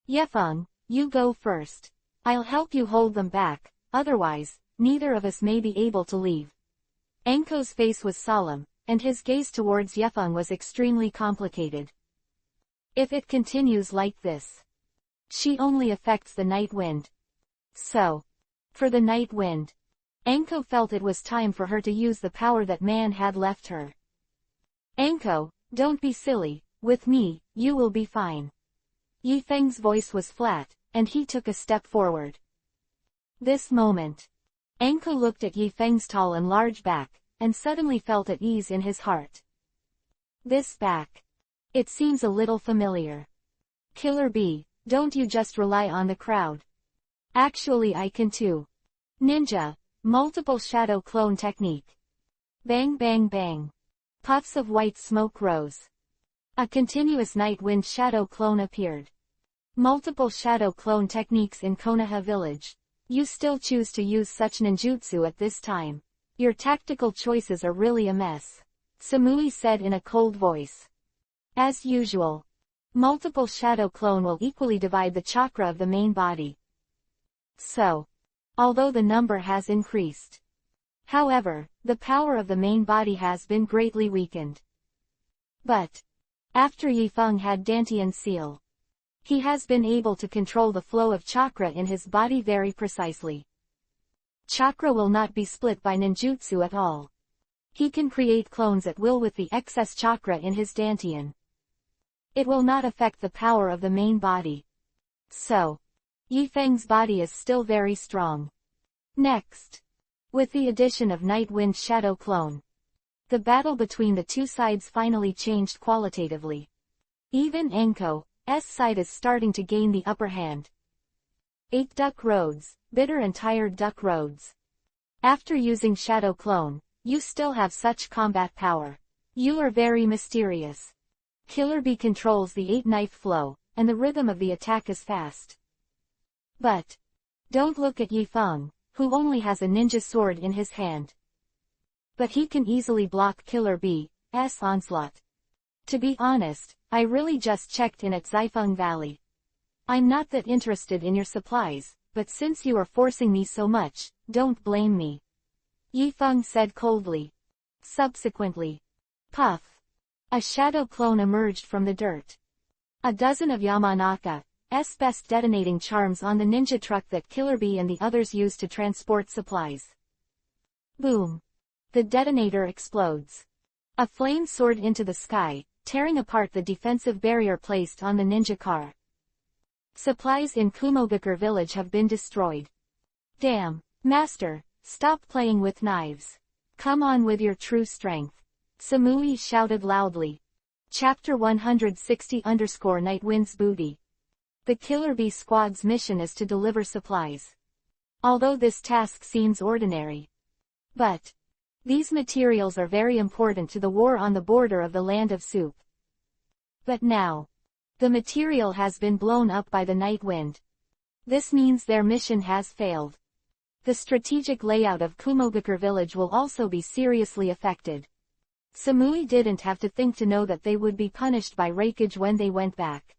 Yifeng, you go first. I'll help you hold them back, otherwise, neither of us may be able to leave. Enko's face was solemn, and his gaze towards Yifeng was extremely complicated. If it continues like this, she only affects the night wind. So, for the night wind, Enko felt it was time for her to use the power that man had left her. Enko, don't be silly, with me, you will be fine. Yifeng's voice was flat, and he took a step forward. This moment, Enko looked at Yifeng's tall and large back, and suddenly felt at ease in his heart. This back. It seems a little familiar. Killer B, don't you just rely on the crowd. Actually I can too. Ninja, multiple shadow clone technique. Bang bang bang. Puffs of white smoke rose. A continuous night wind shadow clone appeared. Multiple shadow clone techniques in Konoha village. You still choose to use such ninjutsu at this time. Your tactical choices are really a mess. Samui said in a cold voice. As usual, multiple shadow clone will equally divide the chakra of the main body. So, although the number has increased, however, the power of the main body has been greatly weakened. But, after Yifeng had Dantian seal, he has been able to control the flow of chakra in his body very precisely. Chakra will not be split by ninjutsu at all. He can create clones at will with the excess chakra in his Dantian. It will not affect the power of the main body. So, Yifeng's body is still very strong. Next, with the addition of Night Wind Shadow Clone, the battle between the two sides finally changed qualitatively. Even Enko's side is starting to gain the upper hand. 8 Duck Roads, bitter and tired Duck Roads. After using Shadow Clone, you still have such combat power. You are very mysterious. Killer B controls the 8-knife flow, and the rhythm of the attack is fast. But don't look at Yifeng, who only has a ninja sword in his hand. But he can easily block Killer Bee's onslaught. To be honest, I really just checked in at Xifeng Valley. I'm not that interested in your supplies, but since you are forcing me so much, don't blame me. Yifeng said coldly. Subsequently, puff. A shadow clone emerged from the dirt. A dozen of Yamanaka's best detonating charms on the ninja truck that Killer Bee and the others used to transport supplies. Boom. The detonator explodes. A flame soared into the sky, tearing apart the defensive barrier placed on the ninja car. Supplies in Kumogakure village have been destroyed. Damn, master, stop playing with knives. Come on with your true strength. Samui shouted loudly. Chapter 160 Nightwind's Booty. The Killer Bee squad's mission is to deliver supplies. Although this task seems ordinary. But these materials are very important to the war on the border of the Land of Soup. But now, the material has been blown up by the night wind. This means their mission has failed. The strategic layout of Kumogakure village will also be seriously affected. Samui didn't have to think to know that they would be punished by Reikage when they went back.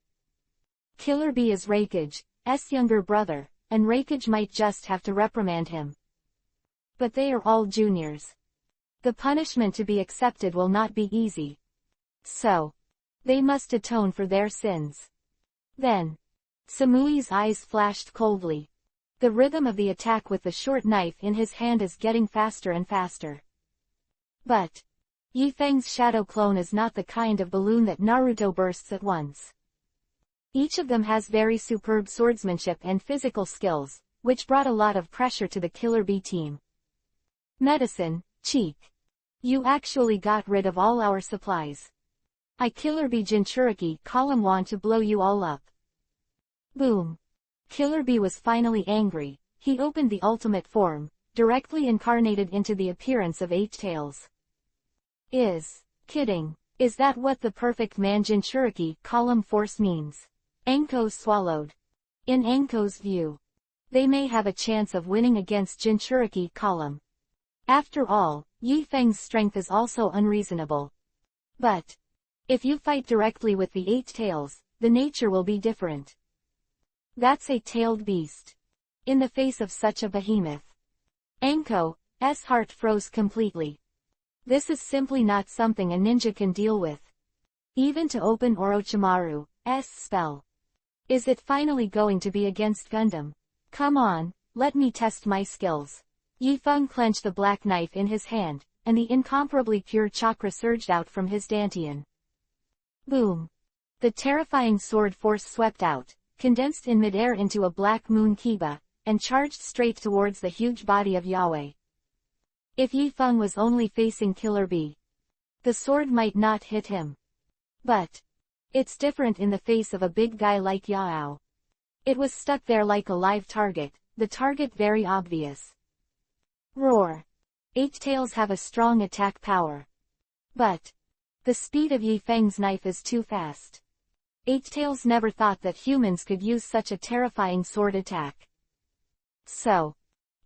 Killer Bee is Reikage's younger brother, and Reikage might just have to reprimand him. But they are all juniors. The punishment to be accepted will not be easy. So, they must atone for their sins. Then, Samui's eyes flashed coldly. The rhythm of the attack with the short knife in his hand is getting faster and faster. But Yifeng's shadow clone is not the kind of balloon that Naruto bursts at once. Each of them has very superb swordsmanship and physical skills, which brought a lot of pressure to the Killer Bee team. Medicine, cheek. You actually got rid of all our supplies. I Killer Bee Jinchuriki column want to blow you all up. Boom. Killer Bee was finally angry. He opened the ultimate form, directly incarnated into the appearance of 8 tails. Kidding. Is that what the perfect man Jinchuriki column force means? Anko swallowed. In Anko's view, they may have a chance of winning against Jinchuriki column. After all, Yifeng's strength is also unreasonable. But if you fight directly with the 8 tails, the nature will be different. That's a tailed beast. In the face of such a behemoth, Anko's heart froze completely. This is simply not something a ninja can deal with. Even to open Orochimaru's spell. Is it finally going to be against Gundam? Come on, let me test my skills. Yifeng clenched the black knife in his hand, and the incomparably pure chakra surged out from his dantian. Boom. The terrifying sword force swept out, condensed in midair into a black moon kiba, and charged straight towards the huge body of Yahweh. If Yifeng was only facing Killer Bee, the sword might not hit him. But it's different in the face of a big guy like Yao. It was stuck there like a live target, the target very obvious. Roar. 8 tails have a strong attack power. But the speed of Yifeng's knife is too fast. 8 tails never thought that humans could use such a terrifying sword attack. So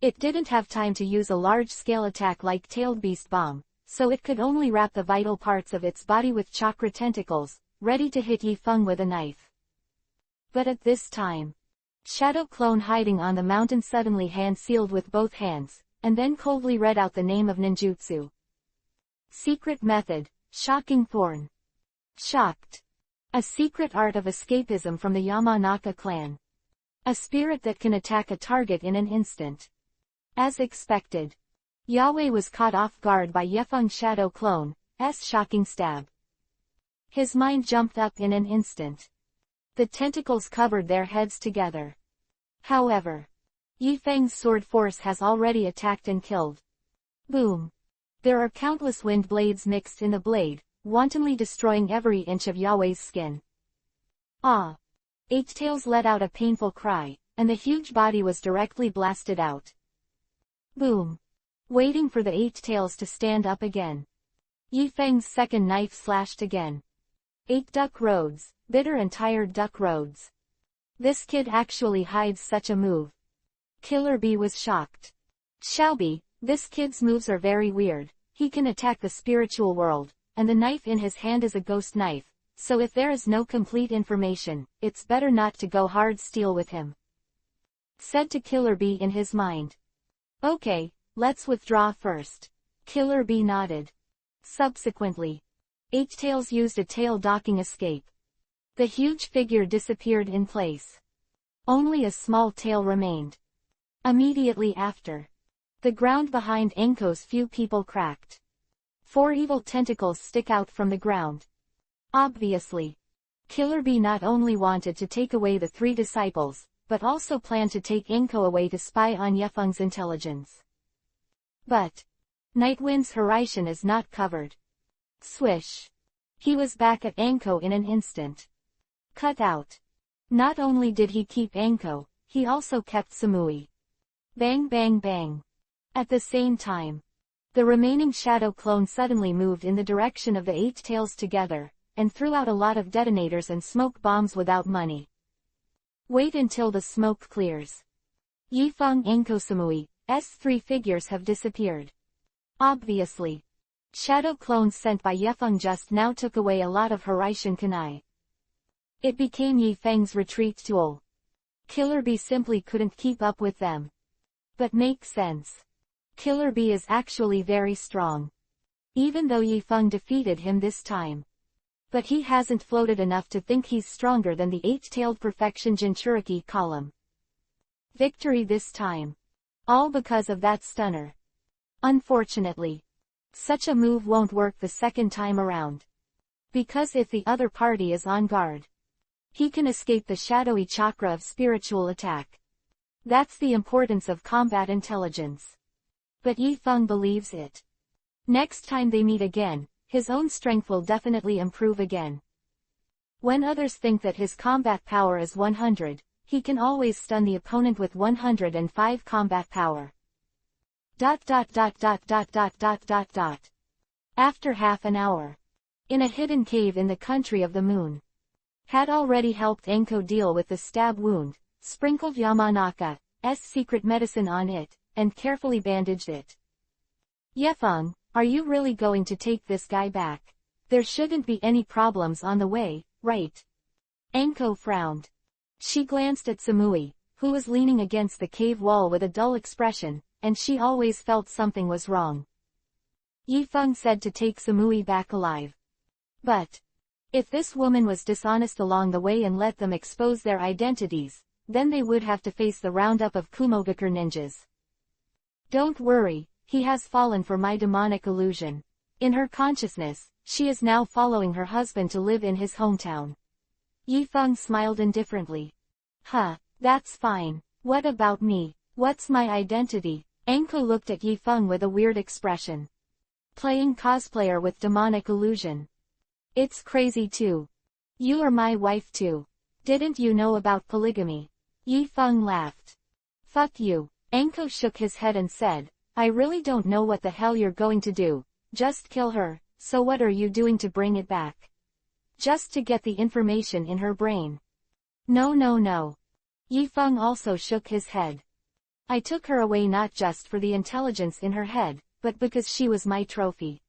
it didn't have time to use a large-scale attack like Tailed Beast Bomb, so it could only wrap the vital parts of its body with chakra tentacles, ready to hit Yifeng with a knife. But at this time, Shadow Clone hiding on the mountain suddenly hand-sealed with both hands, and then coldly read out the name of ninjutsu. Secret method, Shocking Thorn. Shocked. A secret art of escapism from the Yamanaka clan. A spirit that can attack a target in an instant. As expected, Yahweh was caught off guard by Yifeng's Shadow Clone's shocking stab. His mind jumped up in an instant. The tentacles covered their heads together. However, Yifeng's sword force has already attacked and killed. Boom. There are countless wind blades mixed in the blade, wantonly destroying every inch of Yahweh's skin. Ah! 8 tails let out a painful cry, and the huge body was directly blasted out. Boom. Waiting for the 8 tails to stand up again. Yifeng's second knife slashed again. 8 duck roads, bitter and tired duck roads. This kid actually hides such a move. Killer Bee was shocked. Xiaobi, this kid's moves are very weird. he can attack the spiritual world, and the knife in his hand is a ghost knife, so if there is no complete information, it's better not to go hard steel with him. Said to Killer Bee in his mind. Okay, let's withdraw first. Killer Bee nodded. Subsequently, Eight-Tails used a tail docking escape. The huge figure disappeared in place. Only a small tail remained. Immediately after, the ground behind Enko's few people cracked. 4 evil tentacles stick out from the ground. Obviously, Killer Bee not only wanted to take away the 3 disciples, but also planned to take Enko away to spy on Yefeng's intelligence. But Nightwind's Horizon is not covered. Swish. He was back at Enko in an instant. Cut out. Not only did he keep Enko, he also kept Samui. Bang bang bang. At the same time, the remaining shadow clone suddenly moved in the direction of the 8 tails together, and threw out a lot of detonators and smoke bombs without money. Wait until the smoke clears. Yifeng, Enko, Samui's 3 figures have disappeared. Obviously, shadow clones sent by Yefeng just now took away a lot of Horizon Kunai. It became Yifeng's retreat tool. Killer Bee simply couldn't keep up with them. But makes sense. Killer Bee is actually very strong. Even though Yifeng defeated him this time. But he hasn't floated enough to think he's stronger than the 8-tailed Perfection Jinchuriki column. Victory this time. All because of that stunner. Unfortunately, such a move won't work the second time around. Because if the other party is on guard, he can escape the shadowy chakra of spiritual attack. That's the importance of combat intelligence. But Yifeng believes it. Next time they meet again, his own strength will definitely improve again. When others think that his combat power is 100, he can always stun the opponent with 105 combat power. ... After half an hour, in a hidden cave in the country of the moon, had already helped Enko deal with the stab wound, sprinkled Yamanaka's secret medicine on it, and carefully bandaged it. Yefeng, are you really going to take this guy back? There shouldn't be any problems on the way, right? Enko frowned. She glanced at Samui, who was leaning against the cave wall with a dull expression, and she always felt something was wrong. Yifeng said to take Samui back alive. But if this woman was dishonest along the way and let them expose their identities, then they would have to face the roundup of Kumogakure ninjas. Don't worry, he has fallen for my demonic illusion. In her consciousness, she is now following her husband to live in his hometown. Yifeng smiled indifferently. Huh, that's fine. What about me? What's my identity? Enko looked at Yifeng with a weird expression. Playing cosplayer with demonic illusion. It's crazy too. You are my wife too. Didn't you know about polygamy? Yifeng laughed. Fuck you. Enko shook his head and said, I really don't know what the hell you're going to do. Just kill her. So what are you doing to bring it back? Just to get the information in her brain. No no no. Yifeng also shook his head. I took her away not just for the intelligence in her head, but because she was my trophy.